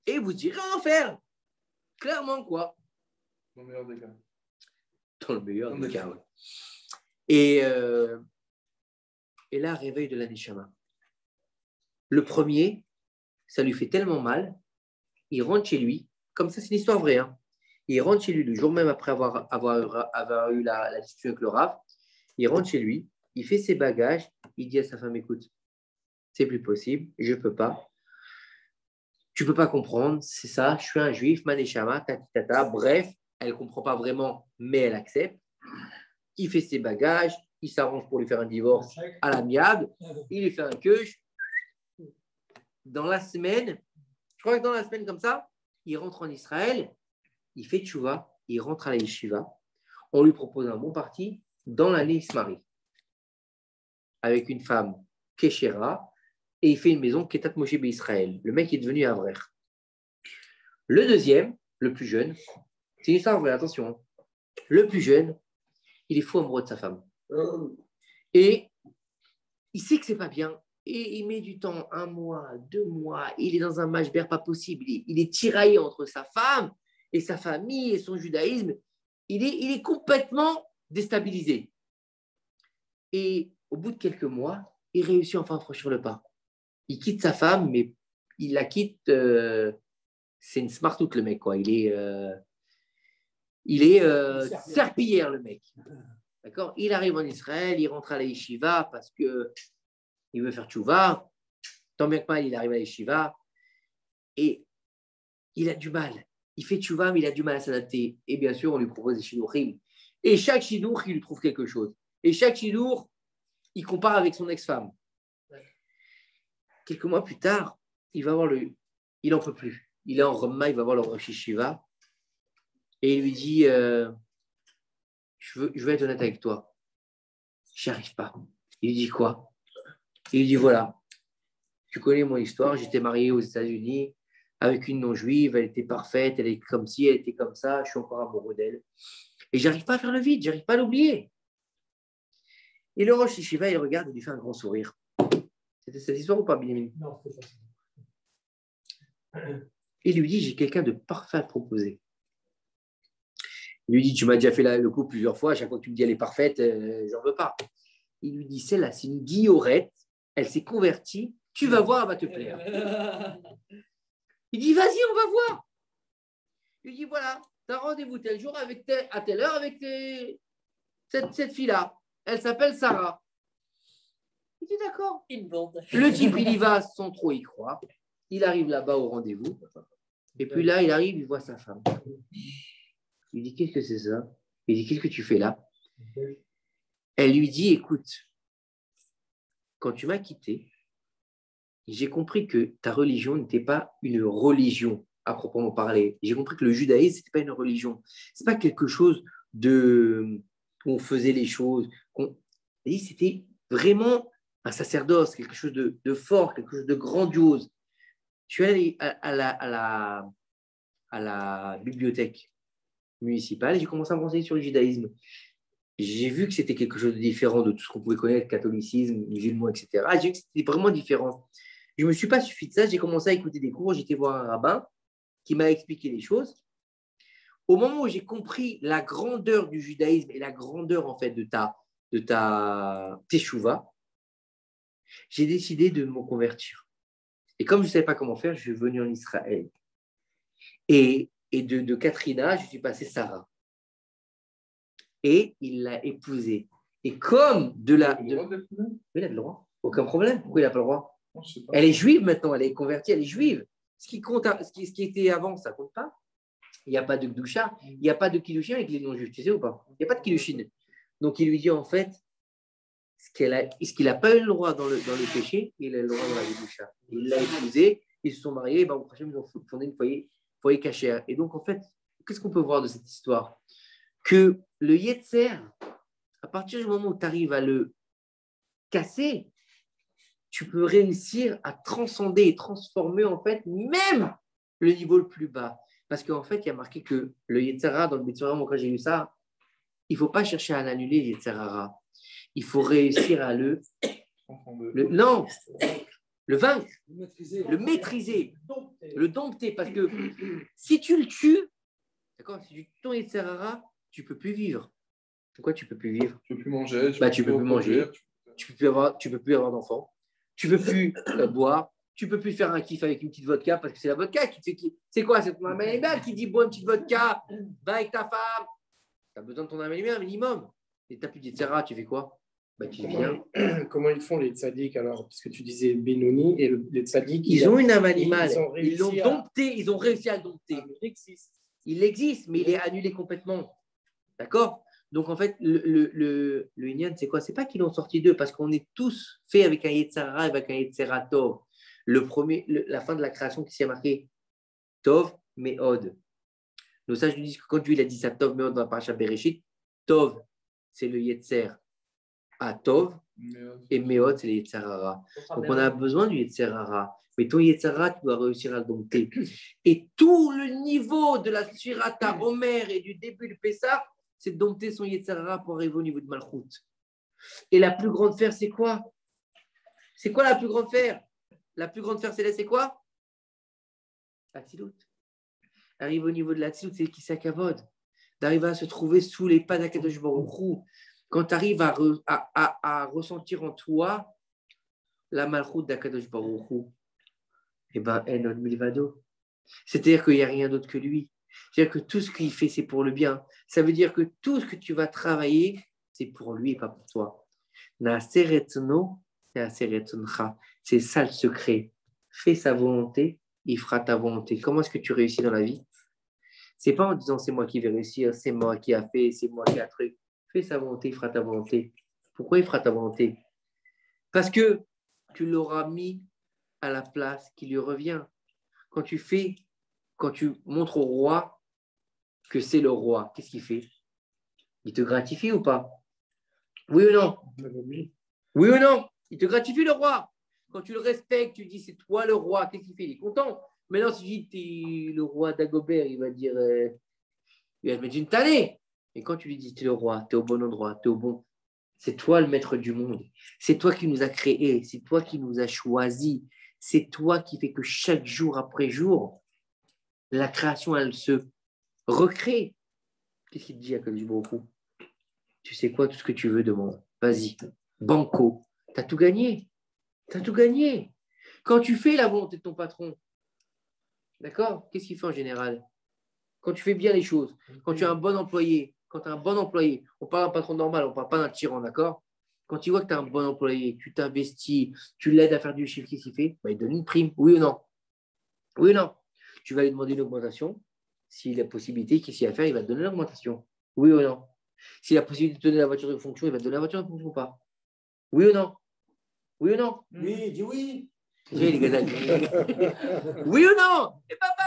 Et vous irez en enfer. Clairement, quoi. Dans le meilleur des cas. Dans le meilleur des cas, oui. Et là, réveil de la Neshama. Le premier, ça lui fait tellement mal, il rentre chez lui, comme ça, c'est une histoire vraie. Hein. Il rentre chez lui le jour même après avoir eu la discussion avec le Rav. Il rentre chez lui, il fait ses bagages, il dit à sa femme, écoute, c'est plus possible, je ne peux pas. Tu ne peux pas comprendre, c'est ça, je suis un juif, maneshama, tatitata, bref, elle ne comprend pas vraiment, mais elle accepte. Il fait ses bagages, il s'arrange pour lui faire un divorce à l'amiable, il lui fait un queuche. Dans la semaine, je crois que dans la semaine comme ça, il rentre en Israël, il fait tchouva, il rentre à la yeshiva, on lui propose un bon parti, dans l'année il se marie avec une femme Kéchéra, et il fait une maison Ketat Moshe Israël. Le mec est devenu Avrer. Le deuxième, le plus jeune, c'est une histoire vraie, attention. Hein. Le plus jeune, il est fou amoureux de sa femme. Et il sait que c'est pas bien. Et il met du temps, 1 mois, 2 mois. Il est dans un mashber pas possible. Il est tiraillé entre sa femme et sa famille et son judaïsme. Il est complètement déstabilisé. Et au bout de quelques mois, il réussit enfin à franchir le pas. Il quitte sa femme, mais il la quitte. C'est une smartout, le mec, quoi. Il est serpillière, le mec. D'accord? Il arrive en Israël, il rentre à la yeshiva parce qu'il veut faire tchouva. Tant bien que mal, il arrive à la yeshiva et il a du mal. Il fait tchouva, mais il a du mal à s'adapter. Et bien sûr, on lui propose des shidouchim. Et chaque shidouch, il lui trouve quelque chose. Et chaque shidouch, il compare avec son ex-femme. Quelques mois plus tard, il n'en peut plus. Il est en Roma, il va voir le Rosh Yeshiva et il lui dit je veux être honnête avec toi. J'y arrive pas. Il lui dit quoi? Il lui dit, voilà, tu connais mon histoire, j'étais marié aux États-Unis avec une non-juive, elle était parfaite, elle était comme ci, elle était comme ça, je suis encore amoureux d'elle. Et j'arrive pas à faire le vide, j'arrive pas à l'oublier. Et le Rosh Yeshiva, il regarde, il lui fait un grand sourire. C'était cette histoire ou pas, Binyamin? Non, c'est pas ça. Il lui dit, j'ai quelqu'un de parfait à te proposer. Il lui dit, tu m'as déjà fait le coup plusieurs fois, à chaque fois que tu me dis elle est parfaite, j'en veux pas. Il lui dit, celle-là, c'est une guillorette, elle s'est convertie, tu vas voir, elle va te plaire. Il dit, vas-y, on va voir. Il lui dit, voilà, tu as rendez-vous tel jour à telle heure avec cette fille-là. Elle s'appelle Sarah. Il dit, d'accord. Le type, il y va sans trop y croire. Il arrive là-bas au rendez-vous. Et puis là, il arrive, il voit sa femme. Il dit, qu'est-ce que c'est ça? Il dit, qu'est-ce que tu fais là? Elle lui dit, écoute, quand tu m'as quitté, j'ai compris que ta religion n'était pas une religion à proprement parler. J'ai compris que le judaïsme, ce n'était pas une religion. Ce n'est pas quelque chose où on faisait les choses. C'était vraiment un sacerdoce, quelque chose de fort, quelque chose de grandiose. Je suis allé à la bibliothèque municipale et j'ai commencé à me renseigner sur le judaïsme. J'ai vu que c'était quelque chose de différent de tout ce qu'on pouvait connaître, catholicisme, musulman, etc. J'ai vu que c'était vraiment différent. Je ne me suis pas suffi de ça, j'ai commencé à écouter des cours, j'étais voir un rabbin qui m'a expliqué les choses. Au moment où j'ai compris la grandeur du judaïsme et la grandeur en fait de ta teshuva, j'ai décidé de me convertir. Et comme je ne savais pas comment faire, je suis venu en Israël. Et de Katrina, je suis passé Sarah. Et il l'a épousée. Et comme de la... Il a le droit, aucun problème. Pourquoi il n'a pas le droit? Elle est juive maintenant, elle est convertie, elle est juive. Ce qui était avant, ça ne compte pas. Il n'y a pas de Gdusha, il n'y a pas de Kiddushin avec les non-juifs, tu sais ou pas? Il n'y a pas de Kiddushin. Donc il lui dit en fait, ce qu'il n'a pas eu le droit dans le péché, il a le droit dans la Gdusha. Il l'a épousée, ils se sont mariés, et ben, au prochain, ils ont fondé une foyer cachère. Et donc en fait, qu'est-ce qu'on peut voir de cette histoire? Que le Yetzer, à partir du moment où tu arrives à le casser, tu peux réussir à transcender et transformer en fait même le niveau le plus bas. Parce qu'en fait, il y a marqué que le Yetzirah, dans le Bethura, moi quand j'ai lu ça, il ne faut pas chercher à l'annuler, le Yetzirah. Il faut réussir à le vaincre, le maîtriser, le dompter. Parce que si tu le tues, d'accord, si tu tues ton Yetzirah, tu ne peux plus vivre. Pourquoi tu ne peux plus vivre? Tu ne peux plus manger. Tu ne peux plus manger. Tu ne peux plus avoir d'enfants. Tu ne peux plus boire. Tu ne peux plus faire un kiff avec une petite vodka parce que c'est la vodka qui te fait. C'est quoi? C'est ton âme animale qui dit bois une petite vodka, va avec ta femme. Tu as besoin de ton âme animale un minimum. Et tu n'as plus de Yetzirah, tu fais quoi? Tu viens. Comment ils font les tzaddik alors? Parce que tu disais Benoni et les tzaddik. Ils ont une âme animale. Ils l'ont dompté. Ils ont réussi à le dompter. Il existe, mais il est annulé complètement. D'accord? Donc, en fait, le Inyan, c'est quoi? C'est pas qu'ils l'ont sorti d'eux, parce qu'on est tous faits avec un Yetzirah et avec un Yetzirah Tov. La fin de la création qui s'est marqué Tov, Meod. Nos sages nous disent que quand Dieu il a dit ça, Tov, Meod, dans la paracha Bereshit, Tov, c'est le Yetzer à Tov, et Meod, c'est le Yetzirah. Donc, on a besoin du Yetzirah. Mais ton Yetzirah, tu dois réussir à le dompter. Et tout le niveau de la Sfirata Omer et du début du Pessah, c'est de dompter son Yetzirah pour arriver au niveau de Malchut. Et la plus grande fer, c'est quoi? C'est quoi la plus grande fer? La plus grande fer céleste, c'est quoi? L'Atsilut. Arrive au niveau de l'Atsilut, c'est qui s'accavode. D'arriver à se trouver sous les pas d'Akadosh Baruch Hu. Quand tu arrives à ressentir en toi la Malchut d'Akadosh Baruch Hu, eh bien, Enon Milvado. C'est-à-dire qu'il n'y a rien d'autre que lui. C'est-à-dire que tout ce qu'il fait, c'est pour le bien. Ça veut dire que tout ce que tu vas travailler, c'est pour lui et pas pour toi. C'est ça le secret. Fais sa volonté, il fera ta volonté. Comment est-ce que tu réussis dans la vie? C'est pas en disant c'est moi qui vais réussir, c'est moi qui a fait, c'est moi qui a truc. Fais sa volonté, il fera ta volonté. Pourquoi il fera ta volonté? Parce que tu l'auras mis à la place qui lui revient. Quand tu montres au roi que c'est le roi, qu'est-ce qu'il fait? Il te gratifie ou pas? Oui ou non? Oui ou non? Il te gratifie le roi. Quand tu le respectes, tu dis c'est toi le roi. Qu'est-ce qu'il fait? Il est content. Maintenant, si tu dis t'es le roi d'Agobert, il va dire il va te mettre une tannée. Et quand tu lui dis t'es le roi, t'es au bon endroit, t'es au bon. C'est toi le maître du monde. C'est toi qui nous as créés. C'est toi qui nous as choisis. C'est toi qui fais que chaque jour après jour, la création, elle se recrée. Qu'est-ce qu'il te dit à Kadosh Baruch Hu? Tu sais quoi, tout ce que tu veux de moi. Vas-y, banco. Tu as tout gagné. Tu as tout gagné. Quand tu fais la volonté de ton patron, d'accord? Qu'est-ce qu'il fait en général? Quand tu fais bien les choses, quand tu es un bon employé, on parle d'un patron normal, on ne parle pas d'un tyran, d'accord? Quand tu vois que tu es un bon employé, tu t'investis, tu l'aides à faire du chiffre, qu'est-ce qu'il fait? Il donne une prime, oui ou non? Oui ou non? Tu vas lui demander une augmentation. S'il a la possibilité, qu'est-ce qu'il va faire? Il va te donner l'augmentation. Oui ou non? S'il a la possibilité de te donner la voiture de fonction, il va te donner la voiture de fonction ou pas? Oui ou non? Oui ou non? Oui, dis oui. Oui ou non? Et papa,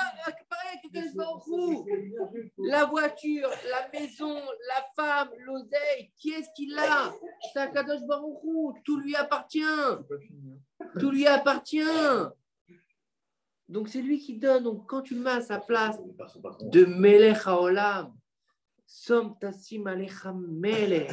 pareil, quelqu'un se bat en fou. La voiture, la maison, la femme, l'oseille, qui est-ce qui l'a? C'est un Kadosh Baruch Hu. Tout lui appartient. Tout lui appartient. Donc c'est lui qui donne. Donc quand tu le mets à sa place de Melech Haolam, Som Tassim Alecha Melech,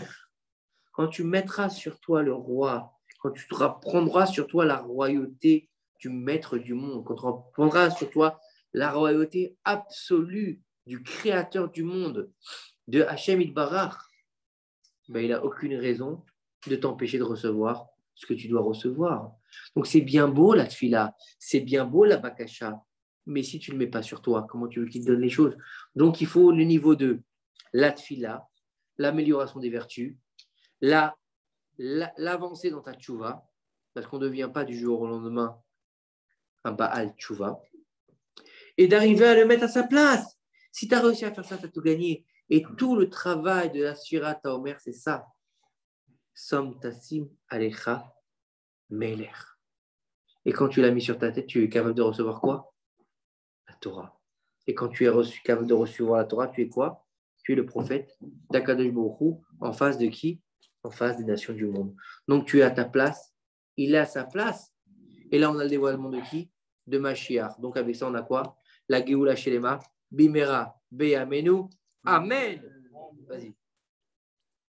quand tu mettras sur toi le roi, quand tu prendras sur toi la royauté du maître du monde, quand tu prendras sur toi la royauté absolue du créateur du monde, de Hachem Itbarach, ben, il n'a aucune raison de t'empêcher de recevoir ce que tu dois recevoir. Donc c'est bien beau la tfila, c'est bien beau la bakasha, mais si tu ne le mets pas sur toi, comment tu veux qu'il te donne les choses? Donc il faut le niveau de la tfila, l'amélioration des vertus, l'avancée dans ta tchouva, parce qu'on ne devient pas du jour au lendemain un Baal tchouva, et d'arriver à le mettre à sa place. Si tu as réussi à faire ça, tu as tout gagné. Et tout le travail de la Sfirat HaOmer, c'est ça. Som Tassim Alecha Melech. Et quand tu l'as mis sur ta tête, tu es capable de recevoir quoi? La Torah. Et quand tu es capable de recevoir la Torah, tu es quoi? Tu es le prophète d'Akadosh Baruch Hu, en face de qui? En face des nations du monde. Donc tu es à ta place, il est à sa place. Et là, on a le dévoilement de qui? De Mashiach. Donc avec ça, on a quoi? La Geoula Shelema, Bimera, Beyamenu. Amen. Vas-y.